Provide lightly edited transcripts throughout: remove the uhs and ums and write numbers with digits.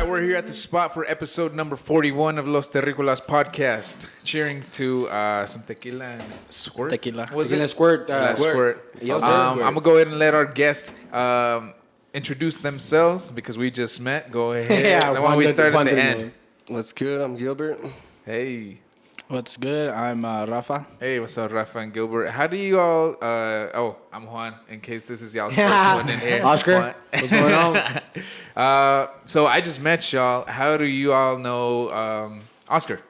we're here at the spot for episode number 41 of Los Terricolas podcast. Cheering to some tequila and squirt. Tequila. Was Tequila it? squirt. Squirt. Yo, I'm going to go ahead and let our guests introduce themselves because we just met. Go ahead. Yeah, Why don't we start at the end? What's good? I'm Gilbert. Hey. What's good? I'm Rafa. Hey, what's up, Rafa and Gilbert? How do you all... I'm Juan, in case this is y'all's first one in here. Oscar, Juan. what's going on? So I just met y'all. How do you all know Oscar?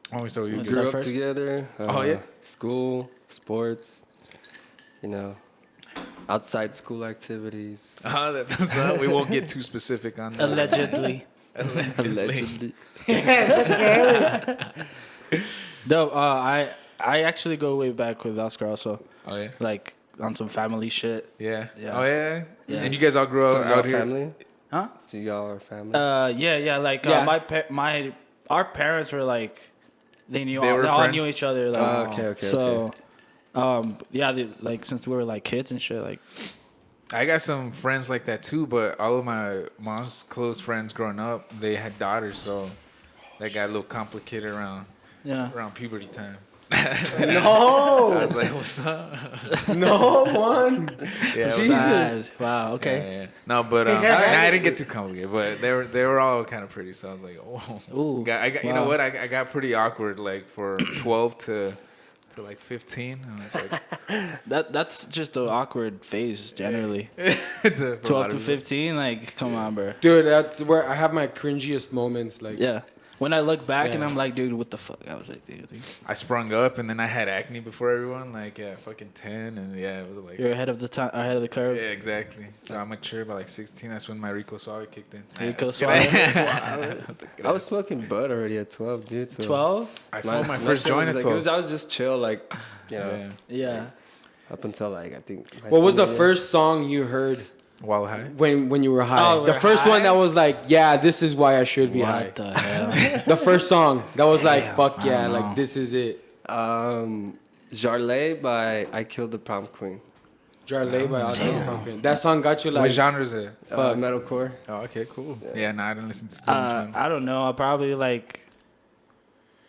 Why don't we start with you, What's Gilbert? Grew up first? together. Oh, yeah? School, sports, outside school activities. That's what's up. We won't get too specific on that. Allegedly. Allegedly. No, I actually go way back with Oscar also. Oh, yeah? Like on some family shit. Yeah. Yeah. Oh, yeah? Yeah. And you guys all grew So up y'all out here? family? Huh? So y'all are family? Yeah. Like Yeah. our parents were like they were all friends? knew each other. Like, Okay. So, like since we were like kids and shit, like I got some friends like that, too, but all of my mom's close friends growing up, they had daughters, so that got a little complicated around puberty time. I No, was like, what's up? no one. Yeah, Jesus. bad. Wow. Okay. Yeah. No, but I didn't get too complicated, but they were all kind of pretty, so I was like, oh. Ooh, You know what? I got pretty awkward, like for 12 to like 15. I was like, That's just the awkward phase generally. for a 12 lot to of 15, like come on, bro. Dude, that's where I have my cringiest moments. Like, Yeah. When I look back and Yeah. I'm like, dude, what the fuck? I was like, dude. I sprung up, and then I had acne before everyone, like fucking 10, and yeah, it was like. You're ahead of the time, ahead of the curve. Yeah, exactly. So I'm mature by like 16. That's when my Rico Suave kicked in. Rico Just Suave. kidding. I was smoking bud already at 12, dude. So 12? I smoked my my first shit joint was at like, 12. I was just chill, like, Yeah. Yeah. up until like I think. my what was the senior year. first song you heard While high. when you were high? Oh, the we're first high? one that was like, yeah, this is why I should be high. What the hell? The first song that was like, Damn, fuck I yeah, don't know. like this is it. Jarley by I Killed the Prom Queen. Jarley by Oscar Pumpkin. That song got you What like, genre is it? Fuck. Metalcore. Oh, okay, cool. Yeah, no, I didn't listen to too much. man. I don't know. I probably like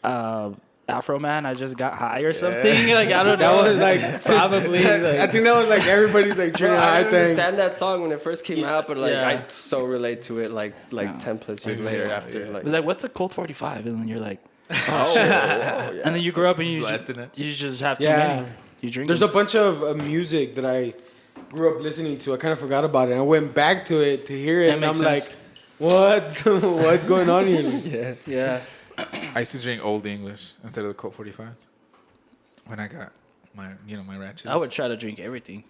Afro Man. I just got high or something. Like I don't know. that was like Probably. I Like, think that was like everybody's like junior I high didn't thing. understand that song when it first came out, but like Yeah. I so relate to it like 10 plus years later after. Yeah. Like, it was like, what's a Colt 45? And then you're like, oh, yeah. and then you grow up and you Blasting it. just have too Yeah. many. You drink. There's a them. bunch of music that I grew up listening to. I kind of forgot about it. I went back to it to hear it, That and I'm makes sense. like, what? What's going on here? yeah. Yeah. I used to drink Old English instead of the Colt 45s. When I got my ratchets. I would try to drink everything.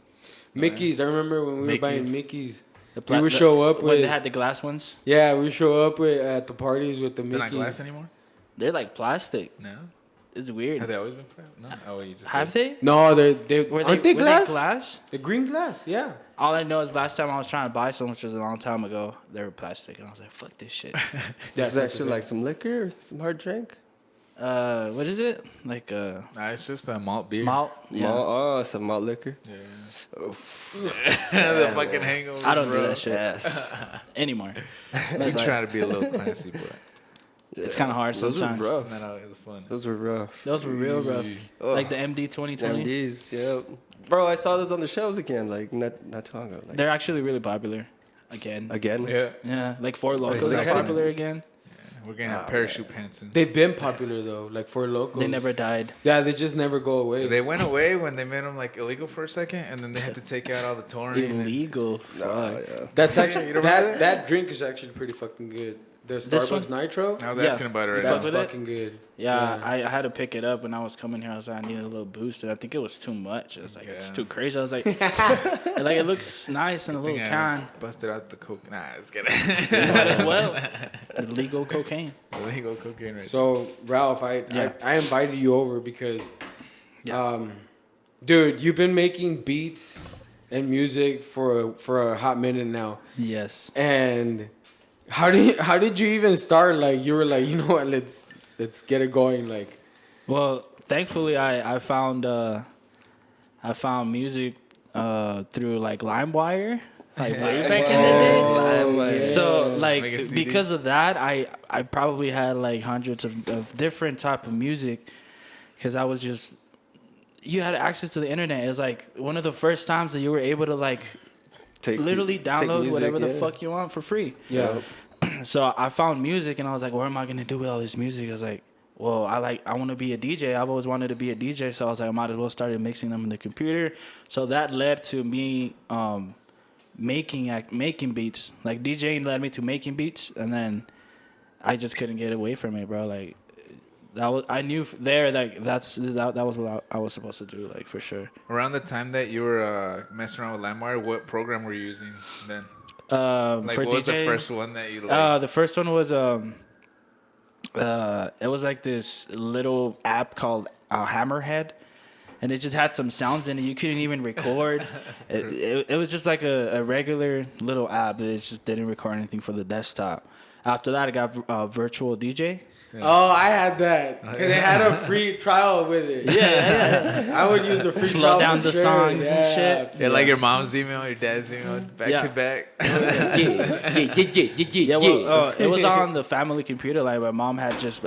Mickey's. I remember when we were buying Mickey's. Mickey's. The We would show up when they with- had the glass ones. Yeah, we show up at the parties with the They're not glass Mickey's. anymore? They're like plastic. No. It's weird. Have they always been plastic? No. Oh, you just Have said- they? No, they Were aren't they were glass? glass? The green glass, yeah. All I know is last time I was trying to buy some, which was a long time ago, they were plastic, and I was like, "Fuck this shit." Is that shit like some liquor, or some hard drink? What is it? Like Nah, it's just a malt beer. malt? Yeah. Oh, some malt liquor. Yeah. Oof. The fucking hangover. I don't do bro. that shit Yes. anymore. You That's like- try to be a little classy, but It's kind of hard Those sometimes. were rough. it's not always fun. Those were rough. Those were real rough. Oh. Like the MD 2020. MDs, yep. Bro, I saw those on the shelves again, like not too long ago. Like, They're actually really popular. Again. again? Yeah. Yeah, like Four Locos are Exactly. popular again. We're gonna have parachute pants soon. They've been popular though, like for locals. They never died. Yeah, they just never go away. They went away when they made them like illegal for a second, and then they had to take out all the touring. and- Illegal. Oh, Fuck. yeah. That's Yeah, actually you don't remember that? that drink is actually pretty fucking good. The This Starbucks one? Nitro. I was Yeah. asking about it right That's with now. it? fucking good. Yeah, I had to pick it up when I was coming here. I was like, I needed a little boost, and I think it was too much. I was like, it's Yeah. too crazy. I was like, it looks nice in a I little think I can. busted out the coke. Nah, it's Might kidding. as well. Illegal cocaine. Illegal cocaine right So Ralph, Yeah. I invited you over because, Yeah. dude, you've been making beats and music for a hot minute now, Yes. and how did you even start? Like you were like, you know what, let's get it going. Like, Well, thankfully, I found music through like LimeWire. like way back in the day. Limewire. So Make a like CD. because of that, I probably had like hundreds of different type of music, because I was just, you had access to the internet. It's like one of the first times that you were able to like literally download music, whatever the fuck you want for free. Yeah. So I found music and I was like, what am I gonna do with all this music? I was like, well, I want to be a DJ. I've always wanted to be a DJ, so I was like, I might as well start mixing them in the computer. So that led to me making beats. Like DJing led me to making beats, and then I just couldn't get away from it, bro. Like I knew there that that was what I was supposed to do, like for sure. Around the time that you were messing around with LimeWire, what program were you using then? Like, For what was the DJing, first one that you liked? the first one was it was like this little app called Hammerhead, and it just had some sounds in it. You couldn't even record. It was just like a regular little app. It just didn't record anything for the desktop. After that, I got Virtual DJ. Yeah. Oh, I had that. Because they had a free trial with it. Yeah. I would use a free Slow trial down the songs and shit. Yeah, like your mom's email, your dad's email, back to back. Yeah, well, it was on the family computer. Like my mom had just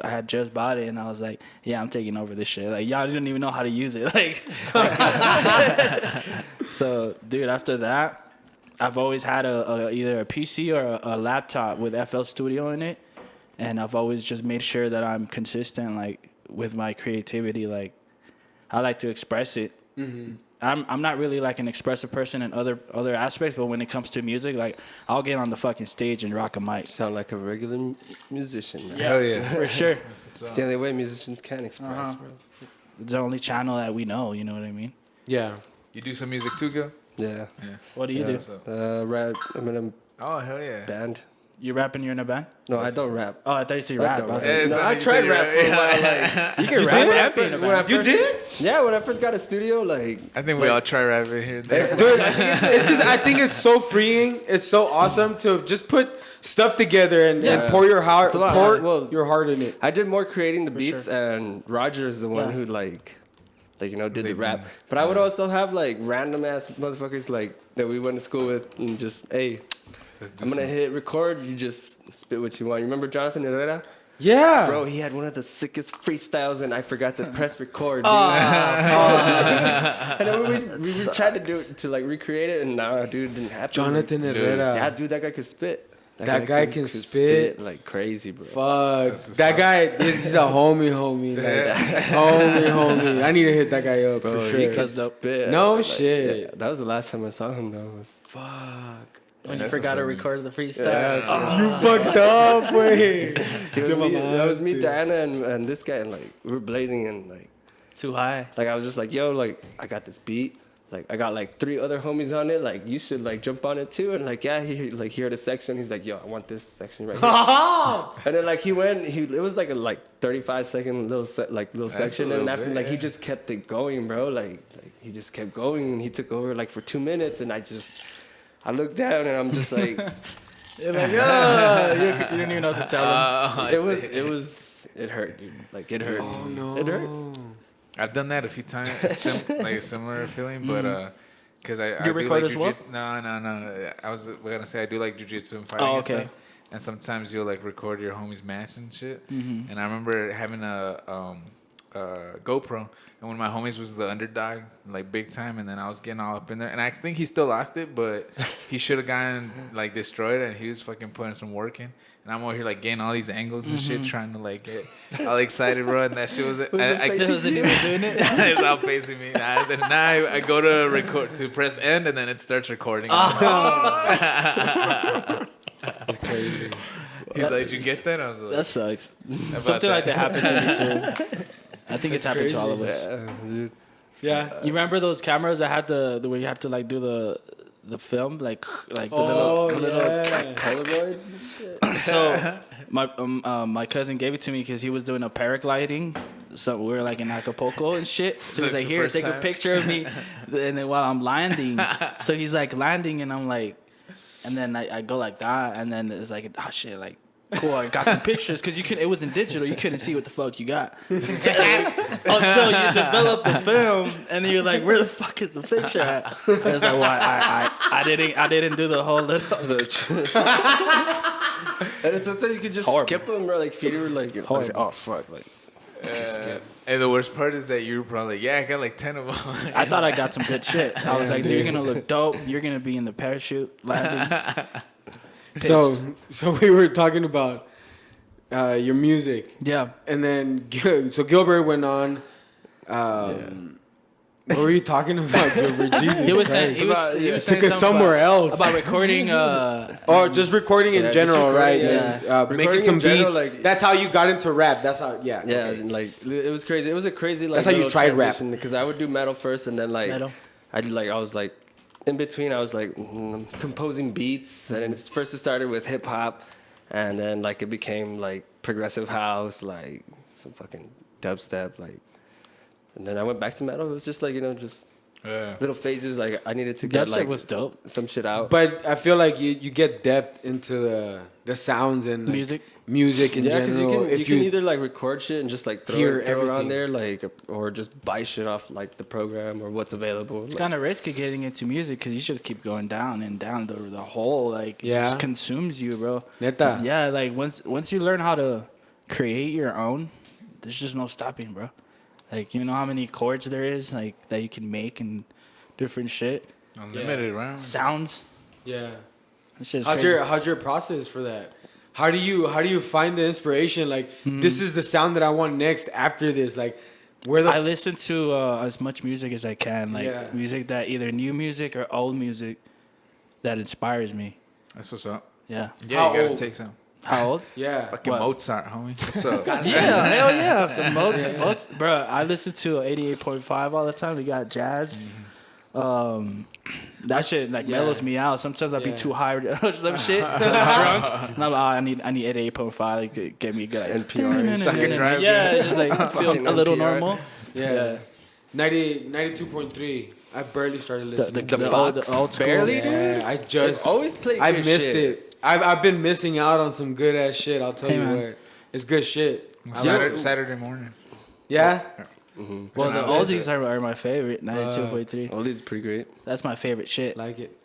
bought it, and I was like, "Yeah, I'm taking over this shit." Like y'all didn't even know how to use it. Like, so dude, after that, I've always had either a PC or a laptop with FL Studio in it, and I've always just made sure that I'm consistent, like with my creativity. Like I like to express it. Mm-hmm. I'm not really like an expressive person in other aspects, but when it comes to music, like I'll get on the fucking stage and rock a mic. Sound like a regular musician. Man. Yeah, hell yeah, for sure. It's the only way musicians can express, bro. It's the only channel that we know. You know what I mean? Yeah. You do some music too, Gil? Yeah. What do you do? Rap. I'm in Oh hell a yeah. band. You rapping? You're in a band? No, I don't rap. Oh, I thought you said you I rap. don't I was rap. like, No, I tried rap for a while. Like, you can rap in a band. You did? Yeah, when I first got a studio, like I think we all try rapping here and there. Dude, it's because I think it's so freeing. It's so awesome to just put stuff together and pour your heart, your heart in it. I did more creating the beats, sure. and Roger is the one who like you know did the rap. But I would also have like random ass motherfuckers like that we went to school with, and just I'm gonna hit record. You just spit what you want. You remember Jonathan Herrera? Yeah. Bro, he had one of the sickest freestyles, and I forgot to press record. Dude. And then we tried to do it to like recreate it, and nah, dude, it didn't happen. Jonathan Herrera. Yeah, dude, that guy could spit. That guy can spit like crazy, bro. Fuck. That guy, he's a homie. Like, homie. I need to hit that guy up Bro, for sure. he could spit. No like, shit. Yeah, that was the last time I saw him, though. Fuck. When you forgot to record the freestyle. Yeah, You fucked up, way. That was me, Diana, and this guy, and like we were blazing, and like Too high. like I was just like, yo, like I got this beat. Like I got like 3 other homies on it. Like you should like jump on it too. And like he like heard a section. He's like, yo, I want this section right here. And then like he went. It was like a 35-second little section. And after he just kept it going, bro. Like he just kept going. And he took over like for 2 minutes. And I looked down and I'm just like, You're like, oh, you didn't even know what to tell him. it hurt, dude. Like it hurt. Oh no. It hurt. I've done that a few times, like a similar feeling, but because I You do record like as well? No. I was gonna say I do like jujitsu and fighting and stuff. And sometimes you'll like record your homies match and shit. Mm-hmm. And I remember having a GoPro, and when my homies was the underdog, like big time, and then I was getting all up in there, and I think he still lost it, but he should have gotten like destroyed, and he was fucking putting some work in. And I'm over here like getting all these angles and shit, trying to like get all excited, bro. And that shit was I wasn't even doing it. It's all facing me. I said, I go to record to press end, and then it starts recording. It's crazy. He's like, "Did you get that?" I was like, That sucks. Something like that happened to me too. I think it's happened to all of us. Yeah, dude. Yeah. You remember those cameras that had the where you have to like do the film like the Oh, little yeah. Polaroids and shit. So my cousin gave it to me because he was doing a paragliding. So we were like in Acapulco and shit. So he's like, here, take a picture of me. And then while I'm landing, so he's like landing, and I'm like, and then I go like that, and then it's like, oh shit, like Cool, I got some pictures because it wasn't digital. You couldn't see what the fuck you got until you develop the film, and then you're like, where the fuck is the picture at? I was like, well, I didn't do the whole little. And sometimes you could just skip them, or like if you were like, oh fuck, like. And the worst part is that you're probably like, yeah, I got like 10 of them. I thought I got some good shit. I was like, dude, you're gonna look dope. You're gonna be in the parachute landing. So we were talking about your music. Yeah. And then Gilbert went on. What were you talking about, Gilbert? Jesus he was took us somewhere else about recording. Or just recording in general, right? Yeah. Making some beats. Like, that's how you got into rap. That's how. Yeah. Yeah. Okay. And like it was crazy. It was a crazy like. That's how you tried rap. Because I would do metal first, and then like metal. I was like. In between, I was like composing beats, and first it started with hip hop, and then like it became like progressive house, like some fucking dubstep, like, and then I went back to metal. It was just like just little phases. Like I needed to get dubstep like was dope. some shit out. But I feel like you get depth into the sounds and like, music in general. Because you can either like record shit and just like throw it everything on there, like, or just buy shit off like the program or what's available. It's kind of risky getting into music because you just keep going down and down the hole. Like, it just consumes you, bro. Neta. Yeah, like once you learn how to create your own, there's just no stopping, bro. Like, you know how many chords there is, like, that you can make and different shit. Unlimited rounds. Sounds. Yeah. It's just crazy. How's your process for that? How do you find the inspiration? Like, this is the sound that I want next after this. Like, I listen to as much music as I can. Like, music that either new music or old music that inspires me. That's what's up. Yeah. Yeah, you gotta take some. How old? Yeah. Fucking Mozart, homie. What's up? Yeah, hell yeah. Some Mozart. Bro, I listen to 88.5 all the time. We got jazz. That shit like mellows me out. Sometimes I'd be too high or some shit. Drunk. And I'm like, I need 88.5 like, to get me good like, NPR. So I can drive. Yeah, it's just like feel a little normal. Yeah. 92.3. I barely started listening. The old school. Barely, dude. Yeah, I just always play good I missed shit. it. I've been missing out on some good ass shit. I'll tell you what. It's good shit. Saturday morning. Yeah. Mm-hmm. Well, the oldies are my favorite. 92.3. Oldies is pretty great. That's my favorite shit. Like it.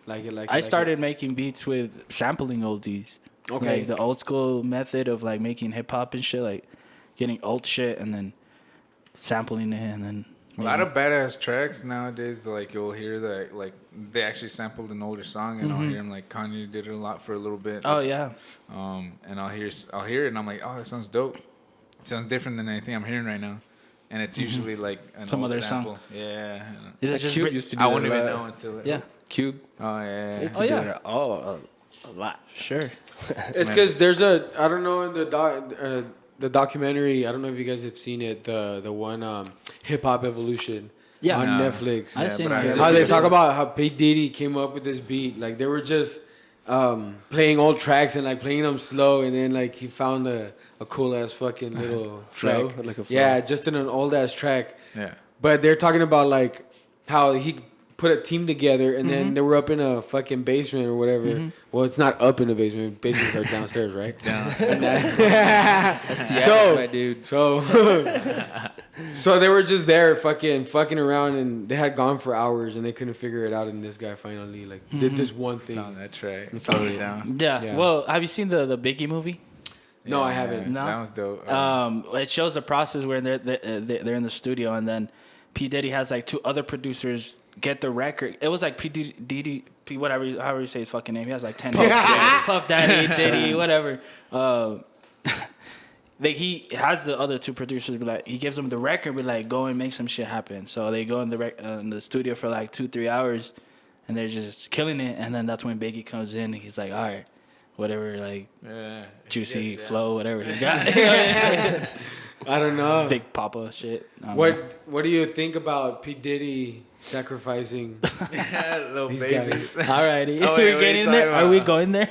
I started making beats with sampling oldies. Okay. Like the old school method of like making hip hop and shit, like getting old shit and then sampling it and then. A lot of badass tracks nowadays. Like you'll hear that, like they actually sampled an older song, and I'll hear them. Like Kanye did it a lot for a little bit. Oh yeah. And I'll hear it, and I'm like, oh, that sounds dope. It sounds different than anything I'm hearing right now. And it's usually like some old other sample. song. Yeah. Is it just Cube used to do I that wouldn't a even lot. know until it. yeah. Cube. Oh yeah. Used to do that a lot. Sure. It's because there's I don't know, in the documentary, I don't know if you guys have seen it, the one Hip Hop Evolution on Netflix. I've seen but it. How they talk about how P. Diddy came up with this beat. Like they were just playing old tracks and like playing them slow, and then like he found a cool ass fucking little Flow, track. like a flow. Yeah, just in an old ass track. Yeah. But they're talking about like how he put a team together, and then they were up in a fucking basement or whatever. Well, it's not up in the basement. Basements are downstairs, right? It's down. That's the my dude. So they were just there fucking around, and they had gone for hours, and they couldn't figure it out. And this guy finally like did this one thing. Found that track. And Slowed found it it. down. Yeah. Well, have you seen the Biggie movie? No, I haven't. No? That was dope. It shows the process where they're in the studio, and then P. Diddy has like two other producers get the record. It was like P. Whatever, however you say his fucking name. He has like 10 Puff Daddy, Diddy, whatever. He has the other two producers be like, he gives them the record, be like, go and make some shit happen. So they go in the studio for like 2-3 hours, and they're just killing it. And then that's when Biggie comes in, and he's like, all right, whatever, like juicy flow, whatever he got. I don't know. Big Papa shit. What do you think about P. Diddy sacrificing Little these babies. guys? Alrighty, Oh, we're getting there. Are we going there?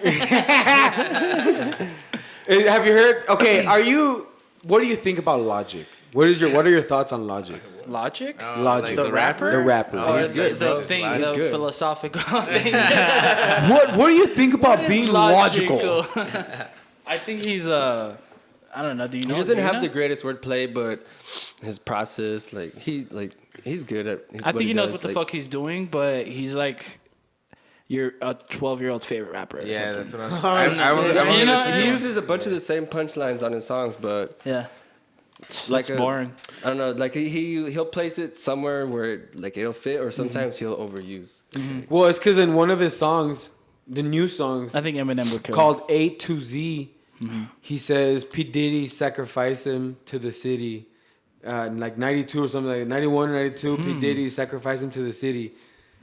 Have you heard? Okay, what do you think about Logic? What are your thoughts on Logic? Logic? Logic, like the rapper? The rapper. Oh, he's good, bro. the philosophical thing. What do you think about being logical? I think he's I don't know. Do you know? He doesn't have know? the greatest wordplay, but his process, he's good at. I think he knows what the fuck he's doing, but he's like you're a 12-year-old's favorite rapper. Yeah, that's what I'm. He uses a bunch of the same punchlines on his songs, but yeah, like it's boring. I don't know, like he'll place it somewhere where like it'll fit, or sometimes he'll overuse. Mm-hmm. Well, it's because in one of his songs, the new songs, I think Eminem would kill called A to Z, he says P Diddy sacrificed him to the city, like 92 or something like that. 91 or 92. P Diddy sacrificed him to the city.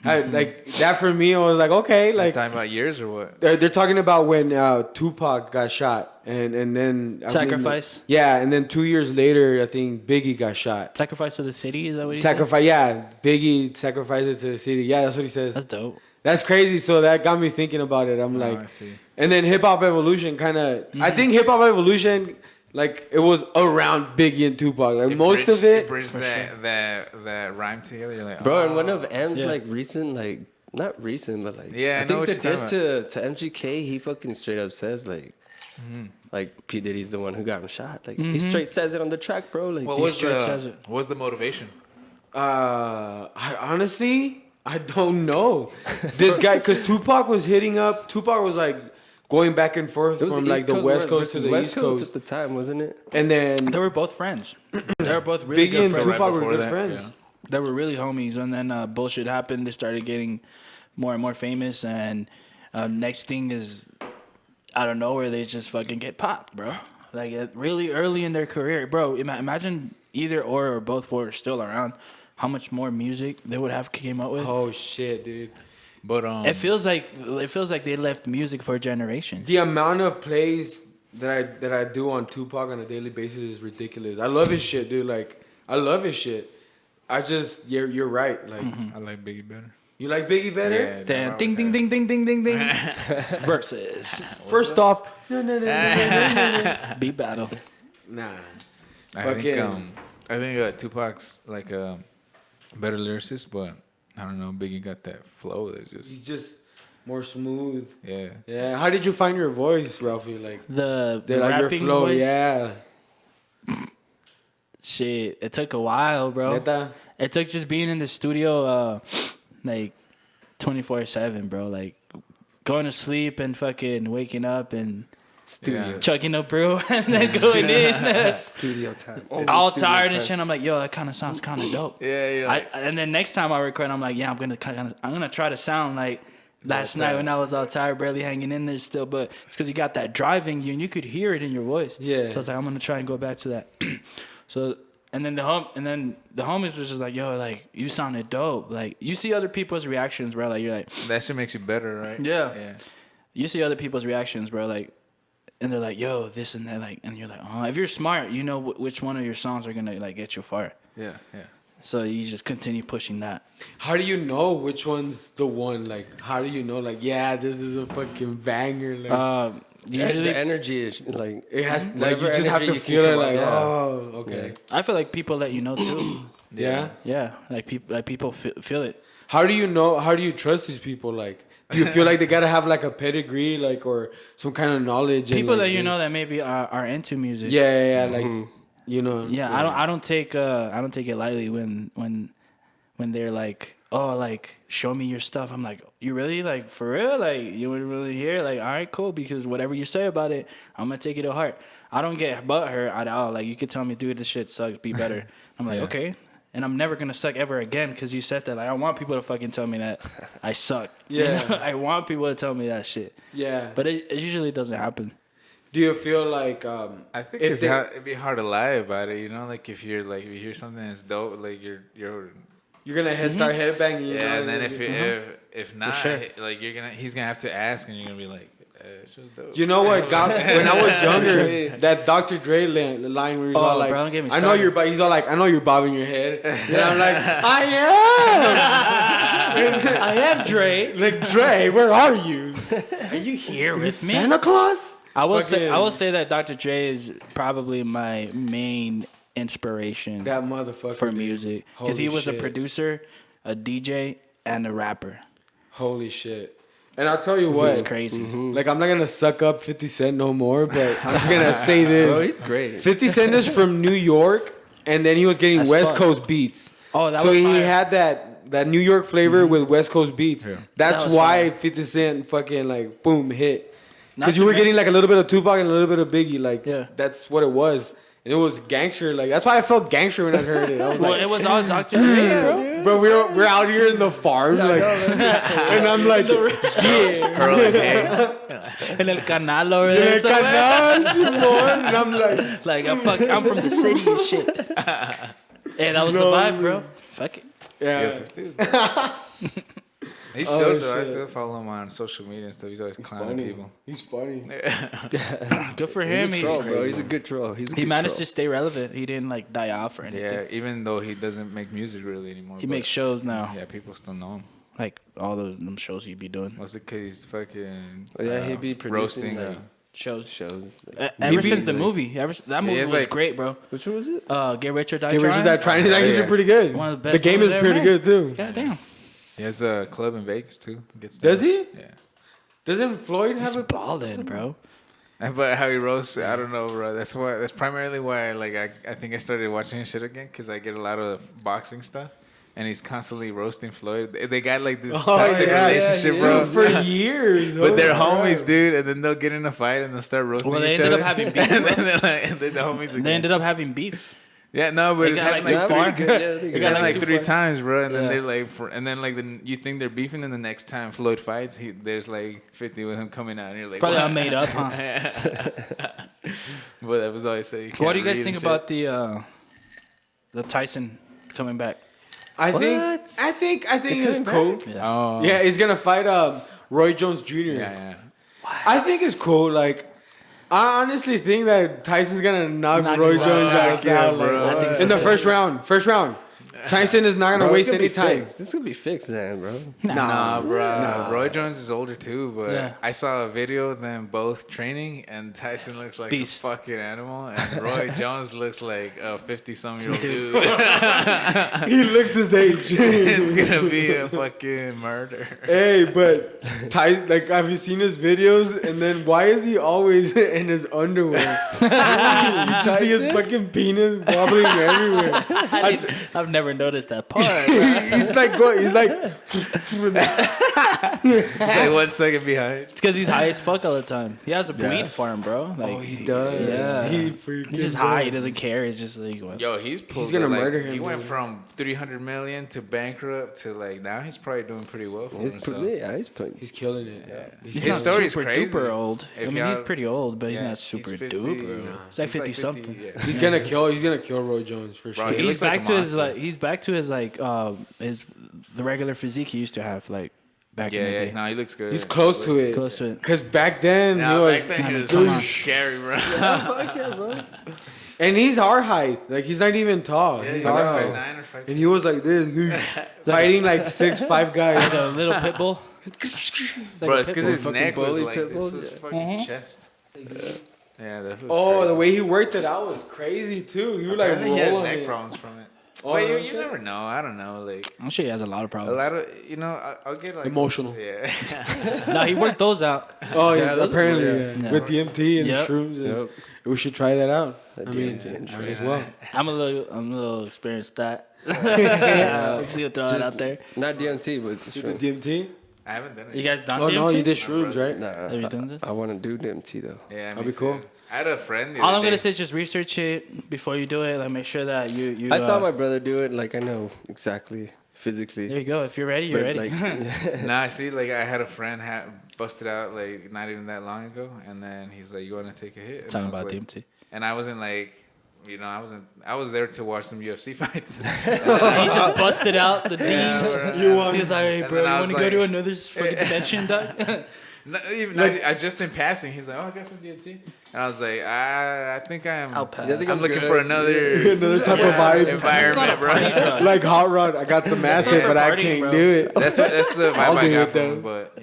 Like that for me, I was like, okay, like talking about years or what? They're talking about when Tupac got shot, and then Sacrifice. And then 2 years later, I think Biggie got shot. Sacrifice to the city, is that what he Sacrifice, yeah. Biggie sacrificed it to the city. Yeah, that's what he says. That's dope. That's crazy. So that got me thinking about it. I'm I like, see. And then Hip Hop Evolution kind of. I think Hip Hop Evolution, like it was around Biggie and Tupac. Like most of it. Bridged that rhyme together. You're like, Bro, and one of M's like recent, like not recent, but like yeah, I think the diss to MGK, he fucking straight up says like P Diddy's the one who got him shot. Like he straight says it on the track, bro. Like what was the motivation? I honestly, I don't know. This guy, because Tupac was hitting up. Tupac was like going back and forth from like the West Coast to the East Coast at the time, wasn't it? And then They were both friends. They were both really Biggie good and friends. Tupac were before good that, friends. yeah. They were really homies, and then bullshit happened. They started getting more and more famous, and next thing is out of nowhere they just fucking get popped, bro. Like really early in their career, bro. Imagine either or both were still around. How much more music they would have came up with? Oh shit, dude! But It feels like they left music for a generation. The amount of plays that I do on Tupac on a daily basis is ridiculous. I love his shit, dude. Like I love his shit. I just you're right. Like I like Biggie better. you like Biggie better? Yeah, Then ding ding ding ding ding ding ding versus First off, no. beat battle. Nah. I think Tupac's like a better lyricist, but I don't know. Biggie got that flow that's just He's just more smooth. yeah. Yeah. How did you find your voice, Ralphie? Like The like your rapping flow, voice, yeah. shit. It took a while, bro. Neta? It took just being in the studio, like 24/7, bro. Like going to sleep and fucking waking up and Studio. chugging a brew and then going in. Studio time. All tired and shit. I'm like, yo, that kind of sounds kind of dope. Yeah. And then next time I record, I'm like, yeah, I'm gonna try to sound like last night when I was all tired, barely hanging in there still. But it's because you got that driving you, and you could hear it in your voice. Yeah. So I was like, I'm gonna try and go back to that. So and then the homies was just like, yo, like you sounded dope. Like you see other people's reactions, bro. Like you're like, That shit makes you better, right? yeah. You see other people's reactions, bro. Like. And they're like, yo, this and that, like, and you're like, oh, if you're smart, you know which one of your songs are gonna like get you far. Yeah. So you just continue pushing that. How do you know which one's the one? Like, how do you know? Like, yeah, this is a fucking banger. Like, Usually, the energy is like it has. Like, you whatever just have energy to you can feel it. come up, Like, yeah. oh, okay. I feel like people let you know too. Yeah. Yeah, like people feel it. How do you know? How do you trust these people? Like, do you feel like they gotta have like a pedigree, like, or some kind of knowledge? People and, that like, you know this? that maybe are into music. Yeah. Like, you know. Yeah, I don't take it lightly when they're like, oh, like show me your stuff. I'm like, you really, like, for real? Like, you would really hear? Like, all right, cool, because whatever you say about it, I'm gonna take it to heart. I don't get butthurt at all. Like, you could tell me, dude, this shit sucks, be better. I'm like, okay. And I'm never gonna suck ever again because you said that. Like, I want people to fucking tell me that I suck. Yeah. You know? I want people to tell me that shit. Yeah. But it usually doesn't happen. Do you feel like I think if it'd be hard to lie about it, you know? Like if you hear something that's dope, like you're you're gonna start headbanging? You know? and then if not, sure. like he's gonna have to ask, and you're gonna be like, this was dope. You know what got when I was younger? That Dr. Dre line where he's all like, bro, don't get me I know started. you're, he's all like, I know you're bobbing your head, and I'm like, I am. I am Dre. Like, Dre, where are you? Are you here with me? Santa Claus? I will Fucking- say that Dr. Dre is probably my main inspiration That motherfucker. for dude. music because he Holy was a shit. producer, a DJ, and a rapper. Holy shit. And I'll tell you what. It's crazy. Like, I'm not going to suck up 50 Cent no more, but I'm just going to say this. Bro, he's great. 50 Cent is from New York, and then he was getting West Coast beats. Oh, that so was he fire. had that New York flavor with West Coast beats. Yeah. That's That was why fire. 50 Cent fucking, like, boom, hit. Not Because to you were mention- getting, like, a little bit of Tupac and a little bit of Biggie. Like, Yeah. that's what it was. And it was gangster. Like, that's why I felt gangster when I heard it. I was Well, like, it was all Dr. Dre, bro. bro, we're out here in the farm, like, and I'm like, yeah. Early game. En el canal over And there. I somewhere. got Simon, and I'm like, Like, I'm from the city and shit. Hey, that was the vibe, bro. Fuck it. Yeah, yeah. 50 is dope. He's still though. I shit. still follow him on social media and stuff. He's always clowning people. He's funny. Good for He's him. a troll, bro. He's a good troll. He managed to stay relevant. He didn't like die off or anything. Yeah, even though he doesn't make music really anymore. He but makes shows now. Yeah, people still know him. Like all them shows he'd be doing. What's it? Cause he's fucking. Yeah, he'd be producing, roasting. like, Shows. Like, Ever He since the be- movie. That movie it's was like- great, bro. which one was it? Get Rich or Die Get Rich or Trying. Die Trying is actually Yeah. pretty good. One of the The best game is movies ever pretty made. good too. God damn. He has a club in Vegas too. Gets Does down. he? Yeah. Doesn't Floyd He's have a? balling, bro. But how he roasts, I don't know, bro. That's why. That's primarily why. Like, I think I started watching his shit again because I get a lot of boxing stuff, and he's constantly roasting Floyd. They got like this toxic relationship, bro. Dude, for years. But they're oh my homies, God. dude, and then they'll get in a fight and they'll start roasting Well, they each ended other. up having beef, and bro. then they're like, they're homies again. They ended up having beef. Yeah, no, but They it's got, happened like, like too three. far. Yeah, It's got, happened like, like too 3 far. times, bro, and then Yeah. they're like, and then like you think they're beefing, and the next time Floyd fights, there's like 50 with him coming out, and you're like, Probably what? all made up, huh? But that was always say. What do you guys think about the Tyson coming back? I think it's cool. Yeah. Oh, Yeah, he's gonna fight Roy Jones Jr. yeah. I think it's cool. Like, I honestly think that Tyson's gonna knock Knock Roy his Jones ass out, out, like, bro. I think so in the too. first round. First round. Tyson is not gonna Bro, waste it's gonna any be time. fixed. This is gonna be fixed then, bro. Nah, bro. Nah. Roy Jones is older too, but Yeah. I saw a video of them both training, and Tyson looks like Beast. a fucking animal, and Roy Jones looks like a 50-some-year-old dude. He looks his age. It's gonna be a fucking murder. Hey, but like, have you seen his videos? And then why is he always in his underwear? You just see his fucking penis wobbling everywhere. I've never noticed that part. He's like going. He's like. It's like 1 second behind. It's because he's high as fuck all the time. He has a weed farm, bro. Like, Oh, he does. Yeah. He's just high. He doesn't care. He's just like, what? Yo, he's pulled. gonna like, murder him, He went dude. from 300 million to bankrupt to like now he's probably doing pretty well for himself. He's killing it. Yeah. He's His not story's super crazy. duper old. If I mean, y'all- he's pretty old, but he's Yeah, not super 50, duper. no. He's like He's 50 something. yeah. He's gonna kill. He's gonna kill Roy Jones for sure. Bro, he He's looks like back a to his monster. like. He's back to his like the regular physique he used to have like back in the Yeah, day. no, he looks good. He's close to it. Close to it. Cause back then he Nah, was, back then he was Come on. scary, bro. and he's our height. Like, he's not even tall. Yeah, he's he's our like height. 5'9" or 5'10". And he was like this, fighting like 6'5" guys. Like a little pit bull. Bro, it's because his Fucking neck was bully like pit this bull, was yeah. fucking chest. Yeah, that was Oh, crazy. the way he worked it out was crazy too. He would like Apparently he has roll on neck it. problems from it. Oh, But no you shit? never know. I don't know. Like I'm sure he has a lot of a problems. lot of I'll get like Emotional. Yeah. No, he worked those out. Oh yeah, Yeah, those are apparently good, yeah. with DMT and Yep. shrooms. And Yep. We should try that out. That I mean, DMT and might as well. I'm a little experienced that. Let's see what throw it out there. Not DMT, but Did the shrimp. DMT? I haven't done it. You guys done Oh DMT? no, you did shrooms, right? Have you done Nah, this? I want to do DMT though. Yeah, That'd me be cool. too. I had a friend. The All other I'm gonna day. say is just research it before you do it. Like make sure that you. I saw my brother do it. Like I know exactly physically. There you go. If you're ready, you're but, ready. Like, Nah, see, like I had a friend busted out like not even that long ago, and then he's like, "You want to take a hit?" And Talking I was about like, DMT. And I wasn't like, I was there to watch some UFC fights. He just busted out the deans. You He was like, "Hey, And bro, then you I want to was go to like- another fucking dimension, dog?" Not even I just in passing, he's like, "Oh, I got some DMT." And I was like, I think I'll pass. Yeah, I think I'm I'm looking good. for another Another type of vibe. environment, bro. Like hot rod, I got some acid, for but I partying, can't bro. do it. That's the vibe I'll I do got it, from though. him. But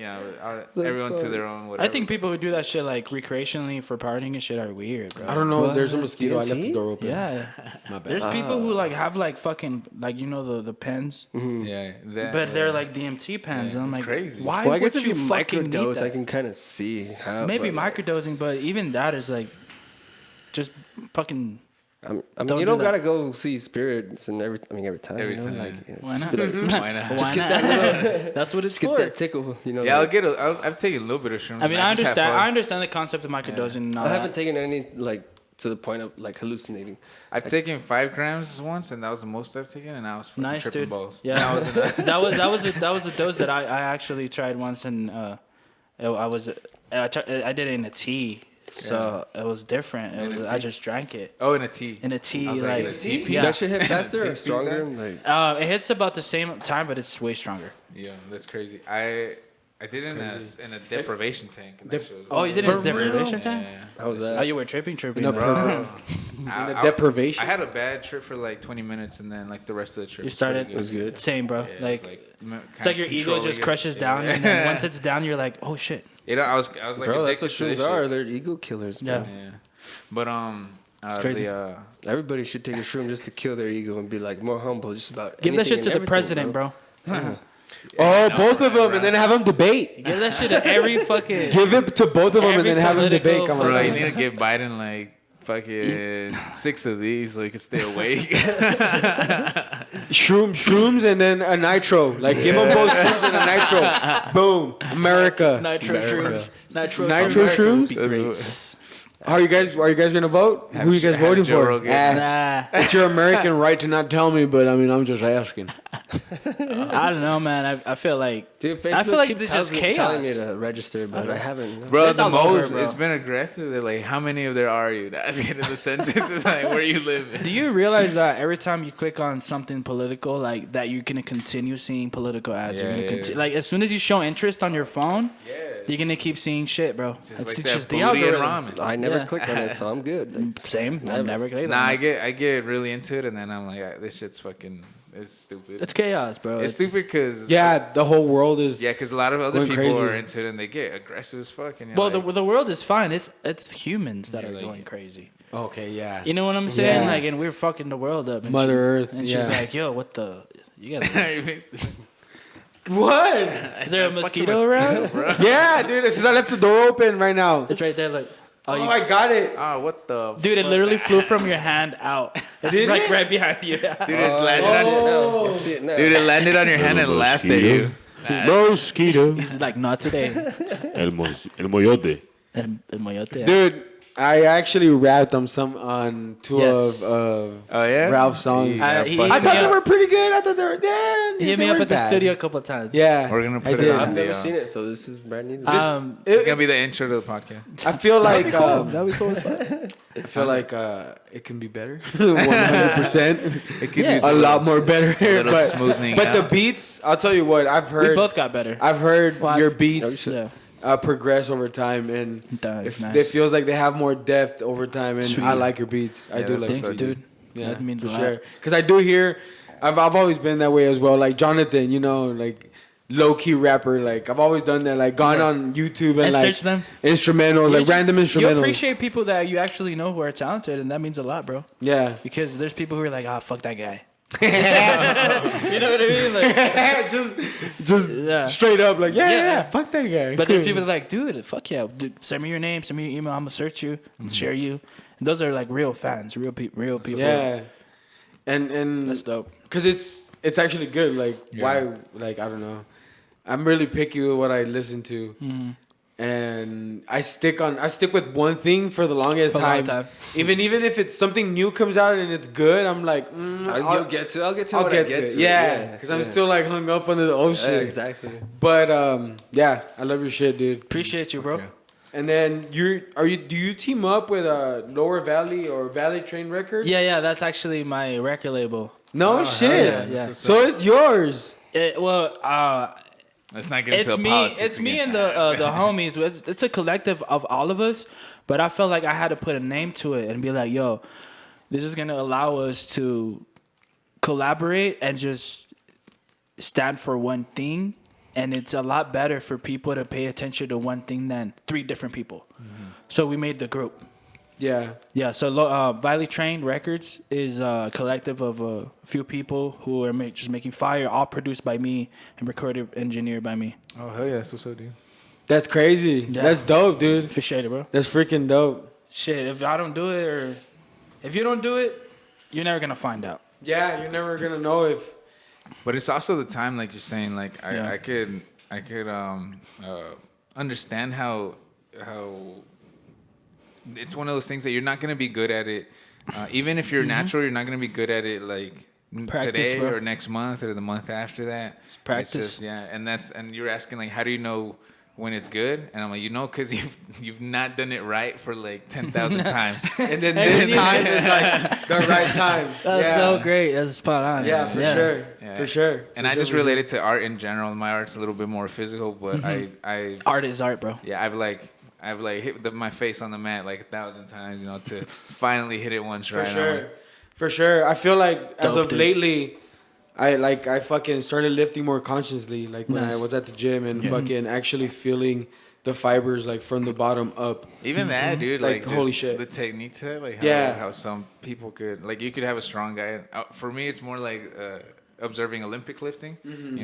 everyone to their own. Whatever. I think people who do that shit like recreationally for partying and shit are weird, bro. I don't know. What? There's a mosquito. I left the DMT? door open. Yeah, My bad. there's people who like have like fucking like the pens, Yeah, but they're like DMT pens, and I'm it's like, crazy. why Well, I would guess if you you fucking need microdose, that? I can kind of see how. Maybe but, microdosing, but even that is like just fucking. I mean, Don't you do don't that. gotta go see spirits and every time. Every you know, time. like, yeah. Why not? Why not? Why get not? That's what it's Just get for. that tickle, you know. Yeah, like, I've taken a little bit of shrooms. I mean, and I just have understand. fun. I understand the concept of microdosing. And all I haven't that. taken any like to the point of like hallucinating. I've taken 5 grams once, and that was the most I've taken, and I was fucking Nice, tripping dude. balls. Yeah, And I was in a, that was a dose that I actually tried once, and I did it in a tea, so it was different. In a I tea? just drank it in a tea. in a tea, I was like, in a tea? yeah. That shit hit faster Take or stronger? feedback? Like, It hits about the same time, but it's way stronger. Yeah, that's crazy. I did it in a deprivation tank. And that shit was Oh, you did it in a deprivation tank? Yeah. how was Oh, that? you were tripping, In a bro. perfect- Bro, in a deprivation. I had a bad trip for like 20 minutes, and then like the rest of the trip. You started. pretty It was good. Same, bro. Yeah, it like, was it's like your ego just crushes down, and then once it's down, you're like, oh shit. You know, I was like Bro, that's addicted what to this shrooms are. shit. They're ego killers, bro. Yeah. Yeah, but crazy. Everybody should take a shroom just to kill their ego and be like more humble, just about Give that anything shit to and the everything, president, bro. Oh, both of them, and then have them debate. Give that shit to every fucking. Give it to both of them, and Every then have them political debate. Come on. bro, you need to give Biden like fucking 6 of these so he can stay awake. Shrooms, and then a nitro. Like, give them both shrooms and a nitro. Boom. America. Nitro shrooms. Nitro shrooms? would be great. Are you guys gonna vote? Who are you guys have voting Joe for? Rogan. Nah, It's your American right to not tell me, but I mean, I'm just asking. I don't know, man. I feel like Dude, Facebook I feel like keeps it's just telling me chaos. to register, but I haven't. Bro, It's the all over, most bro. it's been aggressive. They're like, how many of there are you? Asking in the census is like, where you live. Do you realize that every time you click on something political, like that, you're gonna continue seeing political ads? You're Yeah, gonna yeah, yeah. Like as soon as you show interest on your phone, Yeah, you're gonna keep seeing shit, bro. just It's like just that the booty and algorithm. ramen. I never Yeah. click on it, so I'm good. Like, Same. I've never clicked Nah, on I it. get really into it, and then I'm like, this shit's fucking, it's stupid. It's chaos, bro. It's stupid because Yeah, the whole world is. yeah, because a lot of other Going people crazy. are into it, and they get aggressive as fuck. And you're Well, like, the world is fine. It's humans that Yeah, are like- going crazy. Okay, yeah. You know what I'm saying? Yeah. Like, and we're fucking the world up. And Mother she- Earth, And yeah. she's like, yo, what the? You guys. What? Is there a mosquito around? bro? Yeah, dude. It's because I left the door open right now. It's right there. Like, Oh, I got it. Oh, what the? dude, it fuck? literally flew from your hand out. It's Did like it? right behind you. Dude, it landed I see on it now. Oh. I see it now. Dude, it landed on your hand and laughed at you. Mosquito. He's like, not today. El moyote. El moyote. Dude, I actually rapped on two Yes. of Oh yeah, Ralph's songs. Yeah, I he- thought me they up. were pretty good. I thought they were. Yeah, He hit they me up weren't at the bad. studio a couple of times. Yeah, We're gonna I put it did. on I've never the, seen it, so this is brand new. It's gonna be the intro to the podcast. I feel like That'd be cool as fuck. I feel like it can be better. 100%. It could Yeah. use A lot more better. little but smoothing but the out. beats, I'll tell you what. I've We heard. both got better. I've heard Well, your I've- beats Yeah. progress over time, and Nice. it feels like they have more depth over time. And Sweet. I like your beats. I Yeah, do that's like what's your up, beats. dude. Yeah, That means for a lot. sure. Because I do hear, I've always been that way as well. Like Jonathan, you know, like low key rapper. Like I've always done that. Like gone on YouTube and And like search them. instrumentals, like You random just- You instrumentals. appreciate people that you actually know who are talented, and that means a lot, bro. Yeah. Because there's people who are like, ah, fuck that guy. You know what I mean? Like, just Yeah. straight up like yeah, Yeah. fuck that guy. but there's people that are like, dude, fuck yeah, dude, send me your name, send me your email, I'm gonna search you and share you. And those are like real fans, real people. yeah, and That's dope. because it's actually good. Like why? Like I don't know. I'm really picky with what I listen to, and I stick with one thing for the longest For a long time. time. Even if it's something new comes out and it's good, I'm like, I'll get to it. I'll when get I to get it. to Yeah, because I'm still like hung up under the ocean. Yeah, exactly. But yeah, I love your shit, dude. Appreciate you, bro. Okay. And then do you team up with Lower Valley or Valley Train Records? Yeah, that's actually my record label. No shit. yeah. So it's yours. Let's not get into It's me. politics It's me again. and the homies. It's a collective of all of us, But I felt like I had to put a name to it and be like, yo, this is going to allow us to collaborate and just stand for one thing. And it's a lot better for people to pay attention to one thing than 3 different people. So we made the group. Yeah. Yeah, so Viley Train Records is a collective of a few people who are just making fire, all produced by me and recorded, engineered by me. Oh, hell yeah. That's what's up, dude. That's crazy. Yeah. That's dope, dude. Appreciate it, bro. That's freaking dope. Shit, if I don't do it or if you don't do it, you're never going to find out. Yeah, you're never gonna know if. But it's also the time, like you're saying, like Yeah. I could understand how it's one of those things that you're not gonna be good at it. Even if you're natural, you're not gonna be good at it like Practice, today bro. or next month or the month after that. Practice. It's just, yeah, and you're asking like, how do you know when it's good? And I'm like, because you've not done it right for like 10,000 times. And then this time is like the right time. That's so great. That's spot on. Yeah, for sure. Yeah. For sure. And I just relate it to art in general. My art's a little bit more physical, but I Art is art, bro. yeah, I've hit my face on the mat like 1,000 times, to finally hit it once For right. sure. For sure. I feel like as Dope, of dude. lately, I fucking started lifting more consciously. Like when Nice. I was at the gym and fucking actually feeling the fibers like from the bottom up. Even that, dude, Like, like holy just shit. the technique to it, like Yeah. how some people could, like you could have a strong guy. For me, it's more like observing Olympic lifting.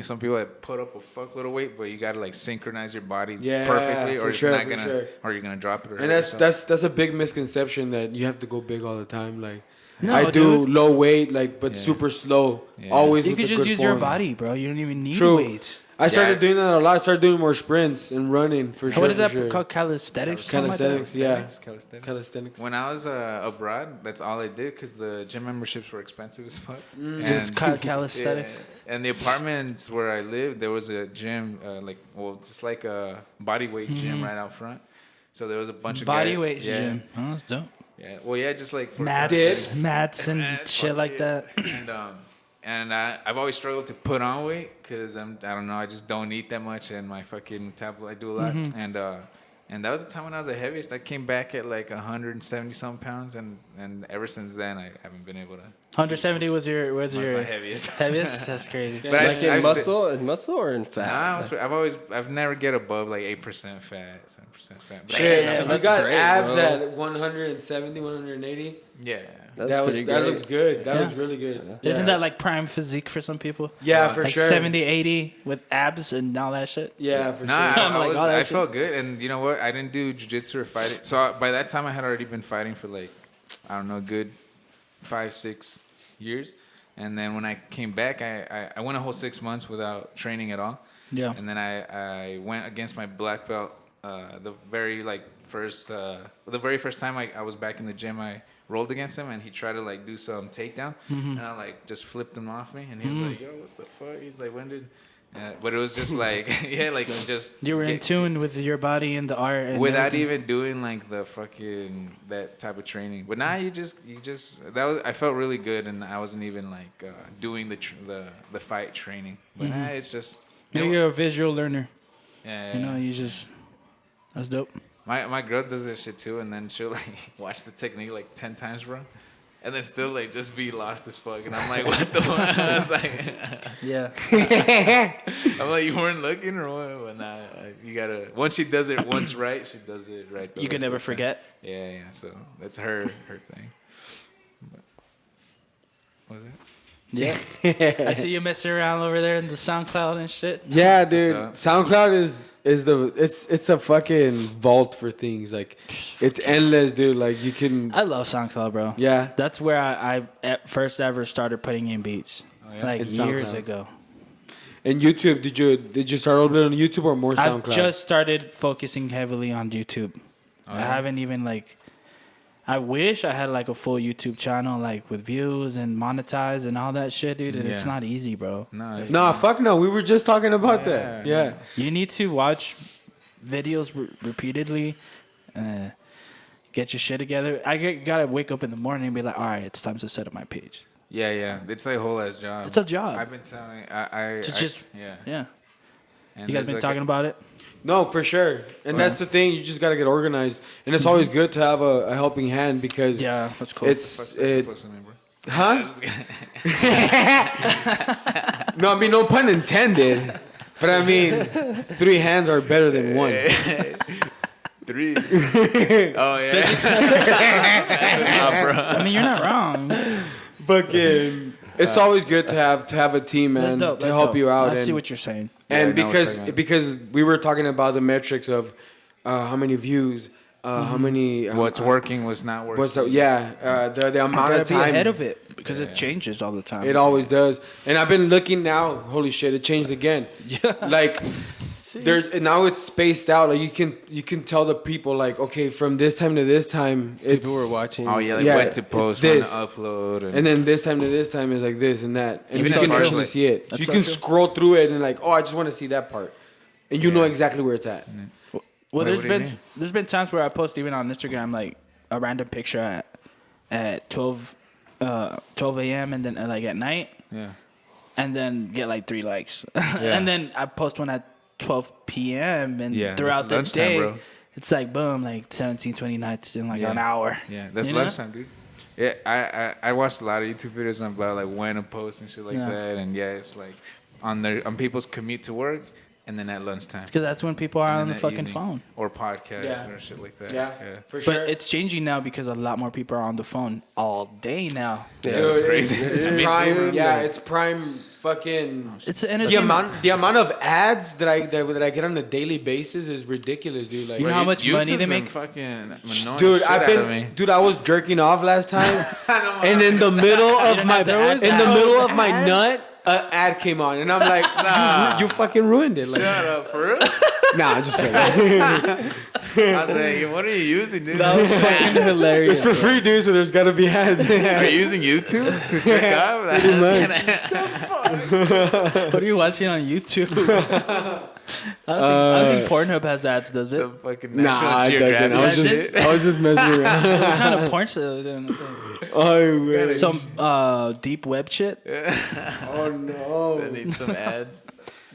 Some people that put up a fuckload of weight, but you gotta like synchronize your body Yeah, perfectly, or for it's sure, not for gonna, sure. or you're gonna drop it. Or And hurt yourself. that's a big misconception that you have to go big all the time. Like No, I do dude. low weight, like but Yeah. super slow. Yeah. Always You with could a just good use your form. body, bro. You don't even need True. weights. I started Yeah. doing that a lot. I started doing more sprints and running for sure. What is for that sure. called? Calisthenics? Something like that? Calisthenics, yeah. Calisthenics. Calisthenics. When I was abroad, that's all I did because the gym memberships were expensive as fuck. Just calisthenics. Yeah. And the apartments where I lived, there was a gym, just like a body weight gym right out front. So there was a bunch of Body guys- weight yeah, gym. Oh, that's dope. Yeah. Well, yeah, just like for Mats, mats and Mats, shit fuck like yeah. that. And I've always struggled to put on weight because I don't know, I just don't eat that much, and my fucking metabolic I do a lot. And that was the time when I was the heaviest. I came back at like 170 some pounds, and ever since then I haven't been able to. 170 was your That's my heaviest. heaviest? That's crazy. But Like in I muscle or in fat? Nah, I've never get above like 8% fat, 7% fat. But Shit, Yeah, you that's got great, abs bro. at 170, 180. yeah. That's that pretty that great. looks good. That Yeah. looks really good. Isn't that like prime physique for some people? Yeah, for Like sure. 70, 80 with abs and all that shit? Yeah, for Nah, sure. I'm like, oh, that I shit- felt good, and you know what? I didn't do jujitsu or fighting. So by that time, I had already been fighting for like, I don't know, good 5-6 years. And then when I came back, I went a whole 6 months without training at all. Yeah. And then I went against my black belt. The very first time I was back in the gym, I rolled against him, and he tried to like do some takedown, and I like just flipped him off me, and he was like, "Yo, what the fuck?" He's like, "When did?" But it was just like, yeah, like just You were in tune with your body and the art. And without everything. even doing like the fucking that type of training. But now you just I felt really good, and I wasn't even like doing the fight training. But it's just Maybe you're a visual learner. yeah. You know, you just... That's dope. My girl does this shit too, and then she'll like watch the technique like 10 times, bro, and then still like just be lost as fuck. And I'm like, what the fuck? I was like, Yeah. I'm like, you weren't looking or what? But nah, you gotta. Once she does it once right, she does it right. the You can rest of never the time. forget. Yeah. So that's her thing. But, what was it? Yeah. I see you messing around over there in the SoundCloud and shit. Yeah, That's dude. what's SoundCloud is it's a fucking vault for things. Like it's endless, dude. Like you can I love SoundCloud, bro. yeah. That's where I at first ever started putting in beats. Oh, yeah? Like It's years SoundCloud. ago. And YouTube, did you start a little bit on YouTube or more SoundCloud? I've just started focusing heavily on YouTube. I yeah? haven't even like. I wish I had like a full YouTube channel like with views and monetize and all that shit, dude. And it's Yeah. not easy, bro. No. It's No, fuck no. We were just talking about that. Yeah. Yeah. You need to watch videos repeatedly. Get your shit together. Gotta wake up in the morning and be like, all right, it's time to set up my page. Yeah. It's a whole ass job. It's a job. I've been telling. To just- yeah. Yeah. And You guys there's been like talking about it? No, for sure. And that's the thing. You just got to get organized. And it's always good to have a helping hand because Yeah, that's cool. What's that supposed to mean, bro? Huh? No, I mean, no pun intended. But I mean, 3 hands are better than 1. 3. Oh yeah. I mean, you're not wrong. Fucking, it's always good to have a team, man, That's dope. to That's help dope. you out. I and see what you're saying. and Yeah, I know what you're talking about. because we were talking about the metrics of how many views, how many What's working, what's not working. the I amount gotta of be time. ahead of it because it changes all the time. It always does. And I've been looking now. Holy shit! It changed again. Yeah. Like now it's spaced out. Like you can tell the people like, okay, from this time to this time, it's People were watching. Oh yeah, like Yeah, when to it's post, when to this. upload, and then this time to this time is like this and that, and Even you as can far as, actually like- see it. So That's you so can true. scroll through it and like, oh, I just want to see that part, and you know exactly where it's at. Well, Wait, there's what do you been mean? there's been times where I post even on Instagram like a random picture at 12 a.m. and then like at night, yeah. and then get like 3 likes, and then I post one at 12 p.m. and Yeah, throughout that's the lunchtime, day, bro. it's like boom, like 17, 20 nights in like Yeah. an hour. Yeah, that's You know? lunchtime, dude. Yeah, I watched a lot of YouTube videos about like when to post and shit like Yeah. that, and yeah, it's like on people's commute to work, and then at lunchtime. Because that's when people are And on then the at fucking evening. phone. Or podcasts Yeah. or shit like that. Yeah, Yeah. for sure. But it's changing now because a lot more people are on the phone all day now. Yeah, Dude, that's crazy. It's prime. Yeah, it's prime. Fucking. It's The entertainment. amount of ads that I get on a daily basis is ridiculous, dude. Like, You know how much money they YouTube's been make? Fucking annoying dude, shit I've out of me. been, dude, I was jerking off last time, and in the middle of didn't my, have to add in the that. middle of my nut, an ad came on, and I'm like, you fucking ruined it. Like, Shut up, for real? nah, I'm just kidding. I was like, what are you using, dude? That was fucking hilarious. It's for free, dude. So there's gotta be ads. Are you using YouTube to trick off? Pretty much. What are you watching on YouTube? I don't think Pornhub has ads, does it? Some fucking Nah, National it doesn't. Geographic I was just messing around. What kind of porn shows? Oh, man. Some deep web shit. Oh no, I need some ads.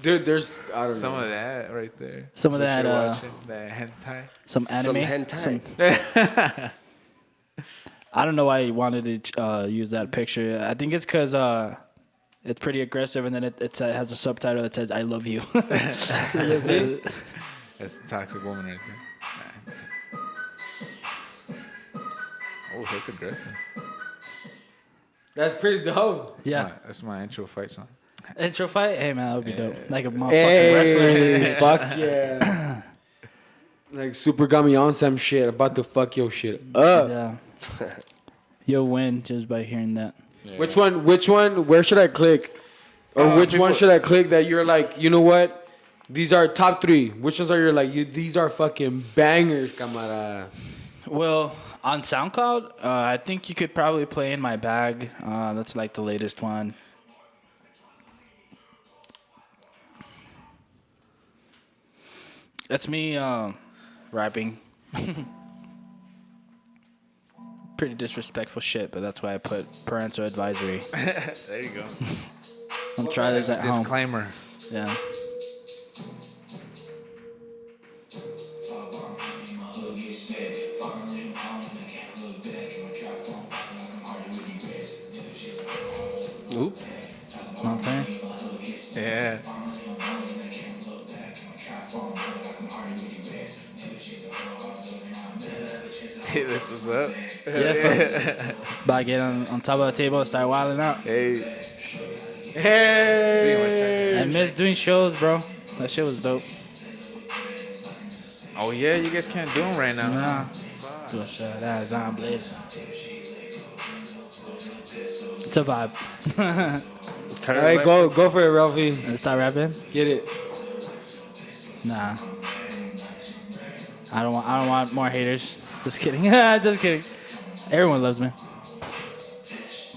dude. There's I don't Some know. of that right there. Some of What that, you're uh, watching, that hentai. Some anime. Some hentai. I don't know why you wanted to use that picture. I think it's because it's pretty aggressive, and then it has a subtitle that says "I love you." That's the toxic woman right there. Oh, that's aggressive. That's pretty dope. Yeah. That's my intro fight song. Intro fight? Hey man, that would be dope. Like a motherfucking Hey, wrestler in this bitch. fuck yeah. Like Super Gummy on some shit. About to fuck your shit up. Yeah. You'll win just by hearing that. Yeah. Which one? Where should I click? Or which one should I click that you're like, you know what? These are top 3. Which ones are your like? These are fucking bangers, camara. Well, on SoundCloud, I think you could probably play In My Bag. That's like the latest one. That's me rapping. Pretty disrespectful shit, but that's why I put parental advisory. There you go. Don't try this at home. Disclaimer. Yeah. Oop. Know what I'm saying? Yeah. Hey, this is up. Yeah. But I get on top of the table and start wilding out. Hey. Hey. I miss doing shows, bro. That shit was dope. Oh yeah, you guys can't do them right now. Nah. Just that Zion Blaze. It's a vibe. All right, go for it, Ralphie. Let's start rapping. Get it. Nah. I don't want more haters. Just kidding. Just kidding. Everyone loves me.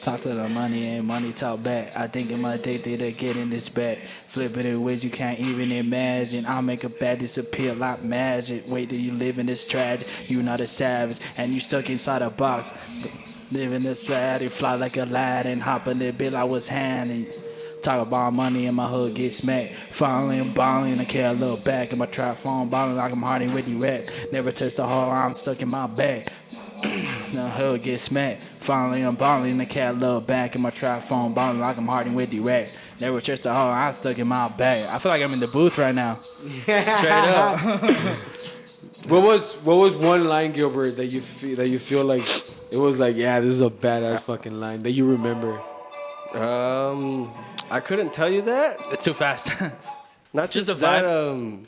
Talk to the money and money talk back. I think I'm addicted to getting this back. Flip it in ways you can't even imagine. I'll make a bad disappear like magic. Wait till you live in this tragic. You not a savage and you stuck inside a box. Living this flat, fly like a lad and hop in the bill I was handing. Talk about money in my hood, get smacked. Finally, I'm balling, I care a little back. In my trap phone, balling like I'm harding with the rat. Never touched the hole, I'm stuck in my bag. The hood get smacked. Finally, I'm balling, I care a little back. In my trap phone, balling like I'm harding with the rat. Never touched the hole, I'm stuck in my bag. I feel like I'm in the booth right now. Straight up. What was one line, Gilbert, that you feel like it was like, yeah, this is a badass fucking line that you remember? I couldn't tell you that. It's too fast. Not just the that. vibe?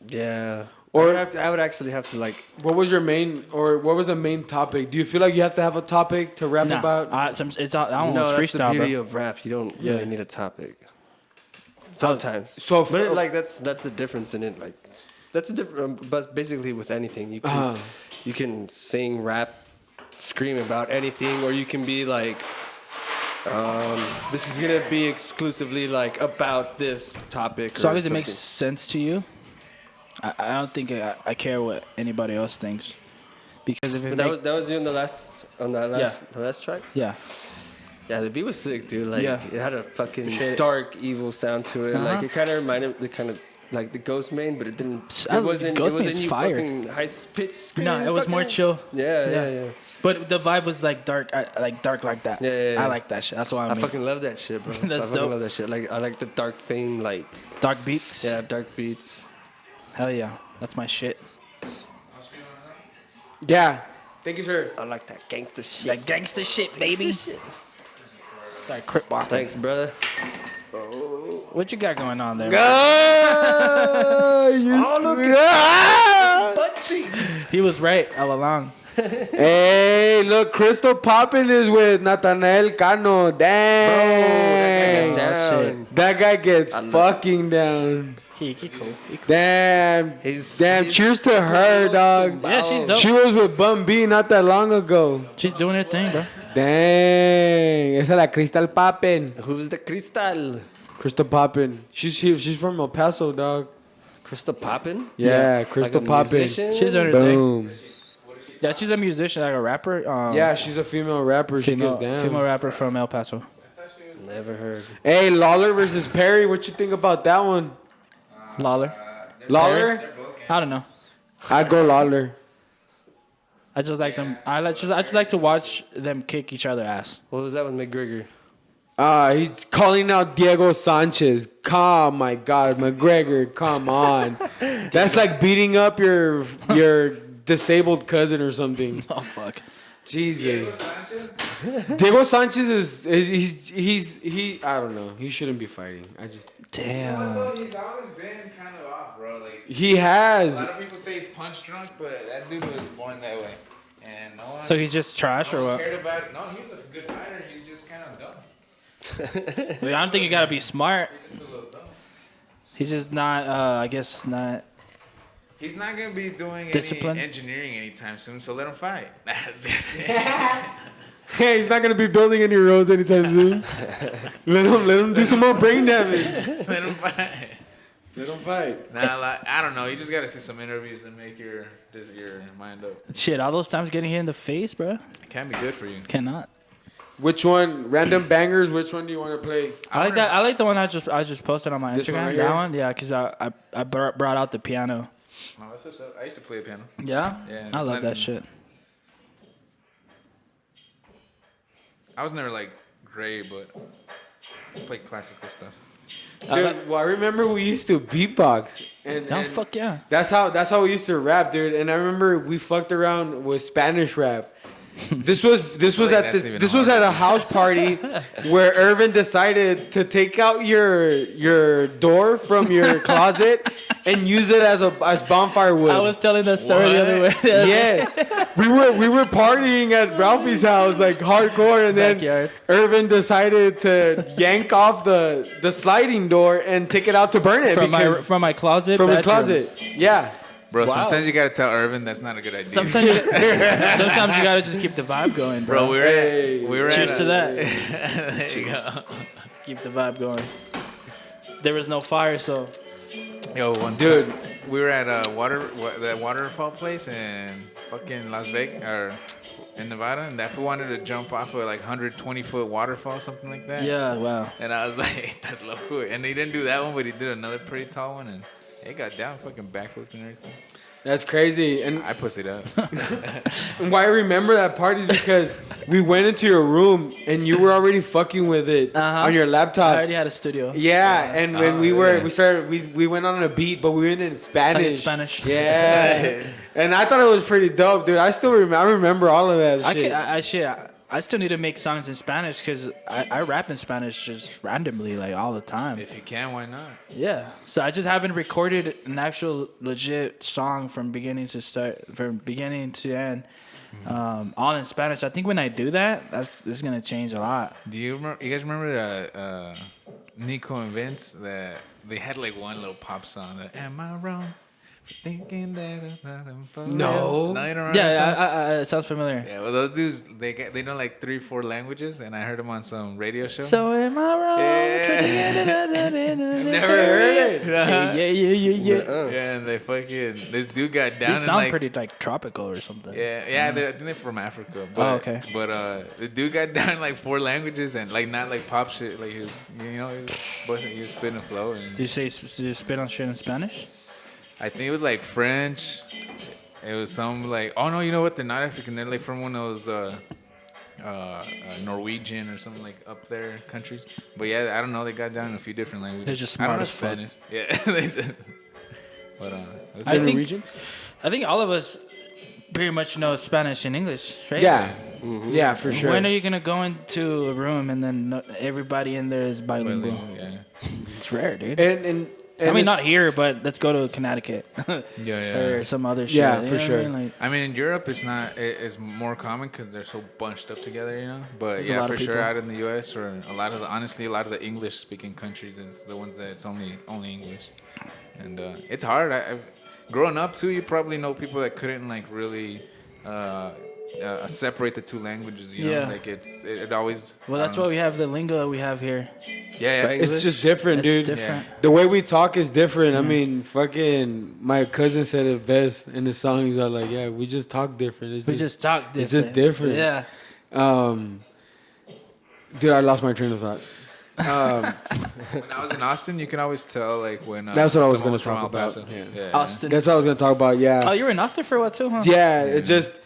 Yeah. Or I would actually have to like. what was the main topic? Do you feel like you have to have a topic to rap about? It's all, I almost That's the freestyle, beauty bro. of rap. You don't really need a topic. Sometimes. So but that's the difference in it. Like that's a different. But basically, with anything, you can sing, rap, scream about anything, or you can be like. This is gonna be exclusively like about this topic. As long as it makes sense to you, I don't think I care what anybody else thinks, because if it But that was you in the last the last track. yeah. Yeah, the beat was sick, dude. Like Yeah. it had a fucking dark, evil sound to it. Like it kind of reminded like the Ghost Main, but it didn't. It wasn't. Ghost it wasn't Main's you fire. fucking high pitch scream. No, it was more chill. Yeah. But the vibe was like dark, dark like that. Yeah. I like that shit. That's why I fucking love that shit, bro. That's I fucking dope. love that shit. Like I like the dark theme, like dark beats. dark beats. Hell yeah, that's my shit. Yeah. Thank you, sir. I like that gangster shit. That gangster shit, baby. Start crip walking. Thanks, brother. What you got going on there? Butt cheeks. He was right all along. Hey, look, Crystal Poppin is with Nathanael Cano. Damn. That guy gets fucking down. He cool. Damn. Damn. Cheers to her, dog. Yeah, she's dope. She was with Bum B not that long ago. She's doing her thing, bro. Dang. Esa es la Crystal Poppin. Who's the Cristal? Crystal Poppin. She's from El Paso, dog. Crystal Poppin? Yeah, Crystal like Poppin. She's doing her thing. Boom. Yeah, she's a musician, like a rapper. Yeah, she's a female rapper. She gets down. Female rapper from El Paso. Never heard. Hey, Lawler versus Perry. What you think about that one? Lawler. Lawler? I don't know. I go Lawler. I just like them. I just like to watch them kick each other ass. What was that with McGregor? He's calling out Diego Sanchez. Oh my God, McGregor, come on. That's like beating up your disabled cousin or something. Oh fuck. Jesus. Diego Sanchez is I don't know. He shouldn't be fighting. Damn. He's always been kind of off, bro. Like He has. a lot of people say he's punch drunk, but that dude was born that way, and no one. So he's just trash or what? cared about it. No, he was a good fighter. He's just kind of dumb. I don't think you gotta be smart. He's just a little dumb. He's just not. I guess not. He's not gonna be doing Discipline? any engineering anytime soon, so let him fight. Hey, he's not gonna be building any roads anytime soon. Let him do some more brain damage. Let him fight. Let him fight. Nah, like, I don't know. You just gotta see some interviews and make your mind up. Shit, all those times getting hit in the face, bro. It can be good for you. Cannot. Which one? Random bangers. Which one do you want to play? I like that. I like the one I just posted on my This one Instagram. right That here? one, yeah, because I brought out the piano. Oh, that's what's up. I used to play piano. Yeah. Yeah, I it's love not- that shit. I was never like great, but I played classical stuff. Dude, well, I remember we used to beatbox. And Fuck yeah. That's how we used to rap, dude. And I remember we fucked around with Spanish rap. This was at a house party where Irvin decided to take out your door from your closet and use it as bonfire wood. I was telling that story the other way. Yes, we were partying at Ralphie's house like hardcore, and then Backyard. Irvin decided to yank off the sliding door and take it out to burn it from because my closet. from his bedroom. closet. Yeah. Bro, Wow. sometimes you gotta tell Irvin that's not a good idea. Sometimes you gotta just keep the vibe going, bro. Bro, we were Cheers at to that. there you go. Keep the vibe going. There was no fire, so Yo, one Dude. time, we were at that waterfall place in fucking Las Vegas, or in Nevada, and that fool wanted to jump off a like 120-foot waterfall, something like that. Yeah, wow. And I was like, that's loco. And he didn't do that one, but he did another pretty tall one, and he got down, fucking backflipped and everything. That's crazy. And I pussied up. why I remember that part is because we went into your room and you were already fucking with it on your I laptop. already had a studio. Yeah, and when we went on a beat, but we went in Spanish. Spanish. Yeah, and I thought it was pretty dope, dude. I still remember all of that shit. I still need to make songs in Spanish because I rap in Spanish just randomly, like all the time. If you can, why not? Yeah. So I just haven't recorded an actual legit song from beginning to end, all in Spanish. I think when I do that, it's gonna change a lot. Do you guys remember Nico and Vince? That they had like one little pop song. That Am I wrong? Thinking that nothing for No. real? No, you don't remember that song? Yeah, it sounds familiar. Yeah, well, those dudes, they know like 3-4 languages, and I heard them on some radio show. So am I wrong? I've never heard it. Yeah. Yeah, and they fucking, this dude got down They and sound like, pretty like tropical or something. yeah, I think they're from Africa. But, okay. But the dude got down in like 4 languages and like not like pop shit. Like he was, he was spitting a flow. And Did you spit on shit in Spanish? I think it was like French. It was some like, oh no, you know what? They're not African. They're like from one of those Norwegian or something like up there countries. But yeah, I don't know. They got down in a few different languages. They're just I don't smart know as fuck. Spanish. Yeah, they just. But I think all of us pretty much know Spanish and English, right? Yeah, yeah, for sure. When are you gonna go into a room and then everybody in there is bilingual? Yeah. It's rare, dude. And I mean, it's- not here, but let's go to Connecticut Yeah. or some other shit. Yeah, you for know what I sure. mean? Like, I mean, in Europe, it's not. It's more common because they're so bunched up together, But There's a yeah, lot for of sure, people. out in the U.S. or a lot of the English-speaking countries is the ones that it's only English, and it's hard. Growing up too, you probably know people that couldn't like really separate the two languages. You know, Yeah. like it always. well, that's why we have the lingo that we have here. Yeah, it's just different, It's dude. different. The way we talk is different. I mean, fucking, my cousin said it best in the song. He's all like, "Yeah, we just talk different. It's We just talk different. It's just different." Yeah. Dude, I lost my train of thought. when I was in Austin, you can always tell like when. That's what I was someone gonna from talk El about. Paso. Yeah. Austin. That's what I was gonna talk about. Yeah. Oh, you were in Austin for a while too, huh? Yeah, it's just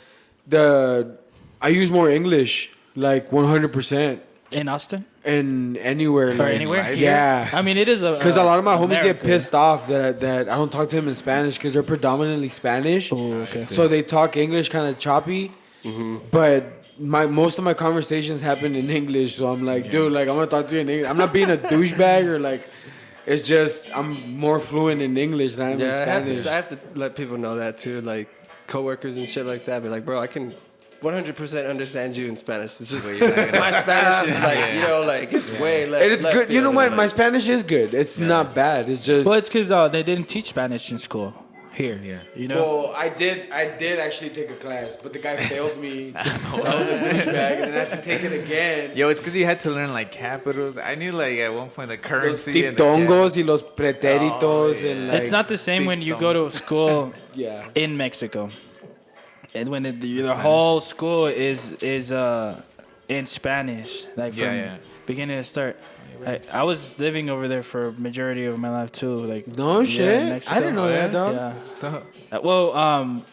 I use more English, like 100%, In Austin and anywhere. or like, anywhere? Yeah. I mean, it is a Because a lot of my homies get America. pissed off that I don't talk to them in Spanish because they're predominantly Spanish. Oh, okay. So they talk English kind of choppy. But most of my conversations happen in English. So I'm like, dude, like I'm gonna talk to you in English. I'm not being a douchebag or like. It's just I'm more fluent in English than I am in Spanish. I have to let people know that too, like coworkers and shit like that. Be like, bro, I can 100% understand you in Spanish. It's just Well, you're not gonna- my Spanish is like, like it's way less. And it's good. You know what? My Spanish is good. It's not bad. It's just. Well, it's because they didn't teach Spanish in school here. Yeah. You know. Well, I did actually take a class, but the guy failed me. So I was a douchebag, and then I had to take it again. Yo, it's because you had to learn like capitals. I knew like at one point the Los currency and the diptongos y los pretéritos Oh, yeah. and like. It's not the same when you go to school Yeah. in Mexico, and when the whole school is in Spanish, like from Yeah. beginning to start. I was living over there for a majority of my life too. Like No shit. in Mexico. I didn't know that, dog. Yeah. So Well,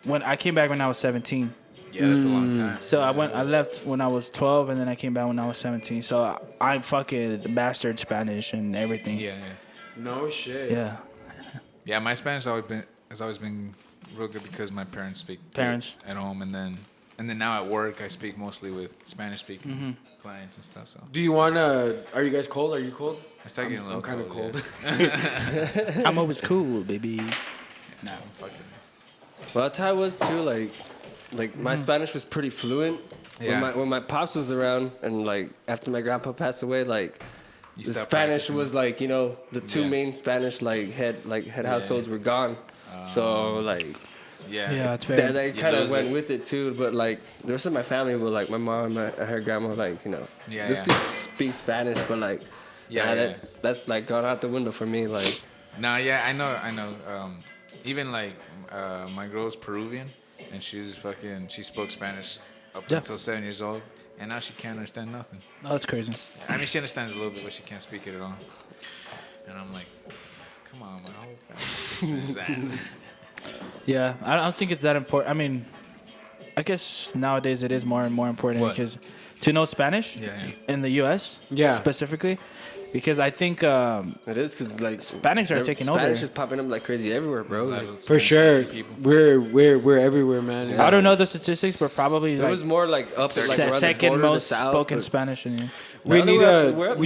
when I came back when I was 17. yeah, that's a long time. So I left when I was 12, and then I came back when I was 17. So I'm fucking mastered Spanish and everything. Yeah. No shit. Yeah. Yeah, my Spanish has always been real good because my parents speak Parents. at home, and then now at work I speak mostly with Spanish speaking clients and stuff. So Do you wanna? Are you guys cold? Are you cold? I start getting a little I'm kind of cold. Yeah. I'm always cool, baby. Nah, I'm fucking. Well, that's how it was too. Like my Spanish was pretty fluent. Yeah. When my pops was around, and like after my grandpa passed away, like You the stopped Spanish practicing. was like the two Yeah. main Spanish head households were gone. So like Yeah. Yeah, it's very. they You kind of lose went it. with it too. But like the rest of my family were like my mom and her grandma like Yeah, they yeah. still speak Spanish, but like Yeah. that's like gone out the window for me. Like Nah, yeah, I know. Even like my girl's Peruvian, and she spoke Spanish up until 7 years old, and now she can't understand nothing. Oh, that's crazy. I mean, she understands a little bit, but she can't speak it at all. And I'm like, come on, my whole family. Yeah, I don't think it's that important. I mean, I guess nowadays it is more and more important because to know Spanish in the U.S. specifically, because I think it is because like Hispanics are taking over. Spanish is popping up like crazy everywhere, bro. Like, for sure, we're everywhere, man. Yeah. I don't know the statistics, but probably it was more like up at like second most spoken Spanish in here. We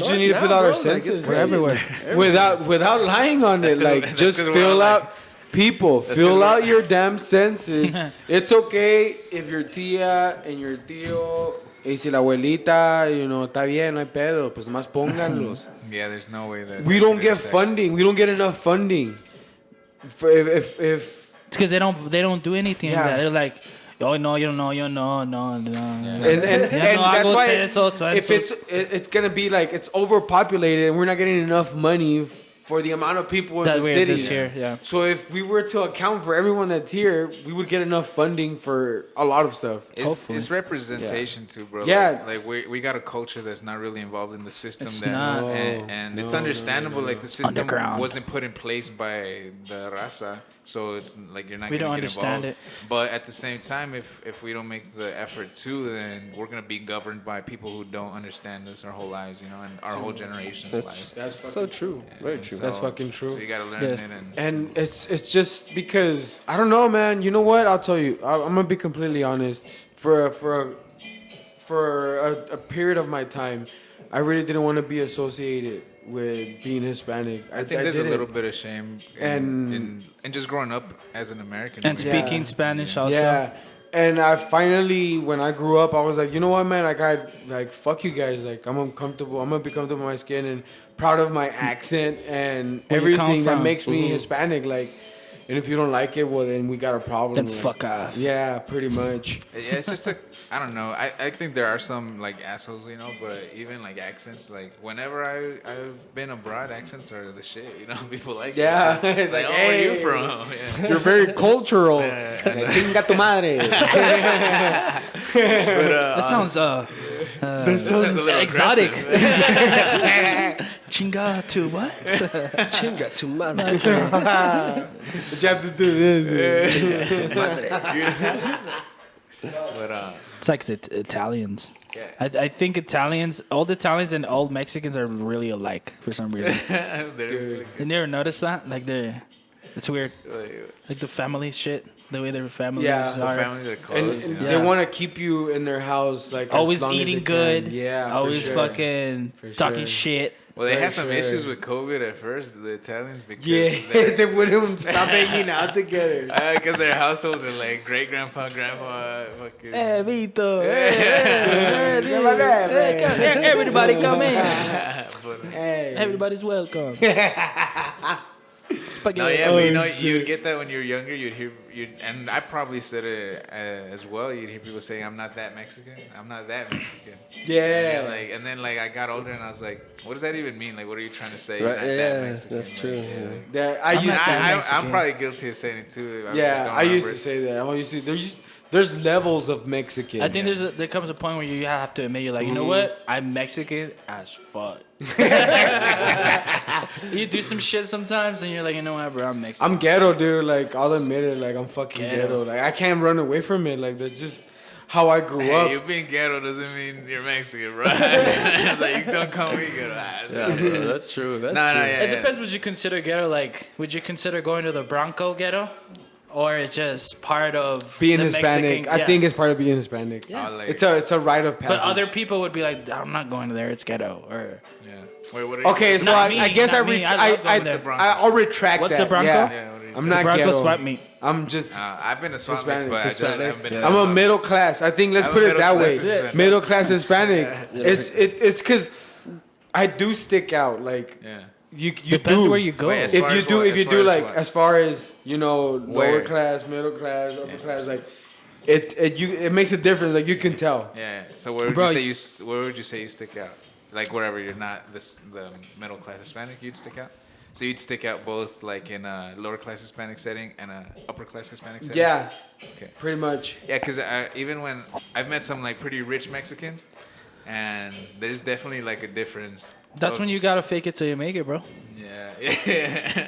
just need to fill out our census. We're everywhere. Without lying on it, like just fill out. People, fill out your damn census. It's okay if your tía and your tío y si la abuelita, está bien, no hay pedo, pues más pónganlos. Yeah, there's no way that we don't get funding. We don't get enough funding. For if it's because they don't do anything. Yeah. Like that. They're like, oh no, no. And that's why if it's gonna be like it's overpopulated and we're not getting enough money for the amount of people in the city. Here. So if we were to account for everyone that's here, we would get enough funding for a lot of stuff. It's representation too, bro. Yeah. Like we got a culture that's not really involved in the system. And it's understandable. Like the system wasn't put in place by the raza. So it's like you're not going to get involved. It. But at the same time, if we don't make the effort too, then we're going to be governed by people who don't understand us our whole lives, and our whole generation's lives. That's so true. Very true. So, that's fucking true. So you got to learn it. And it's just because, I don't know, man. You know what? I'll tell you. I'm going to be completely honest. For a period of my time, I really didn't want to be associated with being Hispanic. I think there's a little bit of shame in just growing up as an American. And speaking Spanish also. Yeah. And I finally, when I grew up, I was like, you know what, man? Like, fuck you guys. Like, I'm uncomfortable. I'm going to be comfortable in my skin and proud of my accent and everything that makes me Hispanic. Like, and if you don't like it, well, then we got a problem. Then fuck off. Yeah, pretty much. Yeah, it's just I don't know. I think there are some like assholes, but even like accents, like whenever I've been abroad, accents are the shit, people like yeah. Like, like, oh, where are you from? Yeah. You're very cultural. Chinga tu madre. That sounds exotic. Chinga to what? Chinga tu madre. You have to do this. Chinga tu madre. You're Italian? But it's like Italians. Yeah. I think old Italians and old Mexicans are really alike for some reason. Dude. You never noticed that? Like it's weird. Like the family shit, the way their families are. The families are close. And they want to keep you in their house, like always as long eating as they good. Can. Yeah, always fucking talking shit. Well, they had some issues with COVID at first, the Italians, because they wouldn't stop hanging out together. Because their households are like great grandpa, fucking. Hey, Vito. Everybody come in. Everybody's welcome. Spaghetti. No, yeah, but you'd get that when you were younger. You'd hear, and I probably said it as well. You'd hear people saying, "I'm not that Mexican. I'm not that Mexican." Yeah. And then I got older and I was like, "What does that even mean? Like, what are you trying to say?" Right, not that Mexican? That's true. I'm probably guilty of saying it too. I used to say that. There's levels of Mexican. I think there comes a point where you have to admit you're like, you know what? I'm Mexican as fuck. You do some shit sometimes and you're like, you know what, bro, I'm Mexican. I'm ghetto, dude. Like, I'll admit it. Like, I'm fucking ghetto. Like, I can't run away from it. Like, that's just how I grew up. You being ghetto doesn't mean you're Mexican, bro. It's like, you don't call me ghetto. That's true. That's true. It depends what you consider ghetto. Like, would you consider going to the Bronco ghetto? Or it's just part of being the Hispanic. Mexican, I think it's part of being Hispanic. Yeah. It's a rite of passage. But other people would be like, I'm not going to there. It's ghetto. Or wait, what are you okay, so I guess I'll retract What's that. the Bronco? Yeah. I'm not Bronco ghetto. swap meet. I'm just. I've been a swap meet, but I'm a middle class. I think let's put it that way. Middle class Hispanic. It's because I do stick out. Like. Yeah. You depends where you go. Wait, if you do like as far as lower class, middle class, upper class, like it makes a difference. Like you can tell. Yeah. So where would you say you stick out? Like wherever you're not the middle class Hispanic, you'd stick out. So you'd stick out both like in a lower class Hispanic setting and a upper class Hispanic setting. Yeah. Okay. Pretty much. Yeah, because even when I've met some like pretty rich Mexicans, and there's definitely like a difference. That's when you gotta fake it till you make it, bro. Yeah.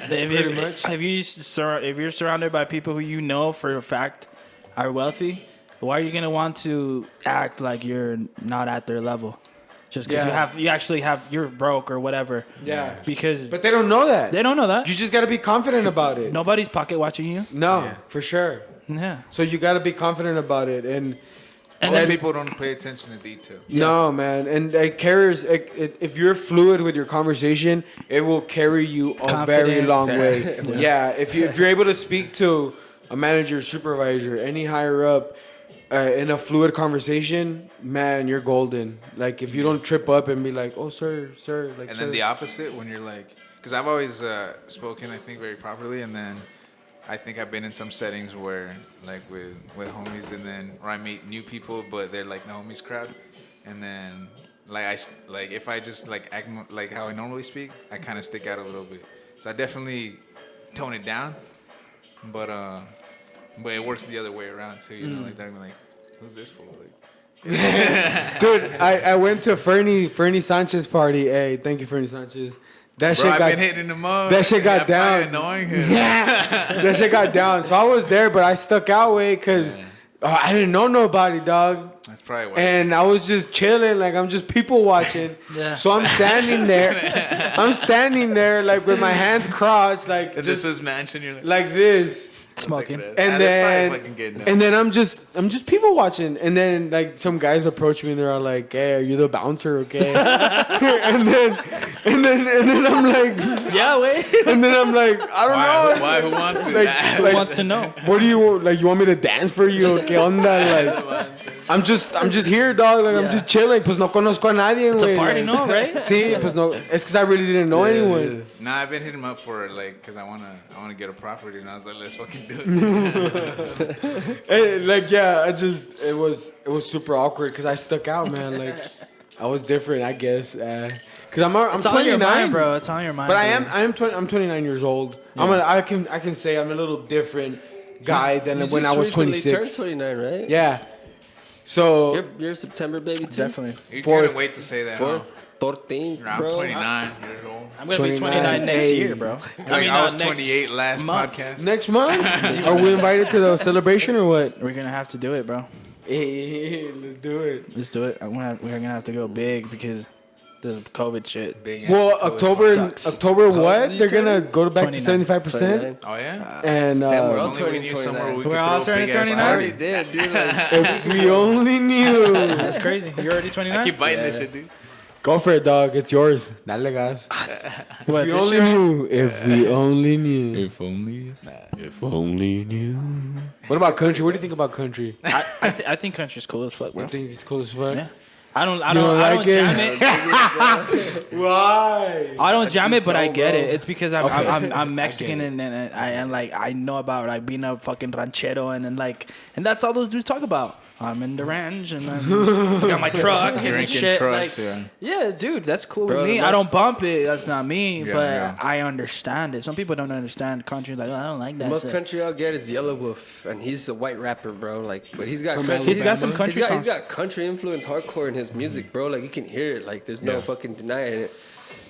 Pretty much. If you're surrounded by people who you know for a fact are wealthy, why are you gonna want to act like you're not at their level? Just because you're broke or whatever. Yeah. But they don't know that. They don't know that. You just gotta be confident about it. Nobody's pocket watching you. No, for sure. Yeah. So you gotta be confident about it, and most people don't pay attention to detail. No, man, and it carries. If you're fluid with your conversation, it will carry you a very long way. Yeah, if you're able to speak to a manager, supervisor, any higher up in a fluid conversation, man, you're golden. Like if you don't trip up and be like, "Oh, sir," like. And then the opposite when you're like, because I've always spoken, I think, very properly, and then I think I've been in some settings where, like, with homies, and then where I meet new people, but they're like the homies crowd, and then like if I just like act like how I normally speak, I kind of stick out a little bit. So I definitely tone it down, but it works the other way around too. You know, like they're like, who's this fool? Like, dude, I went to Fernie Sanchez party. Hey, thank you, Fernie Sanchez. That shit I've got been hitting him up. That shit got down. Annoying him. Yeah, that shit got down. So I was there, but I stuck out way because I didn't know nobody, dog. That's probably why. And I was just chilling, like I'm just people watching. Yeah. So I'm standing there, like with my hands crossed, like and just this was mansion. You're like this. Smoking. And then I'm just people watching, and then like some guys approach me and they're all like, "Hey, are you the bouncer? Okay?" and then I'm like, "Yeah, wait." And then I'm like, "I don't know." Why? Who wants to? Who wants to know? What do you want? Like, you want me to dance for you? Okay, on that, like, I'm just here, dog. Like, I'm just chilling. Pues no conozco a nadie, It's a güey. party, Like, no, right? Sí, pues no. It's because I really didn't know anyone. Nah, I've been hitting him up for like, cause I wanna get a property, and I was like, let's fucking do it. And, like, yeah, it was super awkward because I stuck out, man. Like, I was different, I guess. Cause I'm 29, mind, bro. It's on your mind. But bro. I'm 29 years old. Yeah. I can say I'm a little different guy than when I was 26. You turned 29, right? Yeah. So you're September baby too. Definitely. You couldn't wait to say that. Huh? 14, I'm bro. 29 years old. I'm gonna be 29 next year, bro. I was 28 last podcast. Next month, are we invited to the celebration or what? We're gonna have to do it, bro. Hey, let's do it. Let's do it. We're gonna have to go big because this COVID shit. Big Well, sucks. October what? They're gonna go back 29. to 75%. Oh yeah. And Damn, we're all If only we turning knew somewhere 29. we could We're all throw a turning big-ass 29? I party. already did, dude. Like, if we only knew. That's crazy. You're already 29. I keep biting this shit, dude. Go for it, dog. It's yours. Dale gas. What, If we this only year? knew. If we only knew. If only. If only knew. What about country? What do you think about country? I think country's cool as fuck, bro. I think it's cool as fuck. Yeah. I don't don't like jam it? it. Why? I don't jam it, but I don't, get bro. it. It's because I'm Mexican and I know about like being a fucking ranchero and that's all those dudes talk about. I'm in the ranch and I got my truck and Drinking shit. trucks, Like, yeah, dude, that's cool Bro, with me. the I don't bump it. That's not me, Yeah, but yeah. I understand it. Some people don't understand country. Like, oh, I don't like that. most shit. country I'll get is Yellow Wolf, and he's a white rapper, bro. Like, but he's got From country. He's got some country He's songs. got country influence, hardcore in his music, bro. Like you can hear it. Like there's no fucking denying it.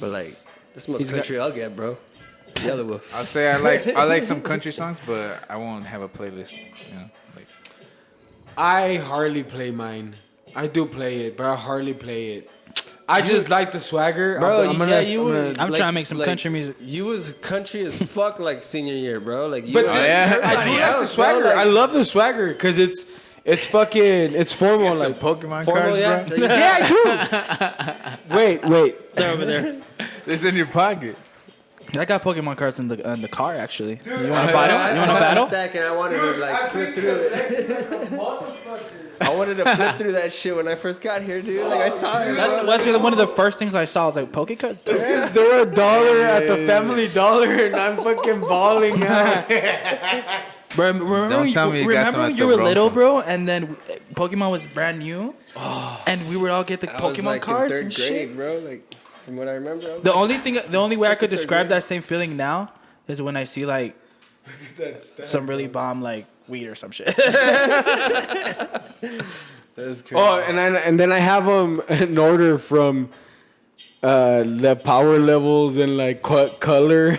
But like, this is most He's got- country I'll get, bro. Yellow Wolf. I'll say I like some country songs, but I won't have a playlist. You know, like I hardly play mine. I do play it, but I hardly play it. I just like the swagger. Bro, I'm yeah, you were. I'm trying to make some country music. You was country as fuck like senior year, bro. Like you. But were- yeah. I do like the else, bro, swagger. like- I love the swagger because it's fucking formal. some Like Pokemon Formal, cards, yeah. bro. Like, yeah, I do. Wait. They're over there. It's in your pocket. I got Pokemon cards in the car actually. You want to I- battle? I- You want to I battle? had a stack and I wanted to like flip through it. I wanted to flip through that shit when I first got here, dude. Like I saw it. bro. That's one of the first things I saw. I was like, Poke cards? They were $1 at the Family Dollar, and I'm fucking balling out. Bro, remember Don't tell me you got them when at you the were Bronco. little, bro, and then Pokemon was brand new, and we would all get the I was Pokemon like cards in and third grade, shit. bro. Like from what I remember. I was The like, only way I could Second, third describe grade. that same feeling now is when I see like some really bomb like weed or some shit. That's crazy. Oh, and then I have them in order from the power levels and like color.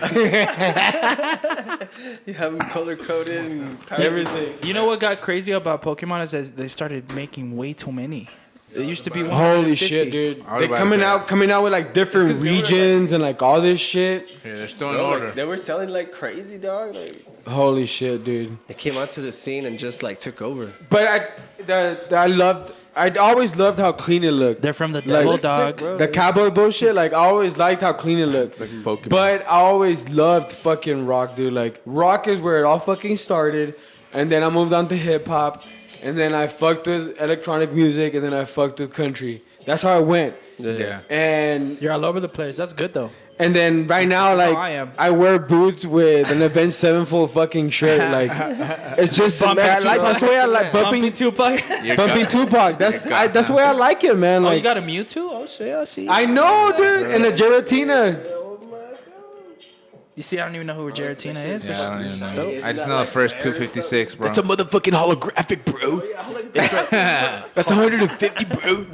You have them color coded and Everything. You know what got crazy about Pokemon is that they started making way too many. It used to be Holy 150. shit, dude! I'll They're buy coming that. out with like different 'cause they were, like- regions and like all this shit. Yeah, they're still in Bro, order. like, they were selling like crazy, dog. Like Holy shit, dude! they came onto the scene and just like took over. But I always loved how clean it looked. They're from the Like- Devil Looks Dog. sick, bro. The cowboy bullshit, like I always liked how clean it looked. Like Pokemon. But I always loved fucking rock, dude. Like rock is where it all fucking started, and then I moved on to hip hop, and then I fucked with electronic music, and then I fucked with country. That's how I went. yeah. And You're all over the place. That's good though. then right now, That's how like I am. I wear boots with an Avenged Sevenfold fucking shirt. Like it's just Bumping I like that's the way I like bumping Tupac. bumping Tupac. That's the way I like it, man. Oh, you Like got a Mewtwo? Oh shit, I see. I know, dude, and a Giratina. You see, I don't even know who Giratina is. Yeah, I don't even know. Dope. I just know the first 256, bro. That's a motherfucking holographic, bro. That's 150, bro.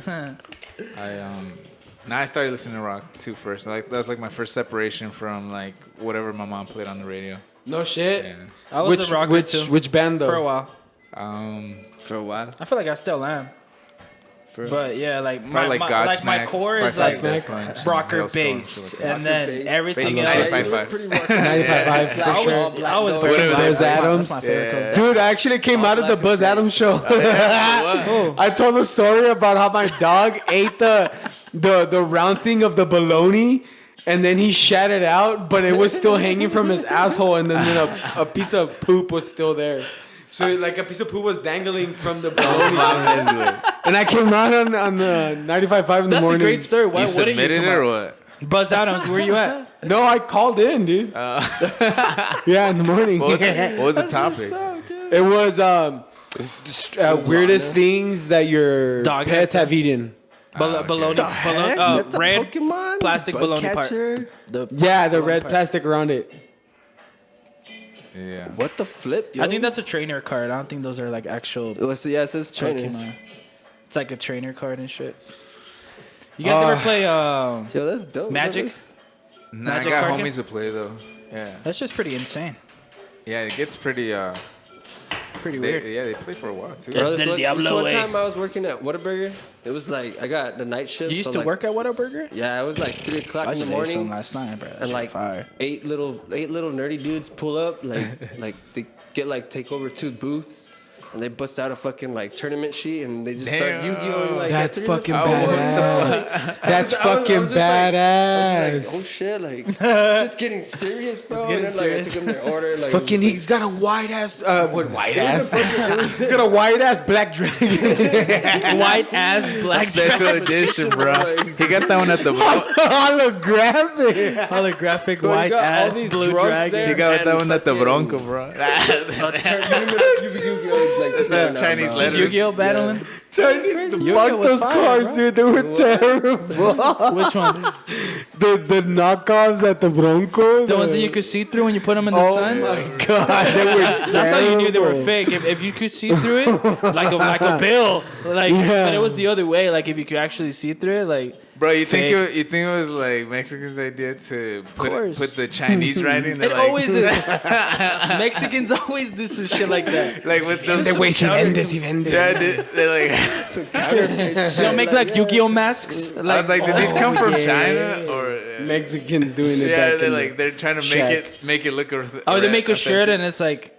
Now I started listening to rock too first. Like that was like my first separation from like whatever my mom played on the radio. No shit. Yeah. I was a rocker too Which band though? for a while. For a while. I feel like I still am. But yeah, like Probably like my Godsmack, core is Five like Five Punch, and rocker Hailstorm, based, shit like that. and then based. everything Basically else. 95.5. Pretty rock. 95.5 for I sure. was, I was Whatever that Buzz is. Adams. That's my favorite Yeah. color. Dude, I actually came out of the black Buzz and Adams show. Oh. I told a story about how my dog ate the round thing of the bologna, and then he shat it out, but it was still hanging from his asshole, and then a piece of poop was still there. So like a piece of poop was dangling from the bologna. And I came out on the 95.5 in the That's morning. a great story. Why You wouldn't you submitted come it or out? what? Buzz Adams, where you at? No, I called in, dude. Yeah, in the morning. What was the topic? It was weirdest things that your Dog pets has have eaten. Bologna, That's a red Pokemon? plastic Bug bologna part. catcher? Yeah, the red plastic around it. Yeah. What the flip? Yo? I think that's a trainer card. I don't think those are like actual Yeah, it says trainers. Pokemon. It's like a trainer card and shit. You guys ever play Yo, that's dope. Magic? Nah, I Magic got card game? homies who play though. Yeah. That's just pretty insane. Yeah, it gets pretty. Pretty They, weird. yeah, they play for a while too. Yes. Bro, Del this Diablo one way. time I was working at Whataburger. It was like I got the night shift. You used so to like, work at Whataburger? Yeah, it was like 3 o'clock I in the just ate some morning, last night, bro. That and shit like fire. eight little nerdy dudes pull up, like they get like take over 2 booths, and they bust out a fucking like tournament sheet, and they just start Damn. Yu-Gi-Oh! Like That's at 3 fucking o'clock. badass. That's I was fucking just like- I badass. was like, oh shit, like it's just getting serious, bro. getting and then like I took them their order, like it was Fucking, just, he's got a white ass. What white ass? He's got a white ass black dragon. White ass black Special edition, bro. He got that one at the. Holographic. holographic Bro, you white got all ass these blue drugs dragon. there. He got And that one at the fucking- Bronco, bro. That's the Chinese Is letters. Yu-Gi-Oh battling? Fuck was those fire, cards, bro. dude. They were terrible. Which one? The knockoffs at the Bronco. The ones that you could see through when you put them in the Oh sun? my god, they were That's how you knew they were terrible. fake. If you could see through it, like a bill, like, Yeah. but it was the other way. Like if you could actually see through it, like Bro, you think Fake. you think it was like Mexicans' idea to course. put the Chinese writing? They're it like, always is. Mexicans always do some shit like that. like with those. They waste vendes. Yeah, they're like. They'll make like Yu-Gi-Oh masks. I was like, did these come from yeah. China or? Mexicans doing it Yeah, back they're in like they're trying to shack. make it look. Oh, they make a shirt and it's like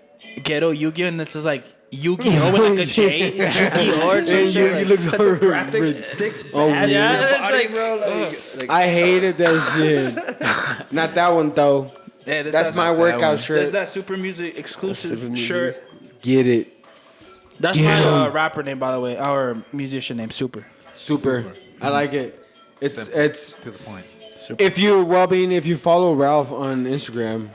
ghetto Yu-Gi-Oh and it's just like Yu-Gi-Oh with like a J, Yu-Gi-Oh or some And shit. Yu-Gi like- looks horrible. graphics sticks Oh, bad yeah. to your Yeah, body, it's bro. Like, I hated that shit. Not that one though. Yeah, there's That's that- my workout one. There's shirt. that Sup3rmusic exclusive Sup3rmusic. shirt. Get it. That's Yeah. my rapper name, by the way. Our musician name, Super. Super. I like it. It's to the point. if you follow Ralph on Instagram,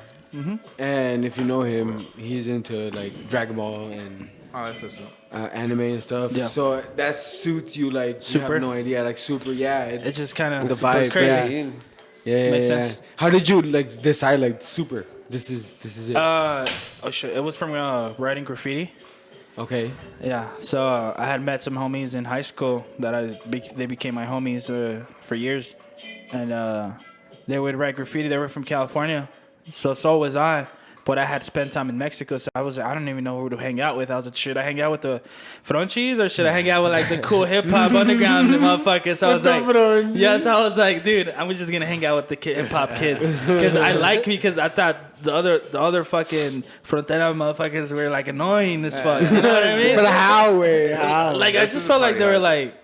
and if you know him, he's into like Dragon Ball and Oh, that's so. anime and stuff. Yeah. So that suits you like you Super? have no idea. Like super, yeah. It's just kind of The super vibes, crazy. yeah. Yeah, Makes yeah. sense. How did you like decide like super? This is it. Oh shit! It was from writing graffiti. Okay. Yeah. So I had met some homies in high school that they became my homies for years, and they would write graffiti. They were from California, so was I. But I had spent time in Mexico, so I was like, I don't even know who to hang out with. I was like, should I hang out with the Fronchis or should I hang out with like the cool hip hop underground motherfuckers? So I was like, so I was like, dude, I was just gonna hang out with the hip hop kids because I thought the other fucking Frontera motherfuckers were like annoying as fuck. You know what I mean? But how? Like I just felt like they were like.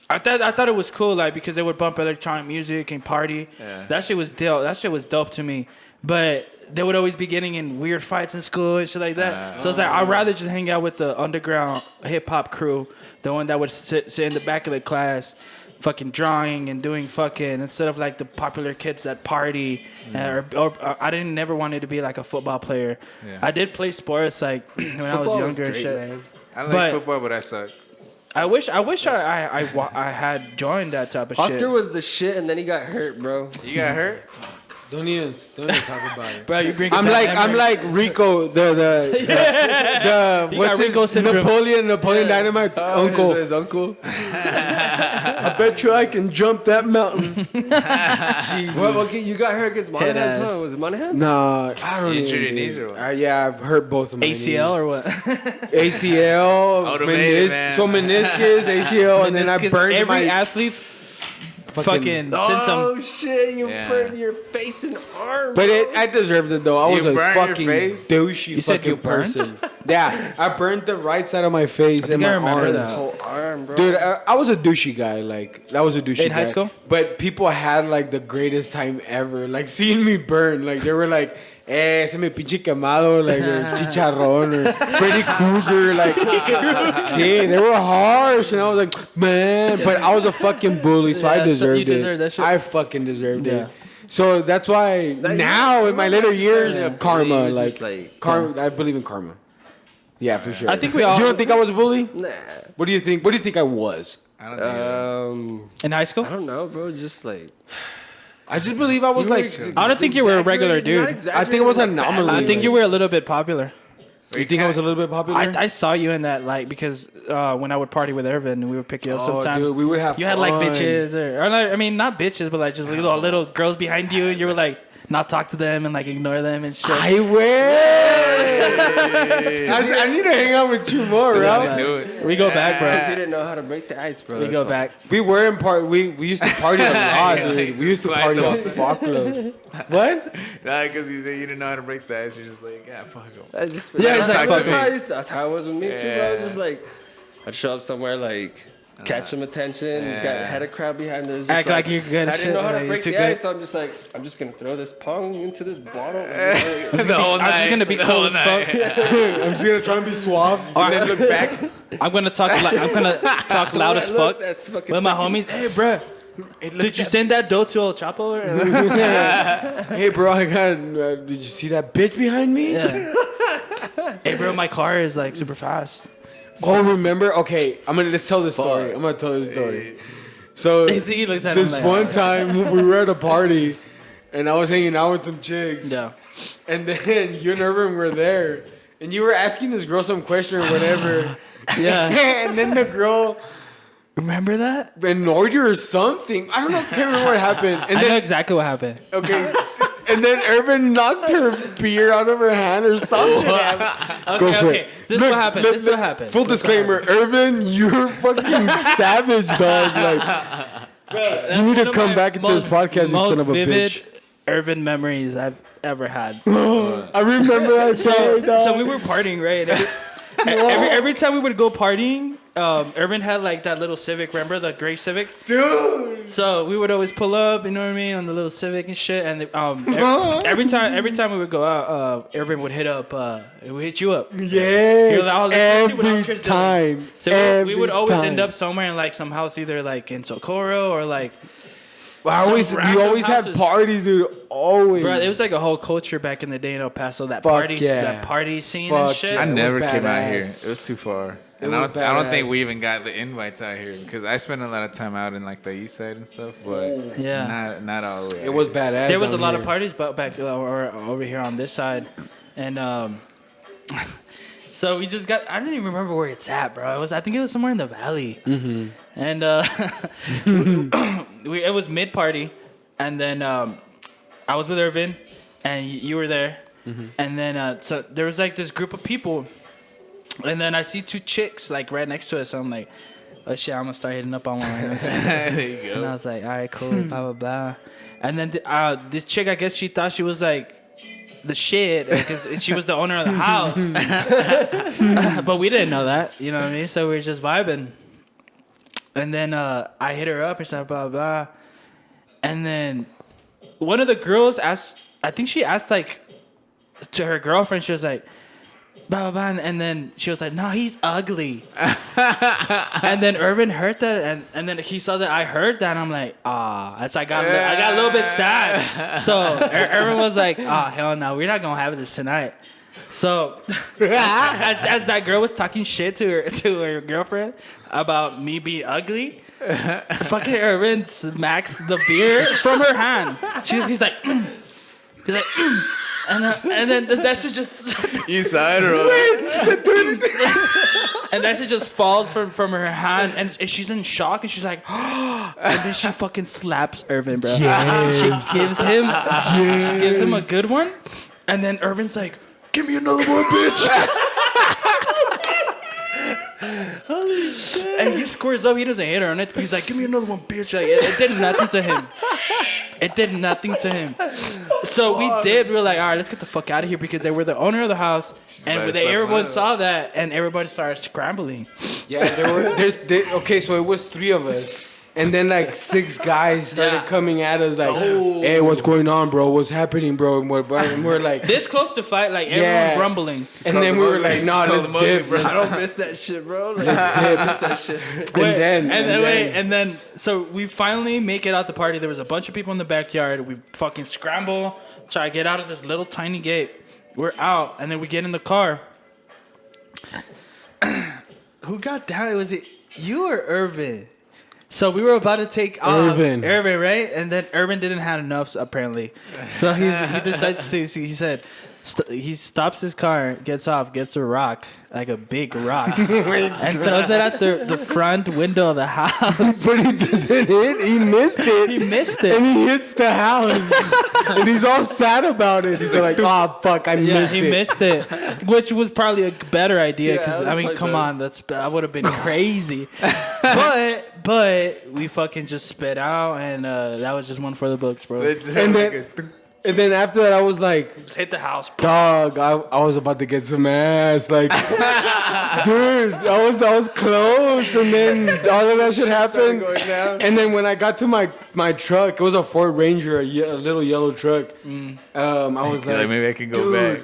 I thought it was cool, like because they would bump electronic music and party. Yeah. That shit was dope. That shit was dope to me, but. They would always be getting in weird fights in school and shit like that. So it's like I'd rather just hang out with the underground hip hop crew, the one that would sit in the back of the class, fucking drawing and doing fucking instead of like the popular kids that party. Or I didn't never wanted to be like a football player. Yeah. I did play sports like when I was younger and shit. Man. I like football, but I sucked. I wish I had joined that type of shit. Oscar was the shit, and then he got hurt, bro. You got hurt? Don't even talk about it, bro. You bring. I'm like Rico, what's Rico Napoleon Dynamite's uncle. His uncle. I bet you I can jump that mountain. Jesus. Well, okay, you got hurt against Monahan's, huh? Was it Monahan's? Nah, I don't know. You injured your knees or what? Yeah, I've hurt both of my ACL knees. or what? ACL, meniscus, ACL, and then I burned every athlete. Fucking oh shit! You burned your face and arm. But I deserved it though. I was a fucking douchey you said you person. Yeah, I burned the right side of my face and my arm. That whole arm, bro. Dude, I was a douchey guy. Like that was a douchey guy. In high school. But people had like the greatest time ever. Like seeing me burn. Like they were like, se me pinche quemado, like chicharrón or Freddy Krueger, like, see, they were harsh, and I was like, man, but I was a fucking bully, so I deserved it. Deserved that shit. I fucking deserved it. So that's why now in my later years, karma, karma. I believe in karma. Yeah, for sure. I think we all. You don't think I was a bully? Nah. What do you think? What do you think I was? I don't think. In high school? I don't know, bro. Just like. I just believe I was like. I don't think you were a regular dude. I think it was an anomaly. I think you were a little bit popular. You think I was a little bit popular? I saw you in that, like, because when I would party with Irvin, we would pick you up sometimes. Dude, we would have. You had like bitches, or I mean, not bitches, but like just little girls behind you, and you were like not talk to them and like ignore them and shit. I wish. I need to hang out with you more, bro. We go back, bro. Since you didn't know how to break the ice, bro. We go back. We were in part. We used to party a lot, dude. We used to party a fuckload. What? Nah, because you said you didn't know how to break the ice. You're just like, yeah, fuck them. That's how it was with me too, bro. Just like I'd show up somewhere like. Catch some attention, had a crowd behind us. Act like you're good. I didn't know how to break the ice, so I'm just gonna throw this pong into this bottle. I'm just gonna be cool as fuck. I'm just gonna try to be suave and then look back. I'm gonna talk loud as fuck with my homies. Hey, bro. Did you send that dough to El Chapo? Hey, bro, I got. Did you see that bitch behind me? Yeah. Hey, bro, my car is like super fast. Oh, remember? Okay, let's tell this story. I'm gonna tell this story. So this one time we were at a party, and I was hanging out with some chicks. Yeah. And then you and Irvin were there, and you were asking this girl some question or whatever. Yeah. And then the girl. Remember that? Ignored you or something. I don't know. I can't remember what happened. And I know exactly what happened. Okay. And then Irvin knocked her beer out of her hand or something. Okay. This is what happened. This is what happened. Full disclaimer, Irvin, you're fucking savage, dog. Like, bro, you need to come back into this podcast, you son of a bitch. Irvin memories I've ever had. I remember that. So we were partying, right? Every time we would go partying, Irvin had like that little Civic, remember the gray Civic? Dude! So we would always pull up, you know what I mean, on the little Civic and shit. And every time we would go out, Irvin would hit you up. Yeah. Every time. So we would always end up somewhere in like some house, either like in Socorro or like We always had parties, dude. Always. Bro, it was like a whole culture back in the day in El Paso. That party scene Fuck and shit. yeah. I never was came out badass. here. It was too far. It And I was don't think badass. we even got the invites out here because I spent a lot of time out in like the east side and stuff, but Yeah. not all the way. It out was here. badass. There was a down lot here. of parties back over here on this side, and so we just got. I don't even remember where it's at, bro. I think it was somewhere in the valley, and it was mid party, and then I was with Irvin, and you were there, and then so there was like this group of people, and then I see two chicks like right next to us. So I'm like, oh shit, I'm gonna start hitting up on one. You know what I'm saying? There you go. And I was like, all right, cool, blah, blah, blah. And then this chick, I guess she thought she was like the shit because she was the owner of the house. But we didn't know that, you know what I mean? So we were just vibing. And then I hit her up and said, blah, blah. And then one of the girls asked, I think she asked like to her girlfriend, she was like, blah, blah, blah. And then she was like, no, he's ugly. And then Irvin heard that, and then he saw that I heard that, and I'm like, I got a little bit sad. So Irvin was like, hell no, we're not going to have this tonight. So as that girl was talking shit to her girlfriend about me being ugly, fucking Irvin smacks the beer from her hand. He's like, and then that shit just You saw it or and that shit just falls from her hand, and she's in shock, and she's like, and then she fucking slaps Irvin, bro. She gives him a good one, and then Irvin's like, give me another one, bitch. Holy shit. And he squares up. He doesn't hit her on it. He's like, give me another one, bitch. Like, it did nothing to him. It did nothing to him. So we were like, all right, let's get the fuck out of here, because they were the owner of the house. And everyone saw that, and everybody started scrambling. Yeah, okay, so it was 3 of us. And then like 6 guys started coming at us like, hey, what's going on, bro? What's happening, bro? And we're like, This close to fight, like everyone grumbling. And then we were like, no, let's dip. I don't miss that shit, bro. Like, Let's miss that shit. And then so we finally make it out the party. There was a bunch of people in the backyard. We fucking scramble, try to get out of this little tiny gate. We're out, and then we get in the car. Who got down? Was it you or Irvin? So we were about to take off. Irvin, right? And then Irvin didn't have enough, apparently. So he decides to, he said, he stops his car, gets off, gets a rock, like a big rock, and throws it at the front window of the house. But he doesn't hit. He missed it. And he hits the house. And he's all sad about it. He's like, oh, fuck, I missed it. He missed it. Which was probably a better idea, because, I mean, come on, that would have been crazy. But we fucking just spit out, and that was just one for the books, bro. And then after that, I was like, Just hit the house. dog, I was about to get some ass. Like, dude, I was close. And then all of that shit happened. And then when I got to my truck, it was a Ford Ranger, a little yellow truck. I was like, maybe I can go back.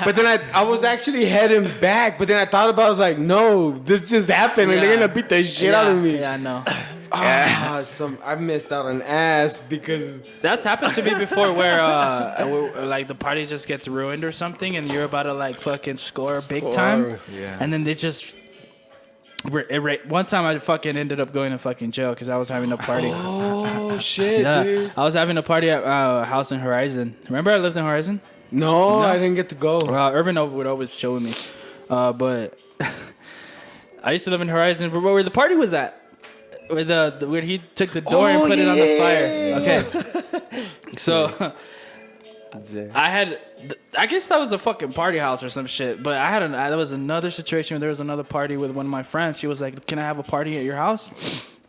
But then I was actually heading back. But then I thought about it, I was like, no, this just happened. And they're going to beat the shit out of me. Yeah, I know. I missed out on ass because That's happened to me before, where like the party just gets ruined or something, and you're about to like fucking score big time, and then they just. One time I fucking ended up going to fucking jail because I was having a party. oh shit, Yeah, dude. I was having a party at a house in Horizon. Remember I lived in Horizon? No, I didn't get to go. Irvin would always show me, but I used to live in Horizon. Where the party was at. Where he took the door and put it on the fire. Okay. So I guess that was a fucking party house or some shit. But there was another situation where there was another party with one of my friends. She was like, can I have a party at your house?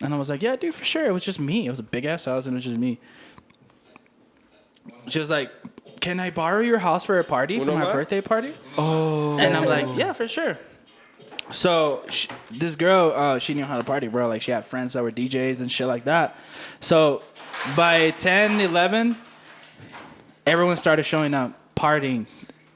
And I was like, yeah, dude, for sure. It was just me. It was a big ass house and it was just me. She was like, can I borrow your house for a party for my birthday party? Oh. And I'm like, yeah, for sure. So this girl, she knew how to party, bro. Like, she had friends that were DJs and shit like that. So by 10, 11, everyone started showing up, partying.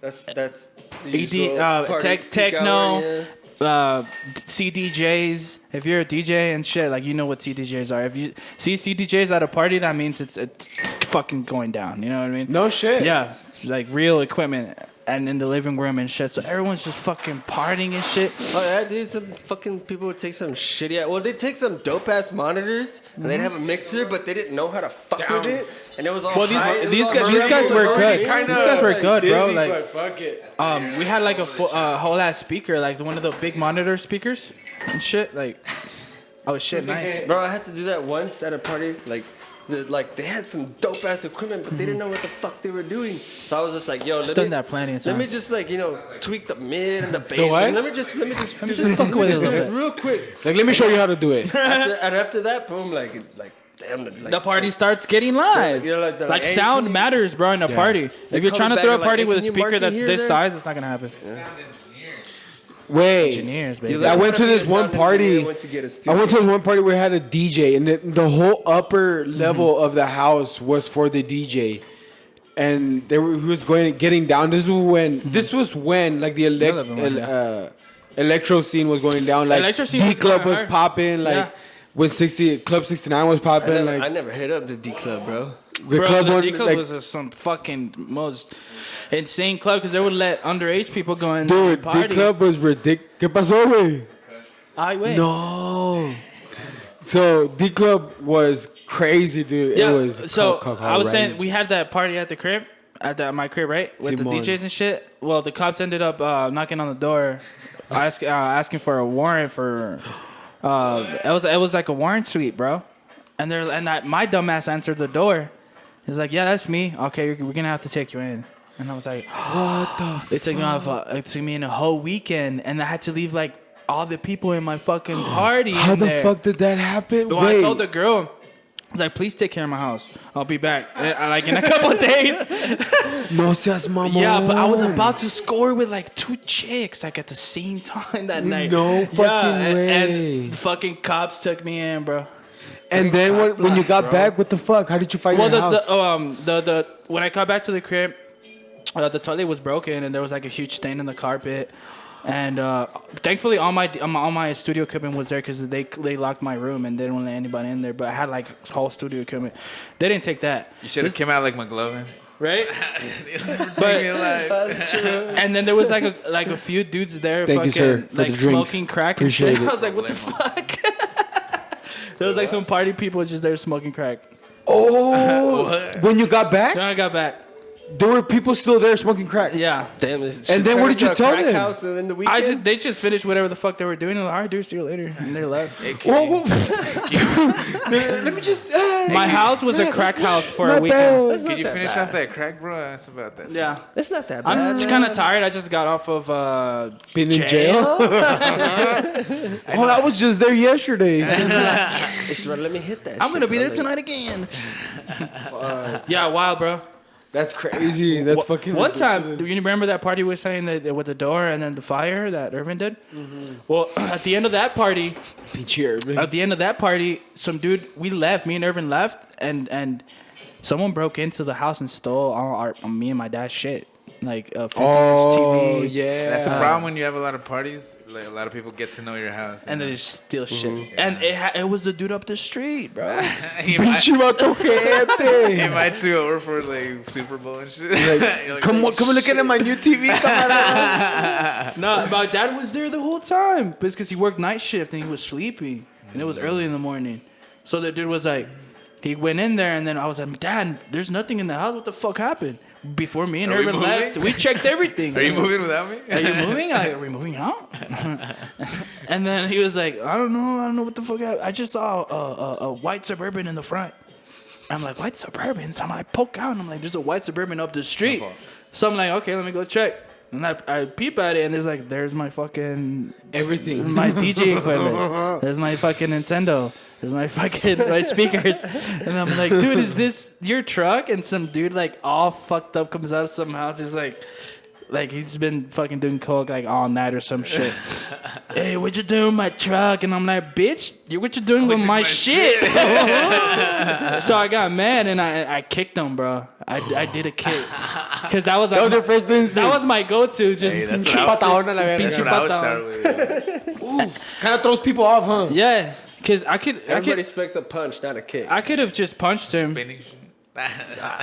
That's the ED, usual party peak techno, hour, CDJs. If you're a DJ and shit, like you know what CDJs are. If you see CDJs at a party, that means it's fucking going down. You know what I mean? No shit. Yeah, like real equipment and in the living room and shit. So everyone's just fucking partying and shit. Oh yeah, dude. Some fucking people would take some shitty. Well, they take some dope ass monitors and they'd have a mixer, but they didn't know how to fuck with it, and it was all. Well, high, these guys were good. These guys were good, bro. Like, but fuck it. we had like a whole ass speaker, like one of the big monitor speakers and shit. Like, oh shit, nice. Bro, I had to do that once at a party. Like they had some dope ass equipment, but they didn't know what the fuck they were doing. So I was just like, yo, I've done that plenty of times. let me just like tweak the mid and the bass. what? And let me just fuck with it a little bit. real quick. Like, let me show you how to do it. After that, boom, like damn, like, The party starts getting live. You know, Like hey, sound can you- matters, bro, in a party. If you're call trying to me throw a back and party like, with a hey, can you mark speaker it that's here, this there? size, it's not gonna happen. Wait. Engineers, baby. I went to this one party. Once you get a I studio. went to this one party where it had a DJ, and the whole upper level of the house was for the DJ, and he was getting down. This was when like the electro scene was going down. Like Electro scene D was Club going was hard. popping. Like Yeah. when Club 69 was popping. I Like never hit up the D Club, bro. the Bro, club the one, D Club like, was some fucking most insane club because they would let underage people go in dude, and party. D Club was ridiculous. ¿Qué pasó, güey? Ay, wait. No. So D Club was crazy, dude. Yeah, It was. so co- I was saying crazy. we had that party at the crib, my crib, right, with Simon. the DJs and shit. Well, the cops ended up knocking on the door, asking for a warrant for. It was like a warrant suite, bro, and my dumbass answered the door. He's like, "Yeah, that's me. Okay, we're gonna have to take you in." And I was like, What the? It took me in a whole weekend, and I had to leave like all the people in my fucking party. How in the there. fuck did that happen? Well, Wait. I told the girl, I was like, please take care of my house. I'll be back. Like in a couple of days. No seas mamón. Yeah, but I was about to score with like 2 chicks like at the same time that night. No fucking way. And the fucking cops took me in, bro. And then when you got back, what the fuck? How did you find Well, your house? when I got back to the crib, the toilet was broken and there was like a huge stain in the carpet. And thankfully, all my studio equipment was there because they locked my room and they didn't let anybody in there. But I had like whole studio equipment. They didn't take that. You should have came out like McLovin. Right? That's true. And then there was like a few dudes there, Thank you, sir, for like the drinks. smoking crack Appreciate and shit. it. I was like, what the fuck? There was like some party people just there smoking crack. Oh, when you got back, Then I got back. there were people still there smoking crack. Yeah. Damn. And then what did you tell them? House and then the weekend? They just finished whatever the fuck they were doing. And like, all right, dude, see you later. And they left. Whoa, let me just. My house was a crack house for my a weekend. bad. Can you that finish bad. off that crack, bro? That's about that. Yeah. It's not that bad. I'm just kind of tired. I just got off of Been in jail? Oh, I was just there yesterday. Let me hit that. I'm gonna shit, be there bro. tonight again. Yeah, wild, bro. That's crazy. That's fucking. One time, ridiculous. do you remember that party we were saying that with the door and then the fire that Irvin did? Well, at the end of that party, some dude, we left. Me and Irvin left, and someone broke into the house and stole all me and my dad's shit, like a 50-inch Oh TV. yeah. That's the problem when you have a lot of parties. Like a lot of people get to know your house. And then they just steal shit. And it was the dude up the street, bro. he might, Chiva tu he gente. might sue over for like Super Bowl and shit. You're like, Come "Oh, on, come and look at my new TV. No, my dad was there the whole time. But it's because he worked night shift and he was sleepy. And it was early in the morning. So the dude was like, he went in there and then I was like, Dad, there's nothing in the house. What the fuck happened? Before me and Are we Irvin moving? left, we checked everything. Are you moving without me? Are you moving? Are we moving out? And then he was like, I don't know what the fuck happened. I just saw a white Suburban in the front. I'm like, white Suburban? So I'm like, poke out and I'm like, there's a white Suburban up the street. So I'm like, okay, let me go check. And I peep at it and there's my fucking Everything. my DJ equipment. There's my fucking Nintendo. There's my speakers. And I'm like, dude, is this your truck? And some dude like all fucked up comes out of some house. He's like, Like, he's been fucking doing coke, like, all night or some shit. Hey, what you doing with my truck? And I'm like, bitch, what you doing with my shit? So I got mad, and I kicked him, bro. I did a kick. Because that was That was your first instinct. that was my go-to. Just Hey, that's kick what I Patahona la verga. That's what I would start with. Kind of throws people off, huh? Yeah, because Everybody expects a punch, not a kick. I could have just punched him. Spinning shit.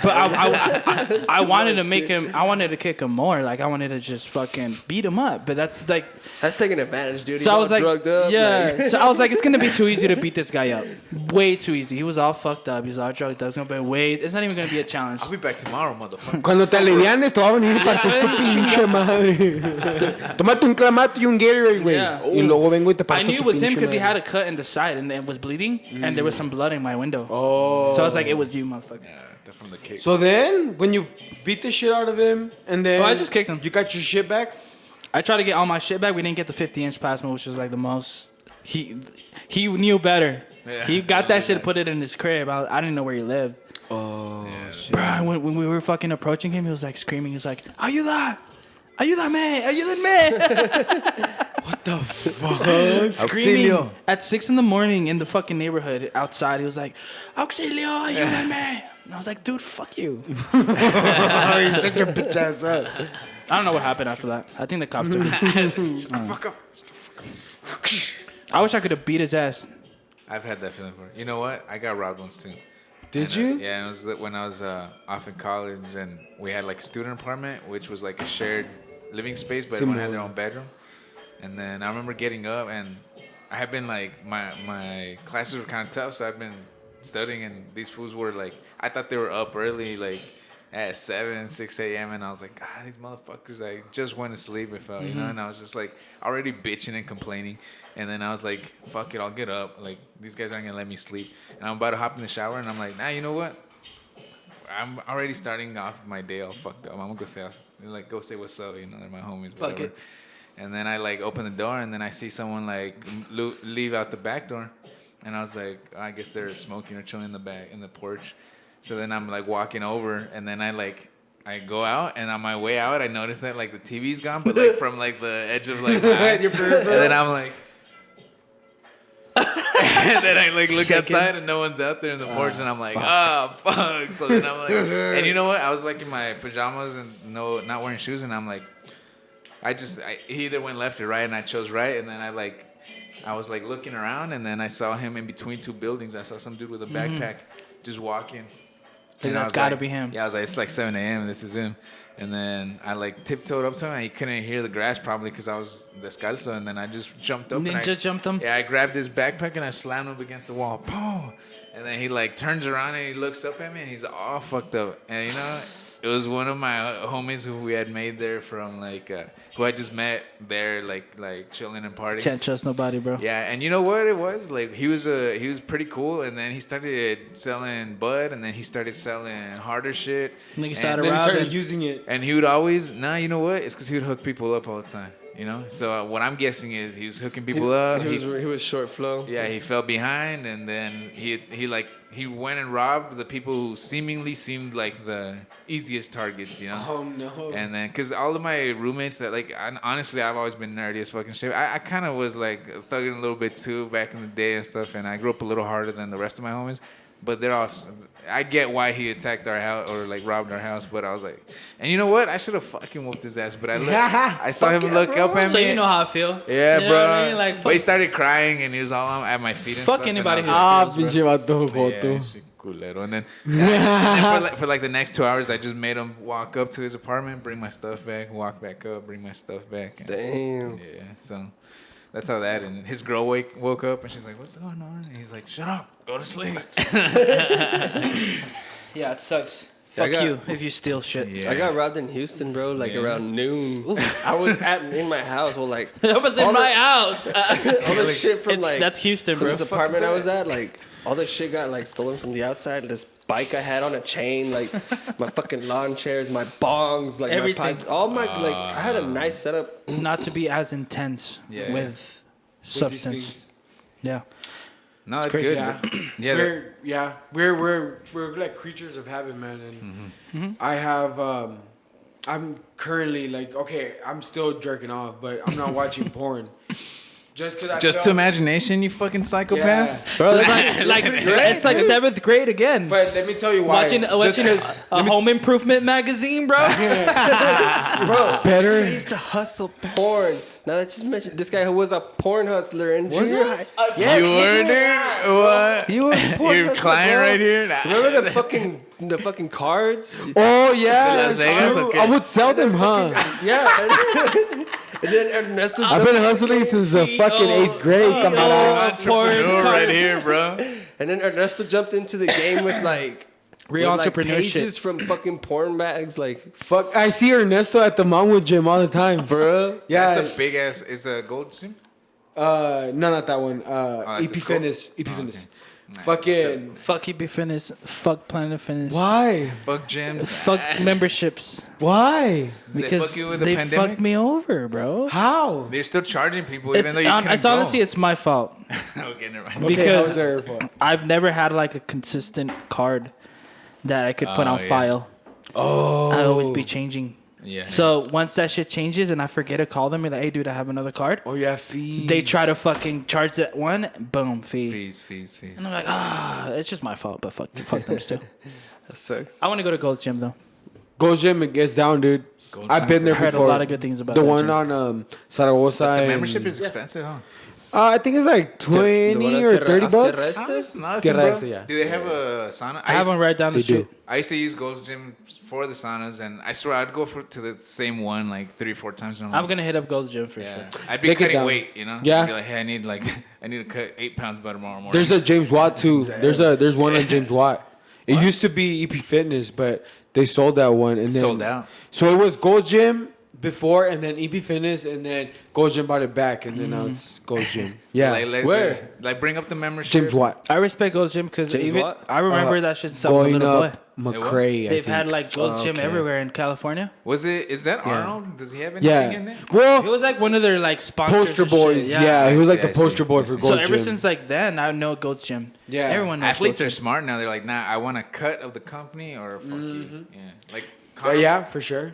But I wanted to make him. I wanted to kick him more. Like, I wanted to just fucking beat him up. But that's like. That's taking advantage, dude. He's So I all was like, drugged up. yeah. Like. So I was like, it's gonna be too easy to beat this guy up. Way too easy. He was all fucked up. He's all drugged up. It's gonna be it's not even gonna be a challenge. I'll be back tomorrow, motherfucker. Cuando te alivianes, te va a venir para tu pinche madre. Tómate un clamato y un Gatorade, güey. Yeah. Y luego vengo y te parto I knew it tu was him pinche because he madre. had a cut in the side and it was bleeding, and there was some blood in my window. Oh. So I was like, it was you, motherfucker. Yeah, they're from the kick. So then, when you beat the shit out of him, and then... Oh, I just kicked him. You got your shit back? I tried to get all my shit back. We didn't get the 50-inch plasma, which was like the most. He knew better. Yeah. He got that shit, put it in his crib. I didn't know where he lived. Oh, Bro, when we were fucking approaching him, he was like screaming. He was like, "Ayuda! Ayúdame! Ayúdame!" What the fuck? Screaming at 6 a.m. in the fucking neighborhood outside. He was like, "Auxilio! Ayúdame!" And I was like, "Dude, fuck you." Shut your bitch ass up. I don't know what happened after that. I think the cops took him. Fuck up. I wish I could have beat his ass. I've had that feeling before. You know what? I got robbed once too. Did And, you? Yeah, it was when I was off in college, and we had like a student apartment, which was like a shared living space, but everyone had their own bedroom. And then I remember getting up, and I had been like, my classes were kind of tough, so I've been studying, and these fools were like, I thought they were up early, like at 6 a.m., and I was like, God, these motherfuckers, I just went to sleep, you know, and I was just like already bitching and complaining. And then I was like, fuck it, I'll get up. Like, these guys aren't gonna let me sleep. And I'm about to hop in the shower, and I'm like, nah, you know what? I'm already starting off my day all fucked up. I'm gonna go say what's up, you know, they're my homies, Fuck whatever. it. And then I like open the door, and then I see someone like leave out the back door. And I was like, I guess they're smoking or chilling in the porch. So then I'm like walking over, and then I go out, and on my way out, I noticed that like the TV's gone, but like from like the edge of like my eye. And then I'm like, and then I like look outside, and no one's out there in the porch, and I'm like, oh fuck. So then I'm like, and you know what? I was like in my pajamas and not wearing shoes, and I'm like, he either went left or right, and I chose right, and then I was like looking around, and then I saw him in between two buildings. I saw some dude with a backpack just walking. Like, And I that's was gotta like- be him. Yeah, I was like, it's like 7 a.m. and this is him. And then I like tiptoed up to him, and he couldn't hear the grass probably because I was descalzo. And then I just jumped up. Ninja jumped him. Yeah, I grabbed his backpack and I slammed him against the wall. Boom! And then he like turns around and he looks up at me and he's all fucked up. And you know, it was one of my homies who we had made there from like who I just met there like chilling and partying. Can't trust nobody, bro. Yeah, and you know what it was? Like he was pretty cool, and then he started selling bud, and then he started selling harder shit. Nigga started Then he started robbing. using it. And he would always, you know what? It's because he would hook people up all the time, you know? So what I'm guessing is he was hooking people up. He was short flow. Yeah, he fell behind, and then he went and robbed the people who seemingly seemed like the easiest targets, you know? Oh no. And then, cause all of my roommates honestly, I've always been nerdy as fucking shit. I kind of was like thugging a little bit too back in the day and stuff, and I grew up a little harder than the rest of my homies. But they're all, I get why he attacked our house or like robbed our house, but I was like, and you know what? I should have fucking whooped his ass, but I saw him look up at me. So you know how I feel. Yeah, You know bro. what I mean? Like, But he started crying, and he was all at my feet and Fuck stuff. anybody and who I was pinche vato joto. yeah, shit, culero. And then and for like the next 2 hours, I just made him walk up to his apartment, bring my stuff back, walk back up, bring my stuff back. And, Damn. yeah, so that's how that. And his girl woke up, and she's like, "What's going on?" And he's like, "Shut up, go to sleep." Yeah, it sucks. Yeah, I Fuck got- you if you steal shit. Yeah. I got robbed in Houston, bro, like Yeah. around noon. I was in my house, well, like, That was in All the- my house. all the shit from, like, That's Houston, bro. this apartment I was at, like, all the shit got, like, stolen from the outside. This bike I had on a chain, like, my fucking lawn chairs, my bongs, like, Everything. my pipes. All my, like, I had a nice setup. Not to be as intense Yeah. with substance. Yeah. No, it's crazy. good. Yeah. Yeah, We're like creatures of habit, man. And I have I'm currently like, okay, I'm still jerking off, but I'm not watching porn. Just because Just to imagination, you fucking psychopath. Yeah. Bro, it's like it's like 7th grade again. But let me tell you why. Watching a home improvement magazine, bro. Bro, Better. I used to hustle porn. Now that you mentioned this guy who was a porn hustler in junior high. Yeah, you were, dude. What? You were a porn Your hustler, client bro. right here. Nah. Remember the fucking cards? Oh yeah, Las that's Vegas? true. Okay. I would sell them, huh? Yeah. And then Ernesto. I've been hustling since the fucking 8th grade, camarada. Entrepreneur right here, bro. And then Ernesto jumped into the game with like Real with, entrepreneurship. pages from fucking porn mags, like Fuck, I see Ernesto at the Longwood gym all the time. bro. Yeah. That's a big ass. Is a gold gym? No, not that one. at EP the school? Fitness. EP Oh, Fitness. okay. Nah. Fucking. Fuck EP Fitness. Fuck Planet Fitness. Why? Fuck gyms. Fuck memberships. Why? Because fuck you with the they pandemic? fucked me over, bro. How? They're still charging people even It's, though you couldn't it's go. honestly, it's my fault. Okay, never mind. Okay, Because- how's their fault? I've never had like a consistent card that I could put Oh, on yeah. file. Oh. I always be changing. Yeah. So once that shit changes and I forget to call them, be like, hey, dude, I have another card. Oh yeah, fees. They try to fucking charge that one, boom, fee. fees. And I'm like, it's just my fault, but fuck them still. That sucks. I want to go to Gold's Gym though. Gold Gym, it gets down, dude. Gold I've been there I heard before. a lot of good things about the that one gym. on Zaragoza. The and- membership is expensive, huh? I think it's like 20 or 30 bucks. That's nothing, Tierra bro. Extra, yeah. Do they have a sauna? I have one right down the They do. street. I used to use Gold's Gym for the saunas, and I swear I'd go to the same one like 3-4 times. And I'm gonna hit up Gold's Gym for yeah. sure. I'd be Take it cutting down. weight, you know. Yeah. I'd be like, hey, I need to cut 8 pounds by tomorrow morning. There's a James Watt too. There's one on James Watt. It used to be EP Fitness, but they sold that one and then sold out. So it was Gold Gym before, and then EP Fitness, and then Gold Gym bought it back, and then now it's Gold Gym. Yeah, Where? Like bring up the membership. James Watt. I respect Gold's Gym because James even Watt? I remember that shit since I was a Going little boy. up McCray. They've had like Gold's Gym Okay. everywhere in California. Is that Yeah. Arnold? Does he have anything in Yeah. there? It Well, was like one of their like sponsors. poster and shit. boys. Yeah, he was like I the see, poster boy I for see. Gold So ever Gym. since like then, I know Gold's Gym. Yeah. Everyone knows Athletes are Gold's Gym. smart now. They're like, nah, I want a cut of the company or fuck you. Yeah, like Yeah, for sure.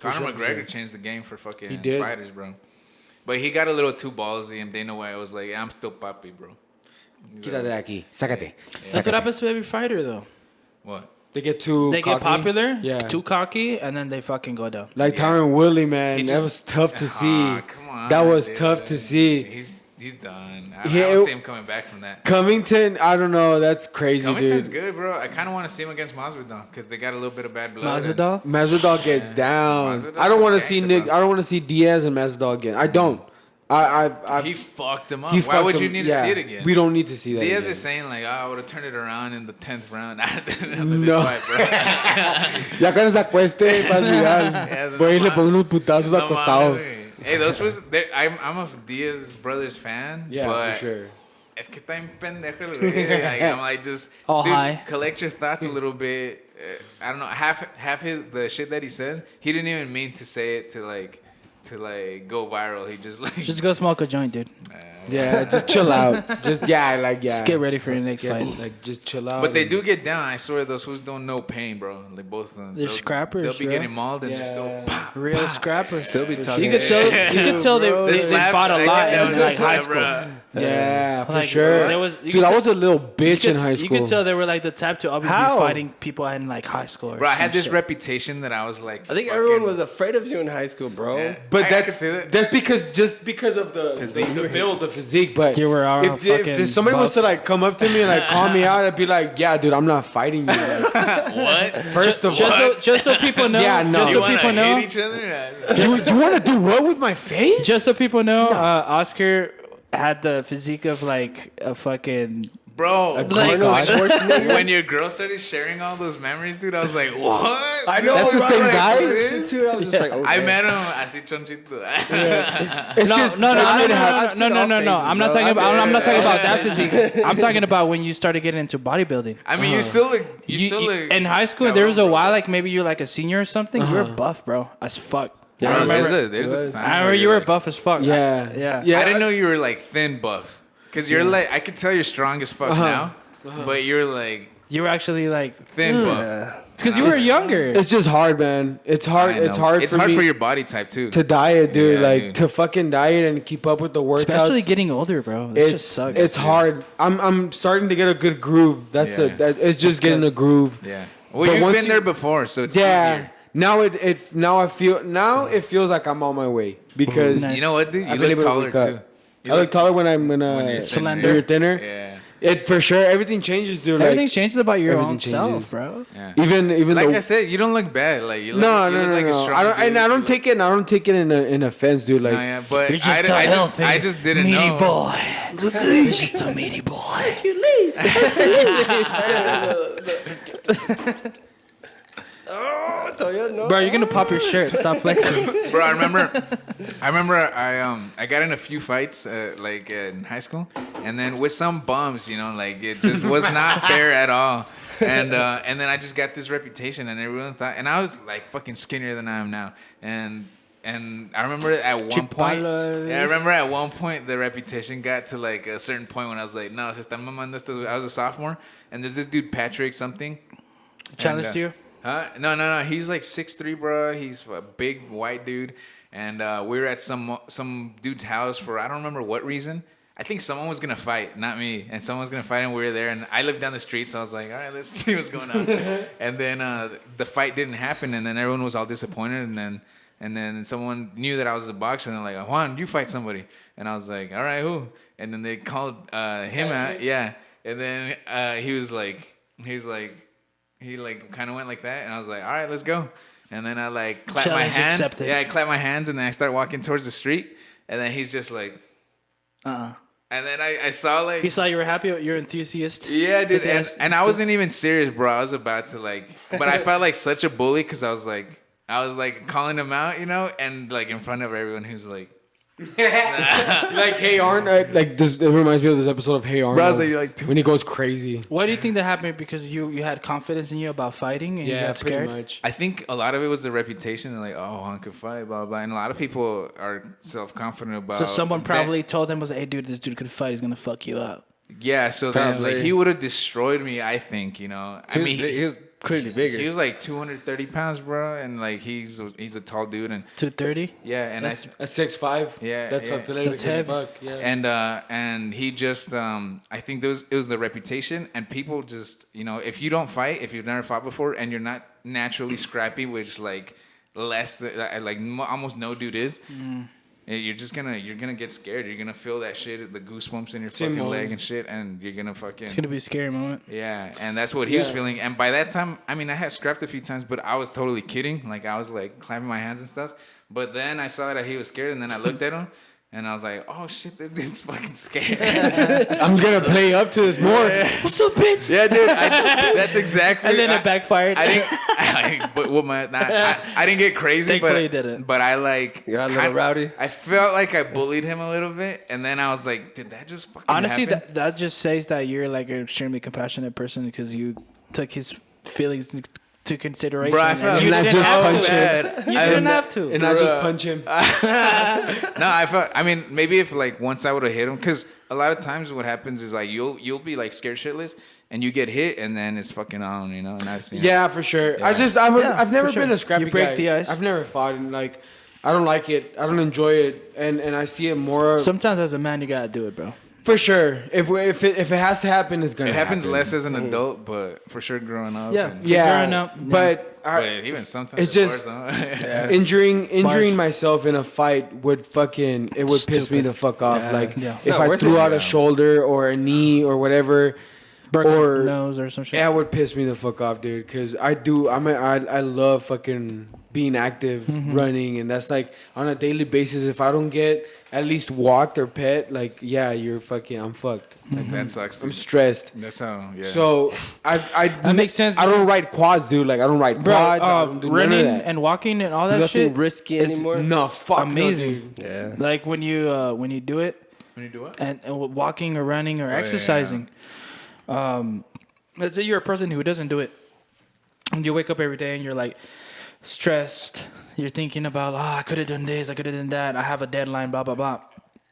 Conor sure, McGregor for sure. changed the game for fucking He did. fighters, bro. But he got a little too ballsy, and Dana White was like, I'm still papi, bro. He's like, Quítate de aquí. Sácate. That's what happens to every fighter though. what? They get too They get cocky. popular, Yeah. too cocky, and then they fucking go down. Like Yeah. Tyron Woodley, man. He That just- was tough to see. Come on, That was dude. tough to see. He's done. I Yeah, don't see him coming back from that. Covington, I don't know. That's crazy, Covington's dude. good, bro. I kind of want to see him against Masvidal because they got a little bit of bad blood. Masvidal. Masvidal gets down. Masvidal's I don't want to a see gangster, Nick. bro. I don't want to see Diaz and Masvidal again. I don't. He fucked him up. he Why fucked would you him- need yeah, to see it again? We don't need to see that. Diaz again. is saying like, I would have turned it around in the 10th round. I was like, No. this fight, bro. Ya cuando se acueste, Masvidal. Voy a irle pongo unos putazos No acostados. mames, güey. Hey, those was I'm a Diaz brothers fan. Yeah, but for sure. Es que está bien pendejo el güey. Like, I'm like, just All dude, high. collect your thoughts a little bit. I don't know. Half the shit that he says, he didn't even mean to say it to like go viral. He just like Just go smoke a joint, dude. Yeah, just chill out. Just yeah. Just get ready for your next Yeah, fight. like just chill out. But they and- do get down. I swear those fools don't know pain, bro. Like both of them. They're scrappers, They'll be bro. getting mauled and they're still. Yeah. Pop. Real scrappers. Still be talking. You could tell. You could tell they fought a lot in like high school. Yeah, for Like, sure. there was- you Dude, could I tell- was a little bitch in high You school. could tell they were like the type to always How? be fighting people in like high school. or Bro, I had some this shit. reputation that I was like. I think fucking- everyone was afraid of you in high school, bro. Yeah. But I that's can see that. that's because of the Physique. the build, the physique. But You were all if fucking somebody was buff. to like come up to me and like call me out, I'd be like, yeah, dude, I'm not fighting you. Like, What? first of Just all, just so people know. Yeah, no. Just You so wanna people know. hit each other? you want to do what with my face? Just so people know, Oscar had the physique of like a fucking. Bro, Like- when your girl started sharing all those memories, dude, I was like, what? I know. That's the bro, same like, guy? shit too. I was just like, oh, I damn. met him así chonchito. It's No, 'cause no, I no, didn't no, have- no, no, no, no. I'm not talking about. I'm not talking about that physique. I'm talking about when you started getting into bodybuilding. I mean, you still look. You still You- look. in high school, there was a while like maybe you're like a senior or something. You were buff, bro, as fuck. Bro, I remember. there's a time. I remember where you you're were like- buff as fuck. Yeah. Yeah. I didn't know you were like thin buff. Cause you're like, I could tell you're strong as fuck now, but you're like You were actually like thin, but it's because you were younger. It's just hard, man. It's hard. It's hard. It's for hard me for your body type too. to diet, dude. Yeah, like dude. to fucking diet and keep up with the workouts. Especially getting older, bro. This just sucks. It's hard. I'm starting to get a good groove. That's Yeah. it's just getting a groove. Yeah. Well, But you've once been there before, so it's Yeah. easier. Now it feels like I'm on my way because Nice. You know what, dude? You I've been look able to taller wake up. too. I look taller when I'm when you're slender. when you're thinner. Yeah. It for sure. Everything changes, dude. Everything changes about your everything own changes. self, bro. Yeah. Even Like though I said, you don't look bad. Like you look, no, you look like a no. strong I don't. And dude. I don't take it. I don't take it in offense, dude. Like No, yeah, but You're just a healthy, I just didn't meaty know. boy. You're just a meaty boy. Bro, you're gonna pop your shirt. Stop flexing. Bro, I remember I got in a few fights like in high school, and then with some bums, you know, like it just was not fair at all. And then I just got this reputation, and everyone thought, and I was like fucking skinnier than I am now, and I remember at one point, the reputation got to like a certain point when I was like, no, se están mamando esto. I was a sophomore, and there's this dude Patrick something. Challenged you? Huh? No. He's like 6'3", bro. He's a big white dude, and we were at some dude's house for I don't remember what reason. I think someone was gonna fight, not me, and someone was gonna fight, and we were there. And I lived down the street, so I was like, all right, let's see what's going on. And then the fight didn't happen, and then everyone was all disappointed, and then someone knew that I was a boxer, and they're like, Juan, you fight somebody, and I was like, all right, who? And then they called him out, yeah, and then he kind of went like that, and I was like, all right, let's go. And then I like clapped my Challenge hands. accepted. Yeah, I clapped my hands, and then I start walking towards the street, and then he's just like, And then I saw like He saw you were happy. You're enthusiast. yeah, dude, and I wasn't even serious, bro. I was about to like, but I felt like such a bully because I was like calling him out, you know, and like in front of everyone who's like. like Hey Arnold, like this. It reminds me of this episode of Hey Arnold. Bro, I was like, you're like, when he goes crazy. What do you think that happened because you had confidence in you about fighting and you got scared? pretty much. I think a lot of it was the reputation, like, oh, Juan could fight, blah blah, and a lot of people are self-confident about. So someone that. probably told them, hey, dude, this dude could fight. He's gonna fuck you up. Yeah, so then Probably. like he would have destroyed me. I think, you know. I mean, he was clearly bigger. he was like 230 pounds, bro, and like he's a tall dude, and 230. yeah, and That's- At 6'5". Yeah, that's yeah. athletic That's as heavy. fuck. Yeah. And he just I think it was the reputation, and people just, you know, if you don't fight, if you've never fought before, and you're not naturally scrappy, which like almost no dude is. You're gonna get scared. You're gonna feel that shit, the goosebumps in your fucking leg and shit, and you're gonna fucking. It's gonna be a scary moment. Yeah, and that's what he was feeling. And by that time, I mean, I had scrapped a few times, but I was totally kidding. Like I was like clapping my hands and stuff. But then I saw that he was scared, and then I looked at him, and I was like, "Oh shit, this dude's fucking scared." I'm gonna play up to this more. What's up, bitch? Yeah, dude, that's exactly. And then it backfired. I didn't get crazy, Thankfully but you didn't. But I like You got a little rowdy? I felt like I bullied him a little bit, and then I was like, did that just fucking Honestly, happen? that just says that you're like an extremely compassionate person because you took his feelings to consideration. Bro, I felt and you not didn't just have punch to. him. You didn't have to. And I just punch him. No, I felt. I mean, maybe if like once I would have hit him, because a lot of times what happens is like you'll be like scared shitless, and you get hit, and then it's fucking on, you know. And I've seen. Yeah, for sure. Yeah. I've never for sure. been a scrappy You break guy. the ice. I've never fought, and like, I don't like it. I don't enjoy it, and I see it more. Sometimes as a man, you gotta do it, bro. For sure. If it has to happen, it's gonna. It happens happen. less as an adult, but for sure growing up. Yeah. and- Yeah, Growing up, yeah. but but even sometimes it's just- injuring Bars. myself in a fight would piss me the fuck off. Yeah. Like Yeah. It's if not I worth threw it. out a shoulder or a knee or whatever, Broken or nose or some shit. yeah, it would piss me the fuck off, dude. Because I love fucking being active, running, and that's like on a daily basis. If I don't get at least walked or pet, like yeah, I'm fucked. Like, that sucks. I'm Dude. stressed. That's how. Yeah. So That makes sense I don't ride quads, dude. Like I don't ride Bro, quads. I don't do none running of that. and walking and all that Nothing shit. risky is anymore. No, fuck, amazing. No, Yeah. Like when you do it when you do what? and walking or running or yeah, exercising. Let's say you're a person who doesn't do it, and you wake up every day and you're like stressed. You're thinking about, I could have done this, I could have done that. I have a deadline, blah blah blah.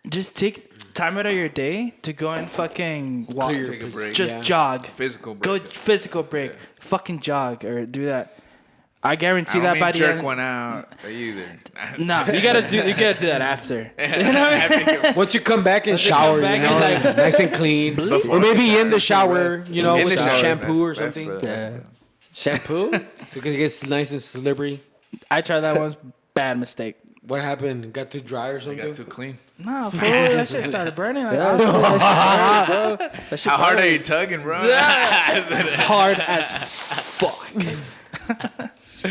Just take time out of your day to go and fucking walk, Take a break. just jog, Physical go break. physical break, fucking jog or do that. I guarantee I that don't by mean the jerk end. one out either. No, you gotta do that after. You know what I mean? Once you come back and Once you come shower, back you know, and, like, nice and clean, Before or maybe you in the shower, rest. you know, In with the some shower, shampoo or that's something, Shampoo? so it gets nice and slippery. I tried that once. Bad mistake. What happened? Got too dry or I something? got too clean. No, fool, that shit started burning. Like, Yeah, I was How hard are you tugging, bro? hard as fuck.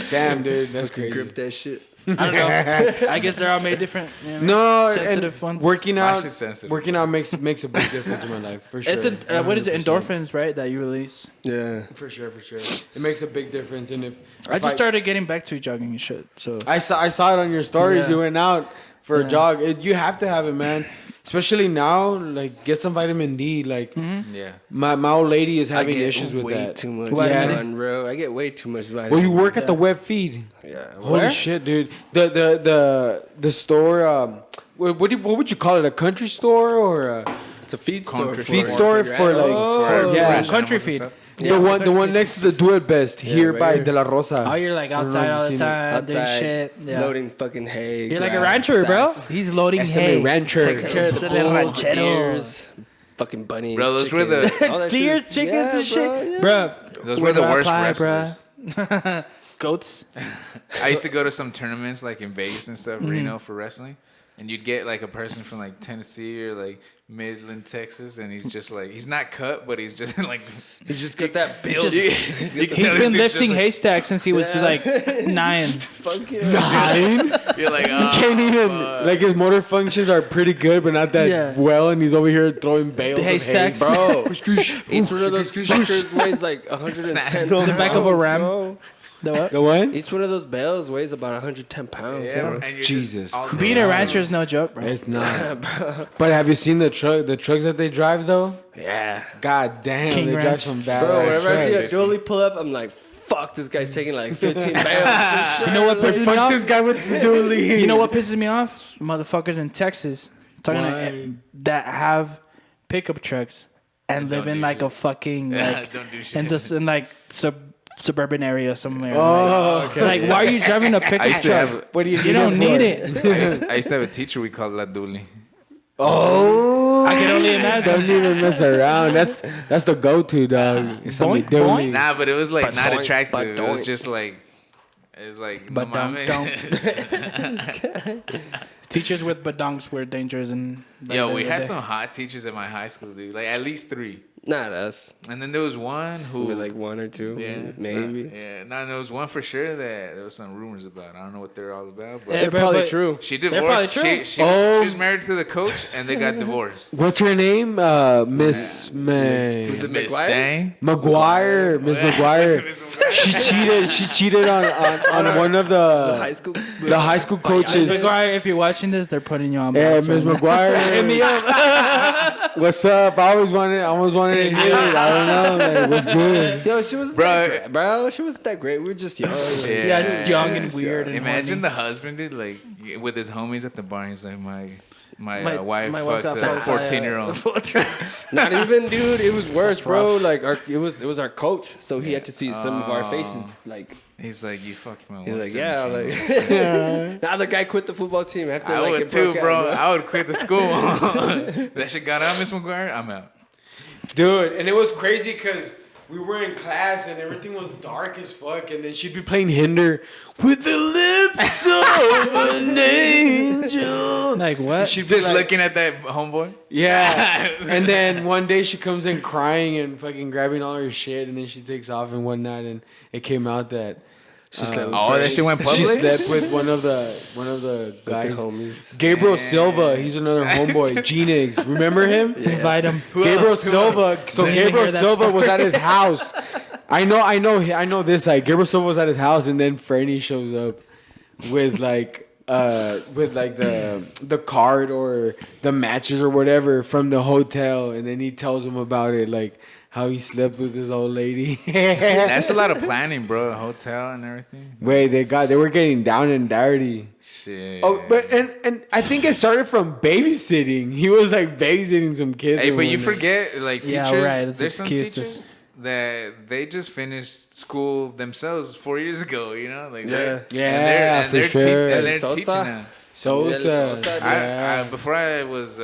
Damn, dude, that's crazy. Grip that shit. I don't know. I guess they're all made different. You know, No, sensitive and ones. working My out, shit's sensitive. working out makes a big difference in my life for sure. It's what is it? 100%. Endorphins, right? That you release. Yeah. For sure. It makes a big difference, and I just started getting back to jogging and shit. So I saw it on your stories. Yeah. You went out for Yeah. a jog. You have to have it, man. Especially now, like get some vitamin D. Like Yeah. my old lady is having I get issues with way that. too much Vitamin D? sun, bro. I get way too much vitamin. Well, you work at the web feed. Yeah. Holy Where? shit, dude! The store. What would you call it? A country store or a It's a feed store. Concrete feed for store for like? Oh, yeah, country feed. the one next to the Do It Best here right by here. De La Rosa. Oh, you're like I don't know outside if all you've the seen it. time, doing shit. Yeah. Loading fucking hay. You're like a grass, rancher, bro. sacks, He's loading SMA hay. rancher. taking care of the Ese little bulls, ranchero. deers, fucking bunnies. Bro, those were the- chickens, all that Deers, shit. chickens, Yeah, and shit, bro, yeah. bro. Those were the worst Bruh. wrestlers. Goats. I used to go to some tournaments like in Vegas and stuff, Reno for wrestling, and you'd get like a person from like Tennessee or like Midland, Texas, and he's just like he's not cut, but he's just like He's just got that build. He's you can He's tell this been dude's lifting just, like, haystacks since he was like 9. Fuck yeah. 9. You're like, oh, Can't even fuck. like his motor functions are pretty good, but not that Yeah. well. And he's over here throwing bales The of hay. haystacks. Bro, each one of those fuckers weighs like 110 The back of a ram. bro. The what? The one? Each one of those bales weighs about 110 pounds. Yeah, bro. and you're Jesus just all Christ. Being a rancher is no joke, bro. It's not. But have you seen the trucks that they drive though? Yeah. God damn, King they drive Ranch. some bad. Bro, whenever I see a trucks. dually pull up, I'm like, fuck, this guy's taking like 15 bales. You know what pisses me Fuck off? this guy with the dually. You know what pisses me off? Motherfuckers in Texas talking Why? that have pickup trucks and live don't in do like shit. a fucking Yeah, like don't do shit. in this in like suburban area somewhere. Oh, like, like, why are you driving a I pickup used to truck? have What do You don't need it. I used to have a teacher we called La Duli. Oh, I can only imagine. don't even mess around. That's the go-to, dog. It's something Boink, dually. Nah, but it was like But not don't- attractive. but It was don't. just like it was like no But mames. Teachers with badonks were dangerous and like, Yo, the we other had day. some hot teachers at my high school, dude. Like at least 3. Not us. And then there was one who Maybe like 1 or 2. yeah, Maybe. yeah. No, there was one for sure that there was some rumors about. I don't know what they're all about, but Yeah, They're bro, probably but- true. she They're probably divorced. true. She Oh. was married to the coach, and they got divorced. What's her name? Miss May. Was it Miss McGuire? Dang. McGuire. Miss McGuire. She cheated on one of The high school. the high school coaches. Miss McGuire, if you're watching this, they're putting you on. Yeah, blast Miss right now. McGuire. Hit me up. What's up? I always wanted to hear it. I don't know. Like, what's good? Yo, she wasn't Bro. that great. Bro, she wasn't that great. We were just young. Yeah, just young and weird and Imagine horny. the husband, dude, like with his homies at the bar. He's like, my My- wife my wife fucked got a fucked 14-year-old. Not even, dude. It was worse, bro. Like it was our coach, so he had to see some of our faces. Like He's like, you fucked my wife. he's like, didn't yeah, you?" like. Now the guy quit the football team after I like would it too, broke bro. out, I would quit the school. That shit got out, Miss McGuire. I'm out. Dude, and it was crazy because we were in class and everything was dark as fuck, and then she'd be playing Hinder with the lips of an angel. Like what? She'd be Just like- looking at that homeboy. Yeah. And then one day she comes in crying and fucking grabbing all her shit, and then she takes off and whatnot, and it came out that She slept with Oh, that friends. shit went she public. slept with one of the With their guys. homies. Gabriel Silva, he's another homeboy. G-Niggs, remember him? Invite him. Gabriel Silva. So Didn't Gabriel hear that Silva was story. at his house. I know this. Like Gabriel Silva was at his house, and then Franny shows up with like the card or the matches or whatever from the hotel, and then he tells him about it. Like how he slept with this old lady. That's a lot of planning, bro. A hotel and everything. Wait, they were getting down and dirty. Shit. Oh, but and I think it started from babysitting. He was like babysitting some kids. Hey, and but you whatnot. forget, like, teachers. Yeah, right. That's There's some excuses. teachers that they just finished school themselves 4 years ago. You know, like Yeah, for sure. And they're Sosa? teaching now. Sosa. I before I was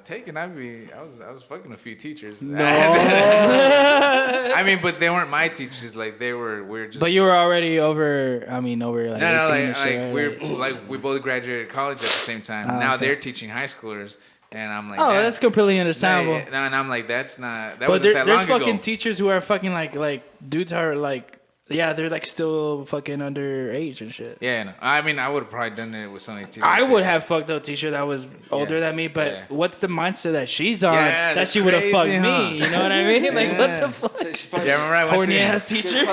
taken, I was fucking a few teachers. No. I mean, but they weren't my teachers. Like we're just. But you were already over. I mean, over like 18 no, and shit, we're like we both graduated college at the same time. Now okay. they're teaching high schoolers, and I'm like, Oh, that's completely understandable. No, and I'm like, that's not. That But wasn't that there's long fucking ago. teachers who are fucking like dudes are like, yeah, they're like still fucking underage and shit. Yeah, no. I mean, I would have probably done it with some of these teachers. I would have fucked up teacher that was older than me, but Yeah. what's the mindset that she's on Yeah, that that's she would have fucked crazy, huh? me? You know what I mean? Like, what Yeah. the fuck? Yeah, remember I went Horny to. ass teacher.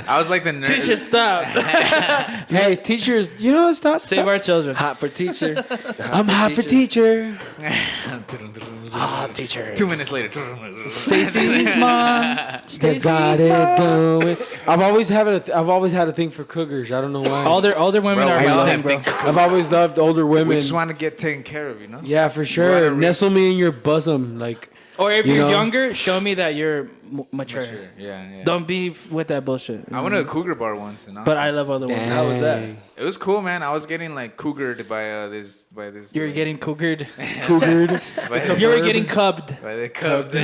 I was like the nerd. Teacher, stop. Hey, teachers, you know, stop. Save our children. Hot for teacher. I'm hot for teacher. Ah, teacher. 2 minutes later. Stacy's mom. Stacy's Got it mom. going. I've always had a thing for cougars. I don't know why. Older women Bro, are we my all thing, have bro. things for I've always loved older women. We just want to get taken care of, you know? Yeah, for wanna sure. reach- Nestle me in your bosom, like. Or if You you're know? younger, show me that you're mature. Sure. Yeah. Don't be with that bullshit. I went to a cougar bar once in Austin. But I love other women. How was that? It was cool, man. I was getting like cougared by this. You were getting cougared. Cougared. by, You were getting cubbed. by the cub.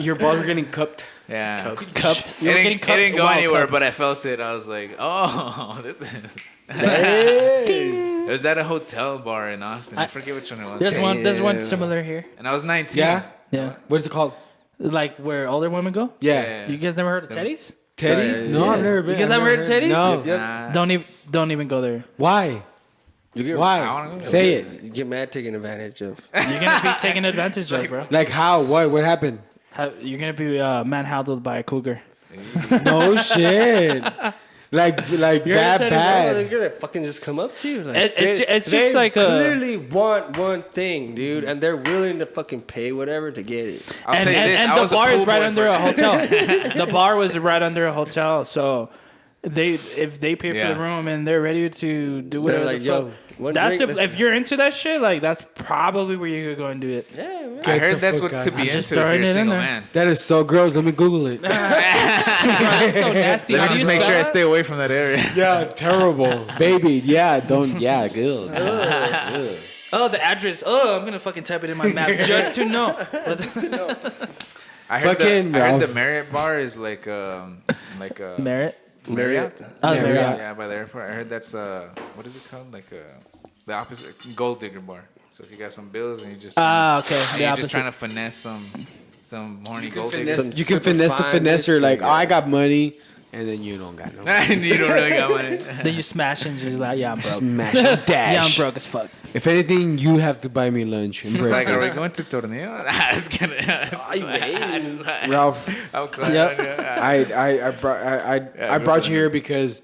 Your balls are getting cupped. Yeah. Cupped. You It were didn't, getting cupped. it didn't go Wow, anywhere, cupped. but I felt it. I was like, oh, this is. Hey. It was at a hotel bar in Austin. I forget which one it was. There's one similar here. And I was 19. Yeah. Yeah. What's it called? Like where older women go? Yeah. You guys never heard of Teddy's? Teddy's? No, I've never been. You guys I've never heard of Teddy's? No. Nah. Don't even go there. Why? You get, I Why? wanna go. Say it. You get mad taking advantage of. You're gonna be taken advantage of, bro. Like how? What happened? You're gonna be manhandled by a cougar. No shit. Like You're that a Teddy, They're bad. gonna fucking just come up to you. Like, It's they just like a. clearly want one thing, dude, and they're willing to fucking pay whatever to get it. I'll And, tell you and, this. and I the was a bar is pool right boy under for- a hotel. The bar was right under a hotel, so if they pay for Yeah. the room and they're ready to do They're whatever like, the yo, fuck. one That's drink, if you're into that shit, like that's probably where you could go and do it. yeah, man. I Get heard the that's fuck what's out. to be I'm into just if you're throwing a it in single there. man. That is so gross. Let me Google it. That's so nasty. Let How me do just you make spell sure I that? stay away from that area. Yeah, terrible. Baby, yeah, don't. Yeah, good. Oh, the address. Oh, I'm gonna fucking type it in my maps just to know. I heard, Fucking I heard the Ralph. Marriott bar is like Merit. Marriott. Oh, Yeah, Marriott. Yeah, by the airport. I heard that's what is it called? Like the opposite gold digger bar. So if you got some bills and you just Okay. and The you're opposite. just trying to finesse some horny gold Finesse- diggers. you can super finesse the fine finesser. bitch, Like, like, oh, I got money, and then you don't got no. And you don't really got money. Then you smash and just like, yeah, I'm broke. Smash and dash. Yeah, I'm broke as fuck. If anything, you have to buy me lunch and It's like, are we breakfast. going to torneo? I was gonna. Ralph, I'll climb. Yep. I brought you here because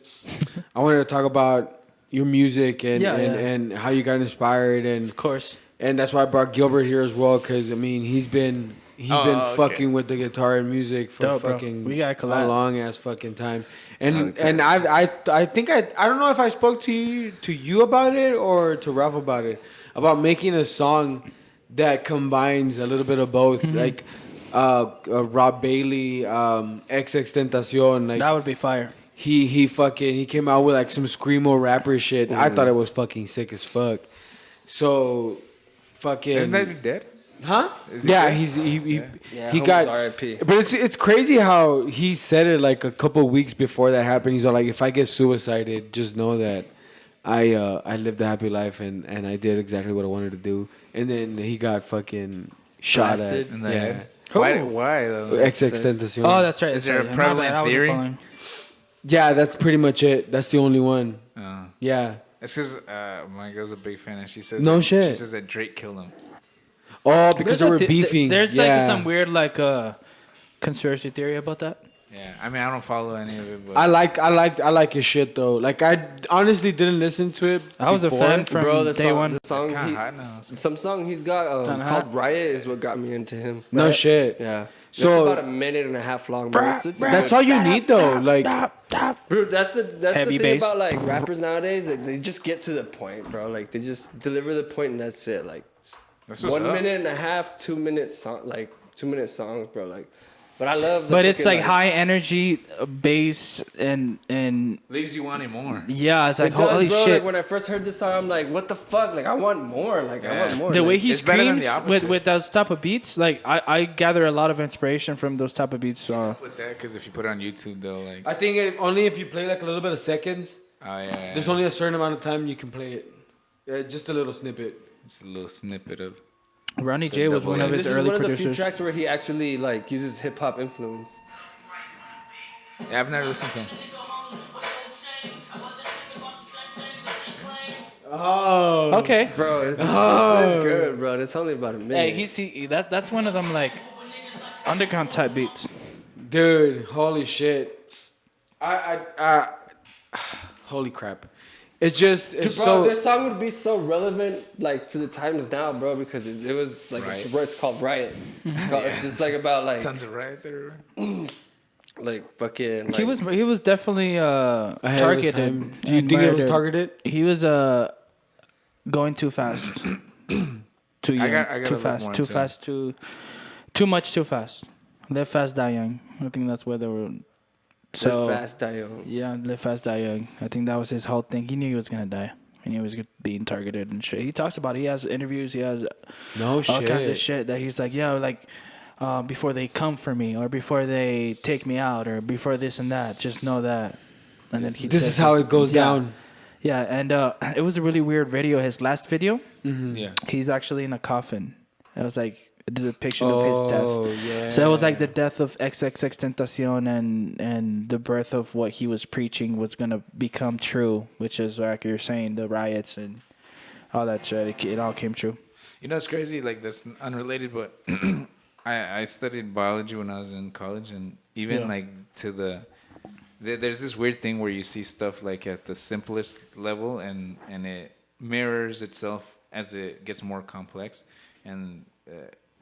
I wanted to talk about your music and, Yeah, and how you got inspired and Of course. that's why I brought Gilbert here as well because I mean he's been okay. fucking with the guitar and music for Dope, bro. fucking We gotta collab. a long ass fucking time and I think I don't know if I spoke to you about it or to Ralph about it about making a song that combines a little bit of both Mm-hmm. like Rob Bailey Tentacion like That would be fire. he came out with like some screamo rapper shit. I thought it was fucking sick as fuck. So fucking Isn't that dead? huh? Is he Yeah, dead? he Homie's got R.I.P. But it's crazy how he said it like a couple weeks before that happened. He's all like, if I get suicided, just know that I lived a happy life and I did exactly what I wanted to do. And then he got fucking shot Blasted at. in the Yeah. head? Why though? Tentacion. Oh, that's right. Is there a that's right. My bad, prevalent I wasn't theory? following. Yeah, that's pretty much it. That's the only one. Yeah. It's because my girl's a big fan, and she says No that, shit. She says that Drake killed him. Oh, because they were There's beefing. There's yeah. like some weird conspiracy theory about that. Yeah, I mean, I don't follow any of it, but I like his shit though. Like I honestly didn't listen to it. I was a before. fan from Bro, day one. The song kinda hot now. some song he's got Kinda called hot. Riot is what got me into him. No Riot? shit. Yeah. So- it's about a minute and a half long, bro. It's That's all you need though. Like Bro, that's the Heavy thing bass. about like rappers nowadays. Like, they just get to the point, bro. Like they just deliver the point and that's it. Like that's what's 1 up. minute and a half, 2 minute song, like 2 minute songs, bro. Like, but I love. The But it's fucking, like high energy bass and leaves you wanting more. yeah, it's like It does, holy bro. shit. Like when I first heard this song, I'm like, what the fuck? Like I want more. Like I want more. The like, way he it's better than screams the opposite. with those type of beats, like I gather a lot of inspiration from those type of beats. With that, because if you put it on YouTube, though, like, I think only if you play like a little bit of seconds. oh yeah, There's only a certain amount of time you can play it. Just a little snippet. it's a little snippet of. Ronnie J was one of this his is early one of the few producers. tracks where he actually like uses hip hop influence. Yeah, I've never listened to him. Oh. Okay. Bro, it's good, bro. It's only about a minute. Hey, that's one of them like underground type beats. Dude, holy shit. I holy crap. It's just it's Bro, so this song would be so relevant like to the times now, bro, because it was like it's called Riot. It's just like about like Tons of riots everywhere. like fucking. Like, He was definitely ahead of his targeted. time. Do you and think it was murdered. targeted? He was going too fast. Too young. I gotta too look fast. more Too into fast. Too much. Too fast. Live fast, die young. I think that's where they were. So Live Fast, Die Young. yeah, live fast, die young. I think that was his whole thing. He knew he was gonna die. He knew he was being targeted and shit. He talks about it. He has interviews. He has No all shit. kinds of shit that he's like, yeah, like before they come for me or before they take me out or before this and that, just know that. And then This is how it goes down. Yeah, and it was a really weird video. His last video, Yeah. he's actually in a coffin. It was like a depiction of his death. Oh yeah. So it was like the death of XXXTentacion and the birth of what he was preaching was gonna become true, which is like you're saying, the riots and all that shit. It all came true. You know, it's crazy. Like, that's unrelated, but I studied biology when I was in college, and even like to there's this weird thing where you see stuff like at the simplest level, and it mirrors itself as it gets more complex, and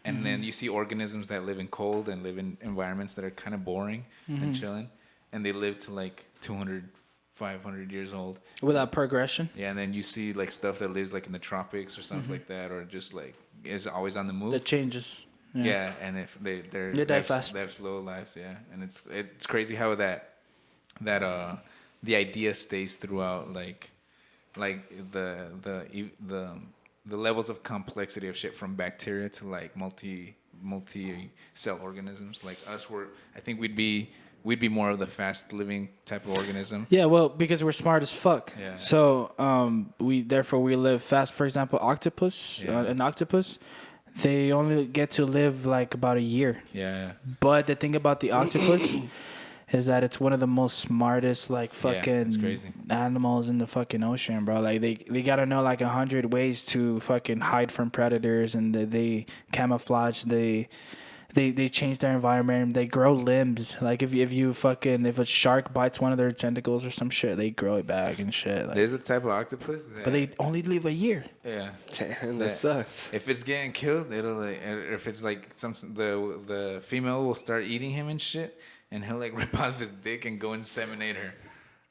then you see organisms that live in cold and live in environments that are kind of boring and chilling, and they live to like 200, 500 years old. Without progression. Yeah, and then you see like stuff that lives like in the tropics or something like that, or just like is always on the move. The changes. Yeah, and if they die fast. they have slow lives. Yeah, and it's crazy how that the idea stays throughout like the levels of complexity of shit from bacteria to like multi cell organisms like us. I think we'd be more of the fast living type of organism. Yeah, well, because we're smart as fuck. Yeah. So we live fast. For example, octopus, an octopus, they only get to live like about a year. Yeah. But the thing about the octopus is that it's one of the most smartest like it's fucking crazy. animals in the fucking ocean, bro. Like they gotta know like 100 ways to fucking hide from predators, and they camouflage. They change their environment. They grow limbs. Like if a shark bites one of their tentacles or some shit, they grow it back and shit. Like, There's a type of octopus that, but they only live a year. yeah. Damn, that sucks. If it's getting killed, it'll like, or if it's like the female will start eating him and shit, and he'll like rip off his dick and go inseminate her.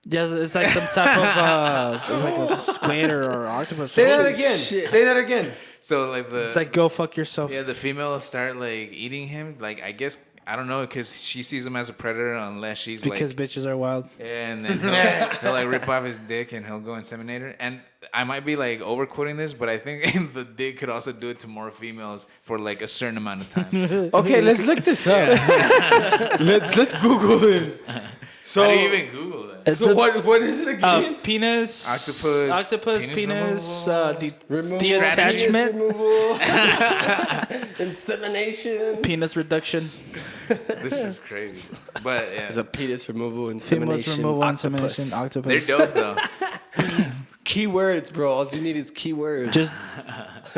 Yeah, it's like some type of it's like a squid or octopus. Say that again. Say that again. So like It's like go fuck yourself. the female will start like eating him. Like I guess I don't know, because she sees him as a predator unless she's Because like bitches are wild. and then he'll like rip off his dick and he'll go inseminate her. And I might be like overquoting this, but I think the dick could also do it to more females for like a certain amount of time. Okay, let's look this up. let's Google this. So How do you even Google that? It's so what is it again? Penis. Penis Octopus. Penis. Removal, Detachment. penis removal, insemination. Penis reduction. This is crazy. But yeah, There's a penis removal, Penis insemination, removal. octopus. Insemination. they're Octopus. dope though. Keywords, bro. All you need is keywords. Just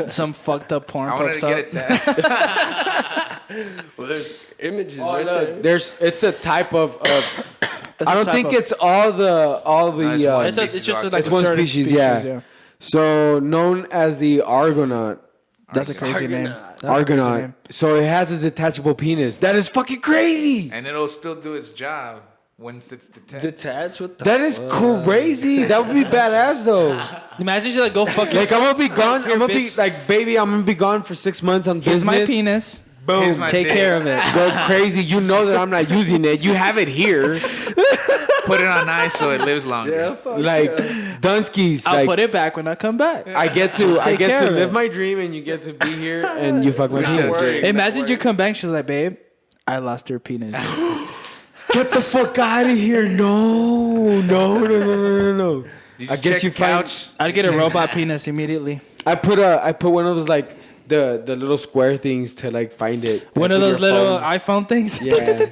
some fucked up porn I wanted pops to get up. a Well, there's images Oh, right look, there. it's a type of. That's I a don't type think of- it's all the. it's one It's, species it's just of like It's a one certain species, yeah. So known as the Argonaut. That's a crazy name. Argonaut. That's a crazy Argonaut. name. So it has a detachable penis. That is fucking crazy. And it'll still do its job once it's detached. Detached with the That is crazy. That would be badass though. Imagine you like go fuck Like I'm gonna be gone. Here, I'm gonna be bitch. like, baby, I'm gonna be gone for 6 months on Here's business. my penis. Here's Boom. my Take dick. care of it. Go crazy. You know that I'm not using it. You have it here. Put it on ice so it lives longer. Yeah, fuck Like Dunsky's. I'll Like put it back when I come back. I get to Just take care of live it. my dream, and you get to be here, and you fuck my Not penis. worried. Imagine you come back. She's like, babe, I lost her penis. Get the fuck out of here! No. Did I guess check you the find- couch? I'd get a robot penis immediately. I put one of those like the little square things to like find it. One Like, of with those your little phone. iPhone things. Yeah.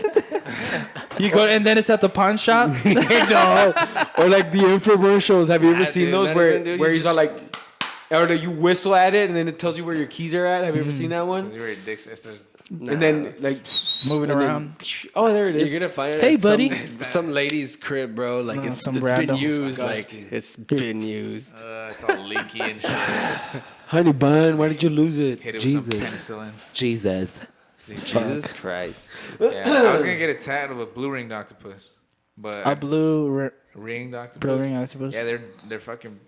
You go and then it's at the pawn shop. No. Or like the infomercials. Have you ever seen dude, those not where even, dude. where You he's all like, or you whistle at it and then it tells you where your keys are at? Have you ever seen that one? You already dicks. There's And then like Moving and then- around. oh, there it is. You're gonna find it Hey, at buddy. some lady's crib, bro. Like No, it's some been random. used. Like it's been used. it's all leaky and shit. Honey bun, why did you lose it? Hit it with some Jesus. penicillin. Jesus. Jesus Christ. Yeah, I was gonna get a tat of a blue ringed octopus, but A blue ringed octopus. blue ring octopus. Yeah, they're fucking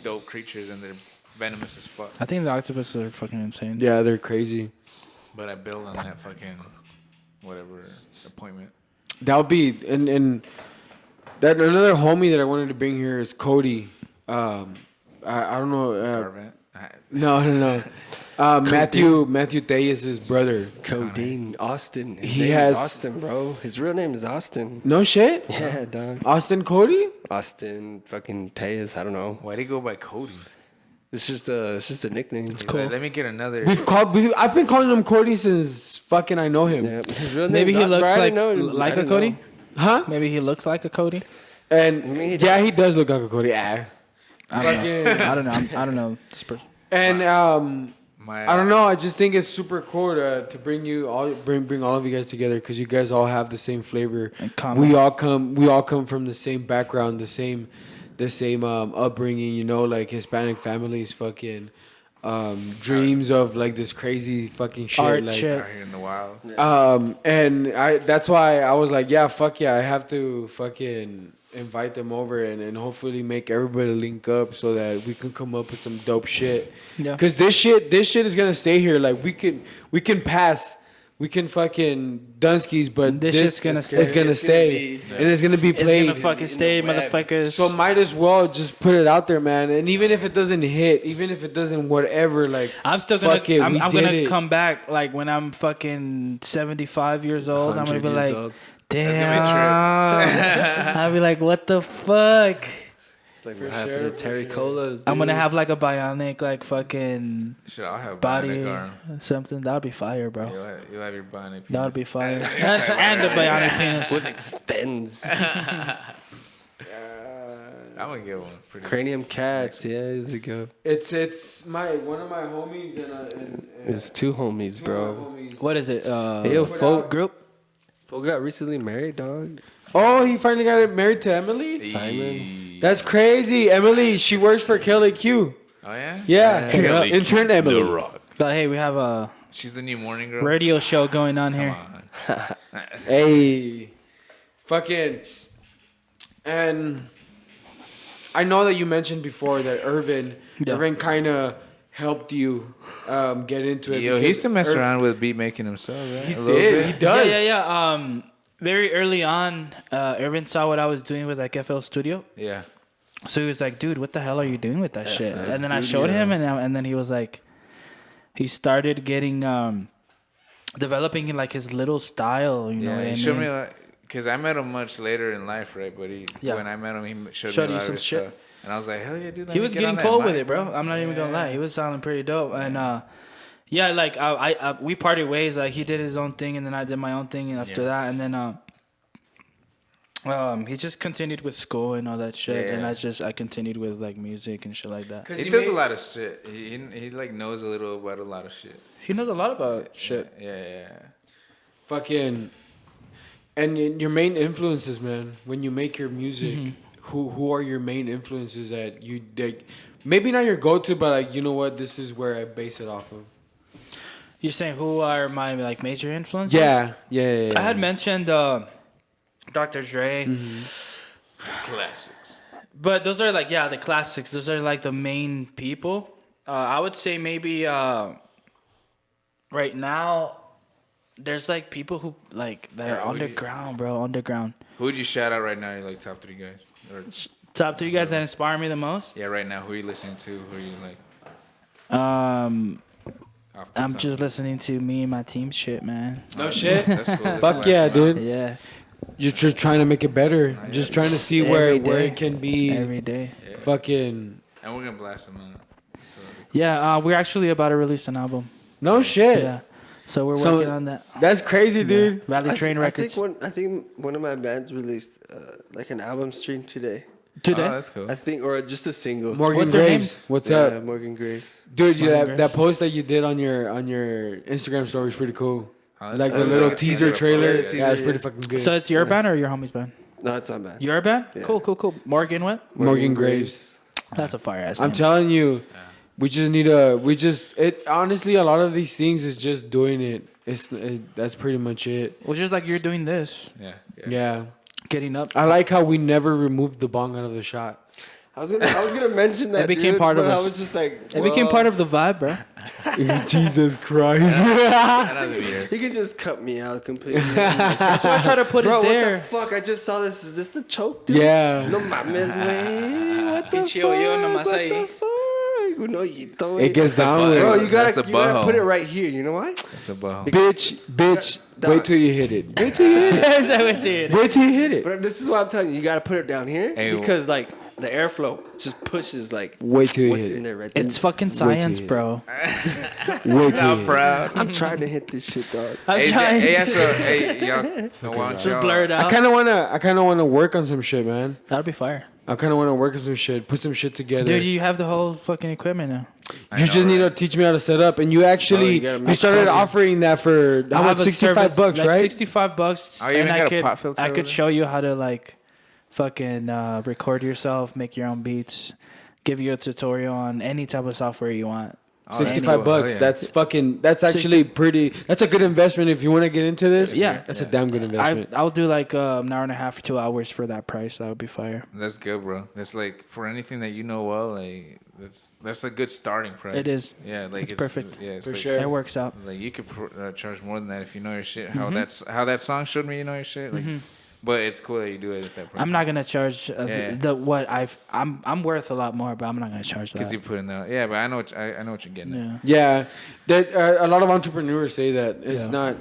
dope creatures and they're venomous as fuck. I think the octopuses are fucking insane. Yeah, they're crazy. But I bailed on that fucking whatever appointment. That would be and that another homie that I wanted to bring here is Cody. I don't know. Corvette. No. Matthew Thayes' brother. Codeine. Austin. His He name has- is Austin, bro. His real name is Austin. No shit. Yeah, dog. Austin Cody. Austin fucking Tejas. I don't know. Why'd he go by Cody? It's just a nickname. He's like, let me get another. I've been calling him Cody since fucking I know him. Yeah, his real Maybe name's he looks I like didn't know. like I a didn't Cody. know. Huh? Maybe he looks like a Cody. And mean, he yeah, he does look like a Cody. I don't know. I don't know. This person. And My, I don't know. I just think it's super cool to bring you all bring all of you guys together because you guys all have the same flavor. In common. We all come from the same background, the same upbringing. You know, like Hispanic families, fucking dreams of like this crazy fucking shit. Art like, shit. out here in the wild. and that's why I was like, yeah, fuck yeah, I have to fucking invite them over and hopefully make everybody link up so that we can come up with some dope shit. Yeah. Cause this shit is gonna stay here. Like we can pass. We can fucking Dunskies, but This shit's gonna stay. It's gonna stay, and it's gonna be It's played. gonna fucking stay, motherfuckers. So might as well just put it out there, man. And even if it doesn't hit, even if it doesn't whatever, like I'm still gonna. fuck it, I'm we gonna did it. come back like when I'm fucking 75 years old. I'm gonna be 100 years like, old. damn. I'll be like, what the fuck? It's like For what happened sure, to for Terricolas. I'm gonna dude. have like a bionic, like fucking Shit, I'll have body, bionic arm. something. That would be fire, bro. You'll have your bionic penis. That would be fire. and a bionic penis. with extends. I'm gonna get one. Pretty Cranium cats. Yeah, there's a go. it's one of my homies and It's two homies, two bro. of my homies. What is it? Hey, yo, Put folk out- Group? Folk got recently married, dog. Oh, he finally got married to Emily. Simon. That's crazy. Emily, she works for Kelly Q. Oh yeah. Yeah, Kelly Q, intern Emily. The Rock. But hey, we have a She's the new morning girl. radio show going on here. Come on. Hey, fucking, and I know that you mentioned before that Irvin kind of helped you get into it. Yo, he because used to mess around with beat making himself, right? He A little did. bit. He does. Yeah. Very early on, Irvin saw what I was doing with like FL Studio. Yeah. So he was like, "Dude, what the hell are you doing with that shit?" FL And then I showed Studio. him, and then he was like, he started getting developing in like his little style. You know Yeah. what I He mean? showed me like, cause I met him much later in life, right? But Yeah. when I met him, he showed Showed me a you lot some of his shit. stuff. And I was like, hell yeah, dude. let He me was get getting on that cold with mic, it, bro. I'm not even gonna lie. He was sounding pretty dope, and yeah, like I we parted ways. Like he did his own thing, and then I did my own thing, and after that, and then He just continued with school and all that shit, Yeah. and I continued with like music and shit like that. He does a lot of shit. He like knows a little about a lot of shit. He knows a lot about shit. Yeah. Fucking, and your main influences, man. When you make your music, who are your main influences that you like? Maybe not your go-to, but like, you know what? This is where I base it off of. You're saying who are my like major influences? Yeah. I I had mentioned Dr. Dre. Classics. But those are like, the classics. Those are like the main people. I would say maybe right now, there's like people who like that are underground, bro. Underground. Who would you shout out right now? Your like top 3 guys. Or, Top 3 guys that inspire me the most. yeah, right now. Who are you listening to? Who are you like? Off the I'm top? just listening to me and my team shit, man. No shit. That's cool. That's Fuck nice, yeah, man. dude. Yeah, You're just trying to make it better. Just trying to see Every where day. it can be. every day. Yeah. Fucking. And we're gonna blast them out. So that'd be cool. Yeah, we're actually about to release an album. No shit. Yeah, so we're So- working on that. That's crazy, dude. Valley Train Records. I think one of my bands released like an album stream today. Today. Oh, that's cool. I think, or just a single. Morgan What's her name? Graves. What's Yeah, up? Morgan Graves. Dude, you, Morgan that Graves. post that you did on your Instagram story is pretty cool. Oh, that's Like cool. the It was little like a teaser teaser trailer. for Yeah, it, it's pretty fucking good. So it's your band or your homie's band? No, it's not bad. Your band? Yeah. Cool. Morgan what? Morgan Graves. That's a fire ass I'm name. telling you, we just need honestly, a lot of these things is just doing it. That's pretty much it. Well, just like you're doing this, Yeah. Yeah. getting up. I like how we never removed the bong out of the shot. I was gonna mention that. It became dude, part of but I us. was just like, It became part of the vibe, bro. Jesus Christ. Another years. He could just cut me out completely. That's why I try to put Bro, it what there. the fuck? I just saw this. Is this the choke, dude? Yeah. No mames, güey. What the Pinche fuck? hoyo nomás What ahí. the fuck? Un hoyito, It güey. gets down butt. with Bro, it. you That's gotta the put it butthole. right here. You know why? That's the butthole. Bitch. Dog. Wait till you hit it. Wait till you hit it. Wait till you hit it. But this is what I'm telling you. You gotta put it down here Hey, because like the airflow just pushes like Wait till you what's hit in it. there right there. It's fucking Wait till science, you- bro. Wait till you hit it. Proud. I'm trying to hit this shit, dog. I'm Hey, trying hey, to so, hey, y'all, why don't just y'all, blur it I out. kind of wanna work on some shit, man. That'd be fire. I kind of want to work on some shit, put some shit together. Dude, you have the whole fucking equipment now. You just need to teach me how to set up, and you actually you gotta you make started something. offering that for how I much? have a 65 service, bucks, like right? $65. Oh, you even and got a pop filter I over could there? show you how to like fucking record yourself, make your own beats, give you a tutorial on any type of software you want. Oh, that's 65 cool. bucks. Hell yeah. That's actually pretty. That's a good investment if you want to get into this. Yeah. That's a damn good investment. I'll do like an hour and a half, 2 hours for that price. That would be fire. That's good, bro. That's like for anything that you know well, like that's a good starting price. It is. Yeah, like It's perfect. Yeah, it's For like, sure. It works out. Like you could charge more than that if you know your shit. How that song showed me you know your shit. Like, but it's cool that you do it at that price. I'm not gonna charge Yeah. I'm worth a lot more, but I'm not gonna charge because that. you put in the yeah, but I know what you're getting. At. Yeah. Yeah, that a lot of entrepreneurs say that it's Yeah. not.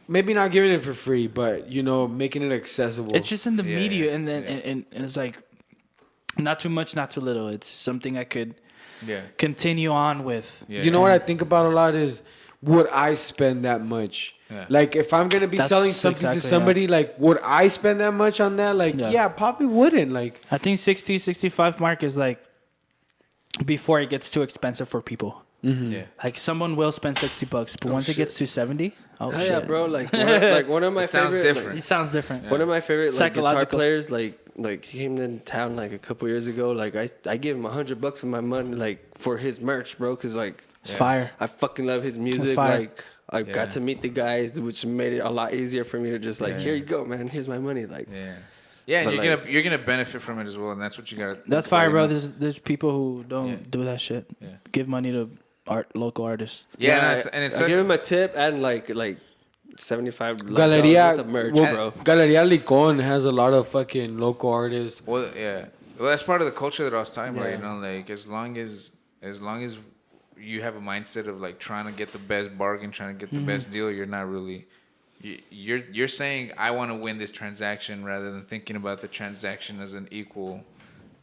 Maybe not giving it for free, but making it accessible. It's just in the Yeah, media, and then yeah. and it's like not too much, not too little. It's something I could Yeah. continue on with. Yeah. You know what I think about a lot is, would I spend that much? Yeah. Like if I'm gonna be That's selling something exactly, to somebody, like would I spend that much on that? Like Yeah. yeah, probably wouldn't. Like I think 60, 65 mark is like before it gets too expensive for people. Yeah. Like someone will spend $60, but once it gets to 70, oh shit, yeah, bro. Like one of my It sounds favorite. different. it sounds different. One of my favorite like guitar Psychological. players, like he came in town like a couple years ago. Like I gave him $100 of my money like for his merch, bro. Cause like It's fire. I fucking love his music. fire. Like I Yeah. got to meet the guys, which made it a lot easier for me to just like, Yeah. here you go, man. Here's my money. Like Yeah. Yeah, and But, you're gonna benefit from it as well, and that's what you gotta. That's fire, bro. There's people who don't Yeah. do that shit. Yeah. Give money to local artists. Yeah, and it's I such. give him a tip and like $75 Galeria, worth of merch, well, bro. Galeria Licon has a lot of fucking local artists. Well, yeah. Well, that's part of the culture that I was talking about. Yeah. You know, like as long as you have a mindset of like trying to get the best bargain, trying to get the best deal, you're not really. You're saying I want to win this transaction rather than thinking about the transaction as an equal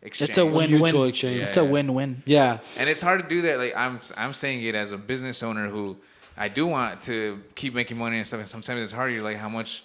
exchange. It's a win-win. Mutual exchange. It's a win-win. Yeah, And it's hard to do that. Like I'm saying it as a business owner who I do want to keep making money and stuff. And sometimes it's hard. You're like, how much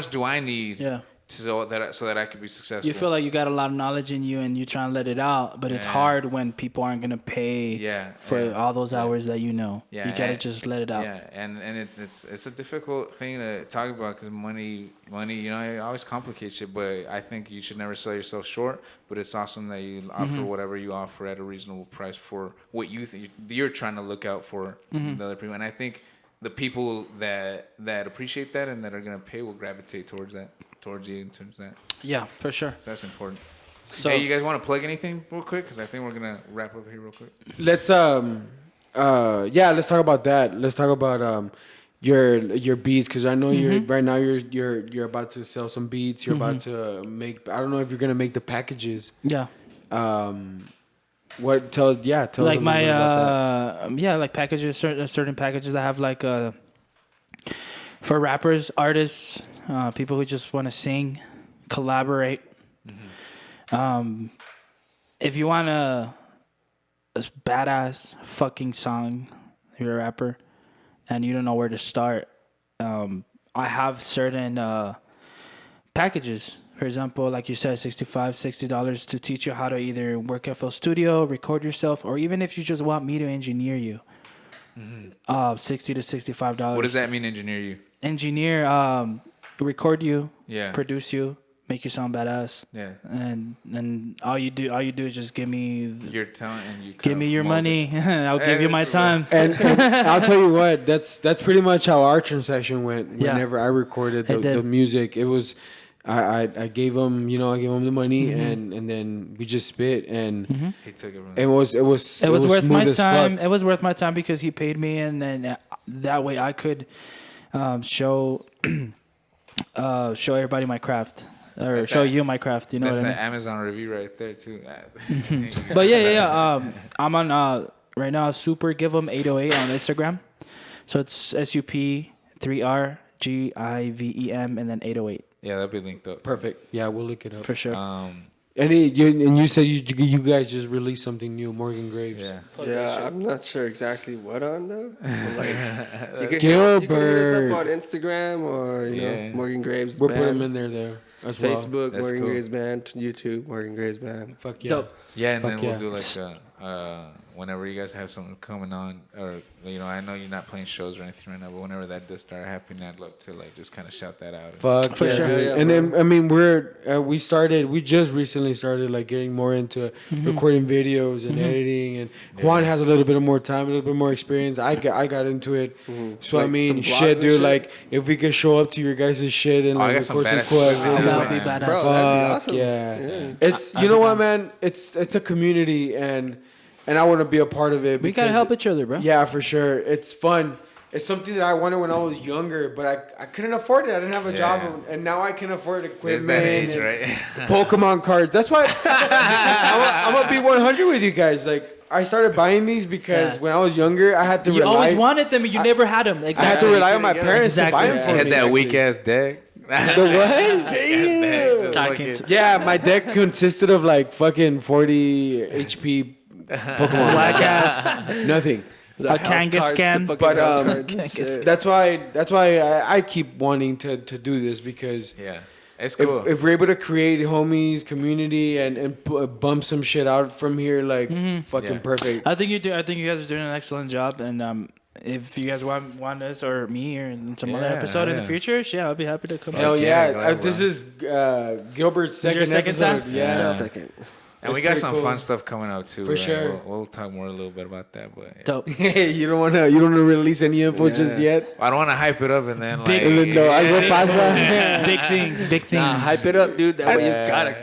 do I need? Yeah. so that I could be successful. You feel like you got a lot of knowledge in you and you're trying to let it out, but it's hard when people aren't gonna pay for all those hours that you know. Yeah, you gotta just let it out. Yeah, and it's a difficult thing to talk about because money, you know, it always complicates shit. But I think you should never sell yourself short. But it's awesome that you offer whatever you offer at a reasonable price for what you think you're trying to look out for the other people. And I think the people that appreciate that and that are gonna pay will gravitate towards you in terms of that. Yeah, for sure. So that's important. So, hey, you guys want to plug anything real quick? Because I think we're gonna wrap up here real quick. Let's let's talk about that. Let's talk about your beats, because I know you're right now you're about to sell some beats. You're about to make. I don't know if you're gonna make the packages. Yeah. What tell like my like packages, certain packages that have like for rappers, artists, people who just want to sing, collaborate. If you want a badass fucking song, you're a rapper, and you don't know where to start, I have certain packages. For example, like you said, $60 to teach you how to either work FL Studio, record yourself, or even if you just want me to engineer you. $60 to $65. What does that mean, engineer you? Engineer, record you, Yeah. produce you, make you sound badass. Yeah. And all you do is just give me Your talent and you give me your money. I'll give you my time. And I'll tell you what, that's pretty much how our transaction went. Whenever I recorded the music, it was. I gave him, the money, and then we just spit, and he took it was worth my time. Fuck. It was worth my time because he paid me, and then that way I could show everybody my craft, or that's show that, you my craft. You know that's what I mean? That's Amazon review right there too. But yeah. I'm on right now. Super give them 808 on Instagram, so it's SUP3RGIVEM and then 808. Yeah, that'll be linked up. Perfect. Yeah, we'll look it up For sure. And you said you guys just released something new, Morgan Graves. Yeah. Yeah, I'm not sure exactly what on though. But you can Gilbert. hit us up on Instagram or you know Morgan Graves. We'll Band. put him in there as well. Facebook, That's Morgan cool. Graves Band. YouTube, Morgan Graves Band. Fuck yeah. Dope. Yeah, and Fuck then yeah. we'll do like whenever you guys have something coming on, or I know you're not playing shows or anything right now, but whenever that does start happening, I'd love to like just kind of shout that out. Fuck For yeah. sure. Yeah, and then I mean we just recently started like getting more into recording videos and editing, and Juan has a little bit more time, a little bit more experience. I got into it, so Like I mean some vlogs shit, and dude. shit? Like if we could show up to your guys' shit and I like got some record some badass quick videos. That videos. would be badass. Bro, Fuck that'd be awesome. yeah. It's you know what, man. It's a community, and I want to be a part of it. We gotta because- help each other, bro. Yeah, for sure. It's fun. It's something that I wanted when I was younger, but I couldn't afford it. I didn't have a job, and now I can afford equipment. It's that age, and right? Pokemon cards. That's why I'm gonna be 100 with you guys. Like I started buying these because when I was younger, I had to. You rely, always wanted them, and you never had them. I had Exactly. to rely on my couldn't get 'em. parents to buy them Exactly. for You me. had that actually. weak ass deck. The what? Damn. Just I fucking- can't- Yeah, my deck consisted of like fucking 40 HP Pokemon. Black ass. Nothing. A Kangaskhan. But Kangaskhan. that's why I keep wanting to do this, because Yeah, it's cool. if we're able to create homies, community, and bump some shit out from here, like fucking Yeah. perfect. I think you do. I think you guys are doing an excellent job, and if you guys want us or me or in some other Yeah, episode in the yeah. future, yeah, I'll be happy to come. Hell Fuck yeah! yeah, glad, This bro. is Gilbert's your second second episode. time? Yeah. Dope. Second. And we It's got pretty some cool. fun stuff coming out too. For right? sure. We'll talk more a little bit about that, but yeah. Dope. You don't wanna release any info just yet. I don't want to hype it up and then like. Big- No, algo pasa. Big things. Big things. Nah, hype it up, dude. That way you gotta.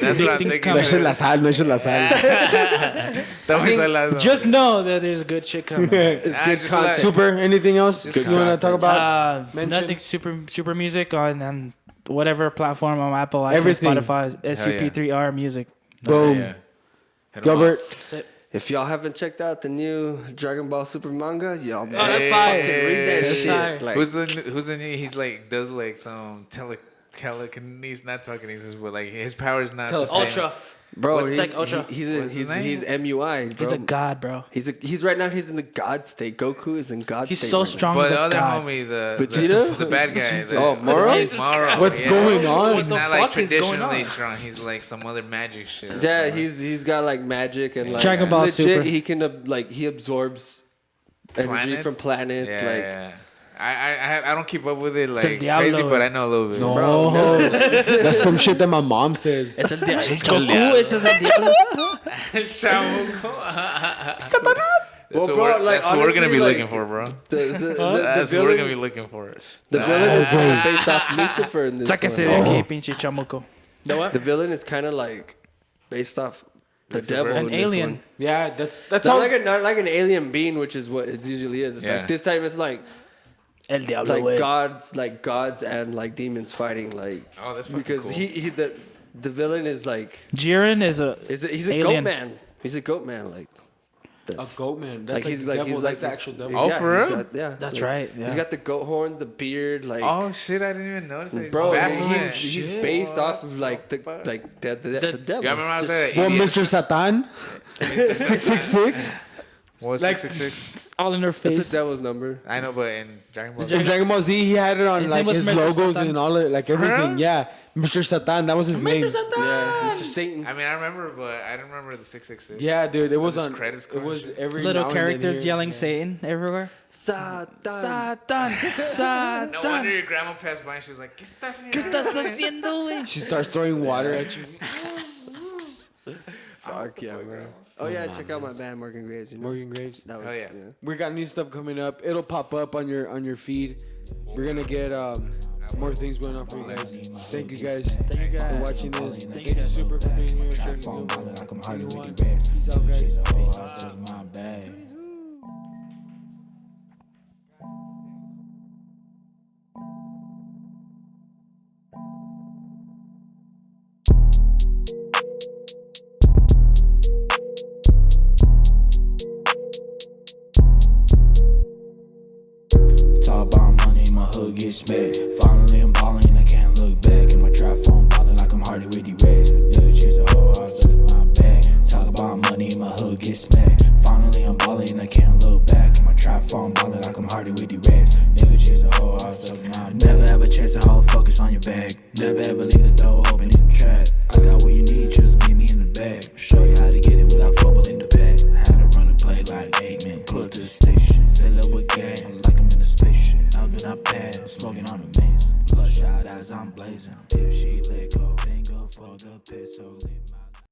That's Big what I'm things thinking. No eches la sal, no eches la sal. Estamos hablando. Just know that there's good shit coming. It's Ah, good just content. like- Super. Anything else Just you want to content. talk about? Mention? Nothing super music on whatever platform on Apple, iTunes, Everything. Spotify, SUP3R music. Boom. Yeah. Hit 'em Gilbert. If y'all haven't checked out the new Dragon Ball Super manga, y'all that's Hey. fine. fucking read that That's shit. fine. Like, Who's the new? He's like does like some telekinesis, not telekinesis, but like his power is not the same Ultra. as- Bro, It's like Ultra. he's MUI, bro. He's a god, bro. He's right now. He's in the God state. Goku is in God He's state. so right strong But as the a other god. homie, Vegeta? the bad guy. Oh, Moro? What's going on? He's What not the like fuck is going traditionally on? strong. He's like some other magic shit. now. Yeah, he's got like magic and like Dragon Ball legit. Super. He can he absorbs energy Planets? from planets. Yeah, like yeah. I don't keep up with it el like diablo, crazy, güey. but I know a little bit. No, that's some shit that my mom says. Es el diablo. Goku, ese es el diablo. Well, So bro, like, that's what we're gonna honestly, be like, looking for, bro. the That's what we're gonna be villain. looking for. The villain is kind of based off Lucifer in this Sáquese de one. aquí, pinche chamuco. The what? The villain is kind of like based off the devil. An in this alien. one. Yeah, that's Not all. not like an alien being, which is what it usually is. It's Yeah. like this time it's like El diablo, like güey. gods and like demons fighting like Oh, that's fucking because cool. the villain is like Jiren is a he's a alien. goat man. He's a goat man like A goat man. That's he's the devil. That's the this- actual devil. Oh, yeah, for he's real? got- yeah, That's like, right, yeah. He's got the goat horns, the beard, like Oh shit! I didn't even notice that. He's bro, Baphomet. he's based off of like the devil. Yeah, I remember I was at Well, 88. Mr. Satan, 666. What was like- 666? all in her That's face. the devil's number. I know, but in Dragon Ball. In Dragon Ball Z, he had it on His like name was his Mr. logos Satan. and all it, like everything. Huh? Yeah, Mr. Satan. That was his name. Yeah, he's just Satan. I mean, I remember, but I don't remember the 666. Yeah, dude, it was His on. credits It was crunch. every Little now and then characters here. yelling Yeah. Satan everywhere. Satan. Satan, Satan. No wonder your grandma passed by and she was like, ¿Qué estás haciendo? ¿Qué estás haciendo, güey? She starts throwing water at you. Fuck yeah, bro. Oh yeah, check out my band Morgan Graves. You know? Morgan Graves. That was Oh, yeah. We got new stuff coming up. It'll pop up on your feed. We're gonna get more things going on for you guys. Thank you guys for watching this. Thank you Super for being here. Sharing the news. Peace out, guys. Talk about money, my hood get smacked. Finally I'm ballin', I can't look back. In my trap phone ballin' like I'm Hardy with the rest. Never chase a hoe, I took my bag. Talk about money, my hood get smacked. Finally I'm ballin', I can't look back. In my trap phone ballin' like I'm Hardy with the rest. Never chase a hoe, I took my bag. Never ever chase a hoe, focus on your bag. Never ever leave the door open in the trap. I got what you need, just meet me in the bag. Show you how to get it without fumbling the bag. How to run and play like 8 men. Pull up to the station, fill up with gas, like I'm in a spaceship. Out do not pass, smoking on the maze. Bloodshot as I'm blazing. If she let go, then go for the piss, so leave my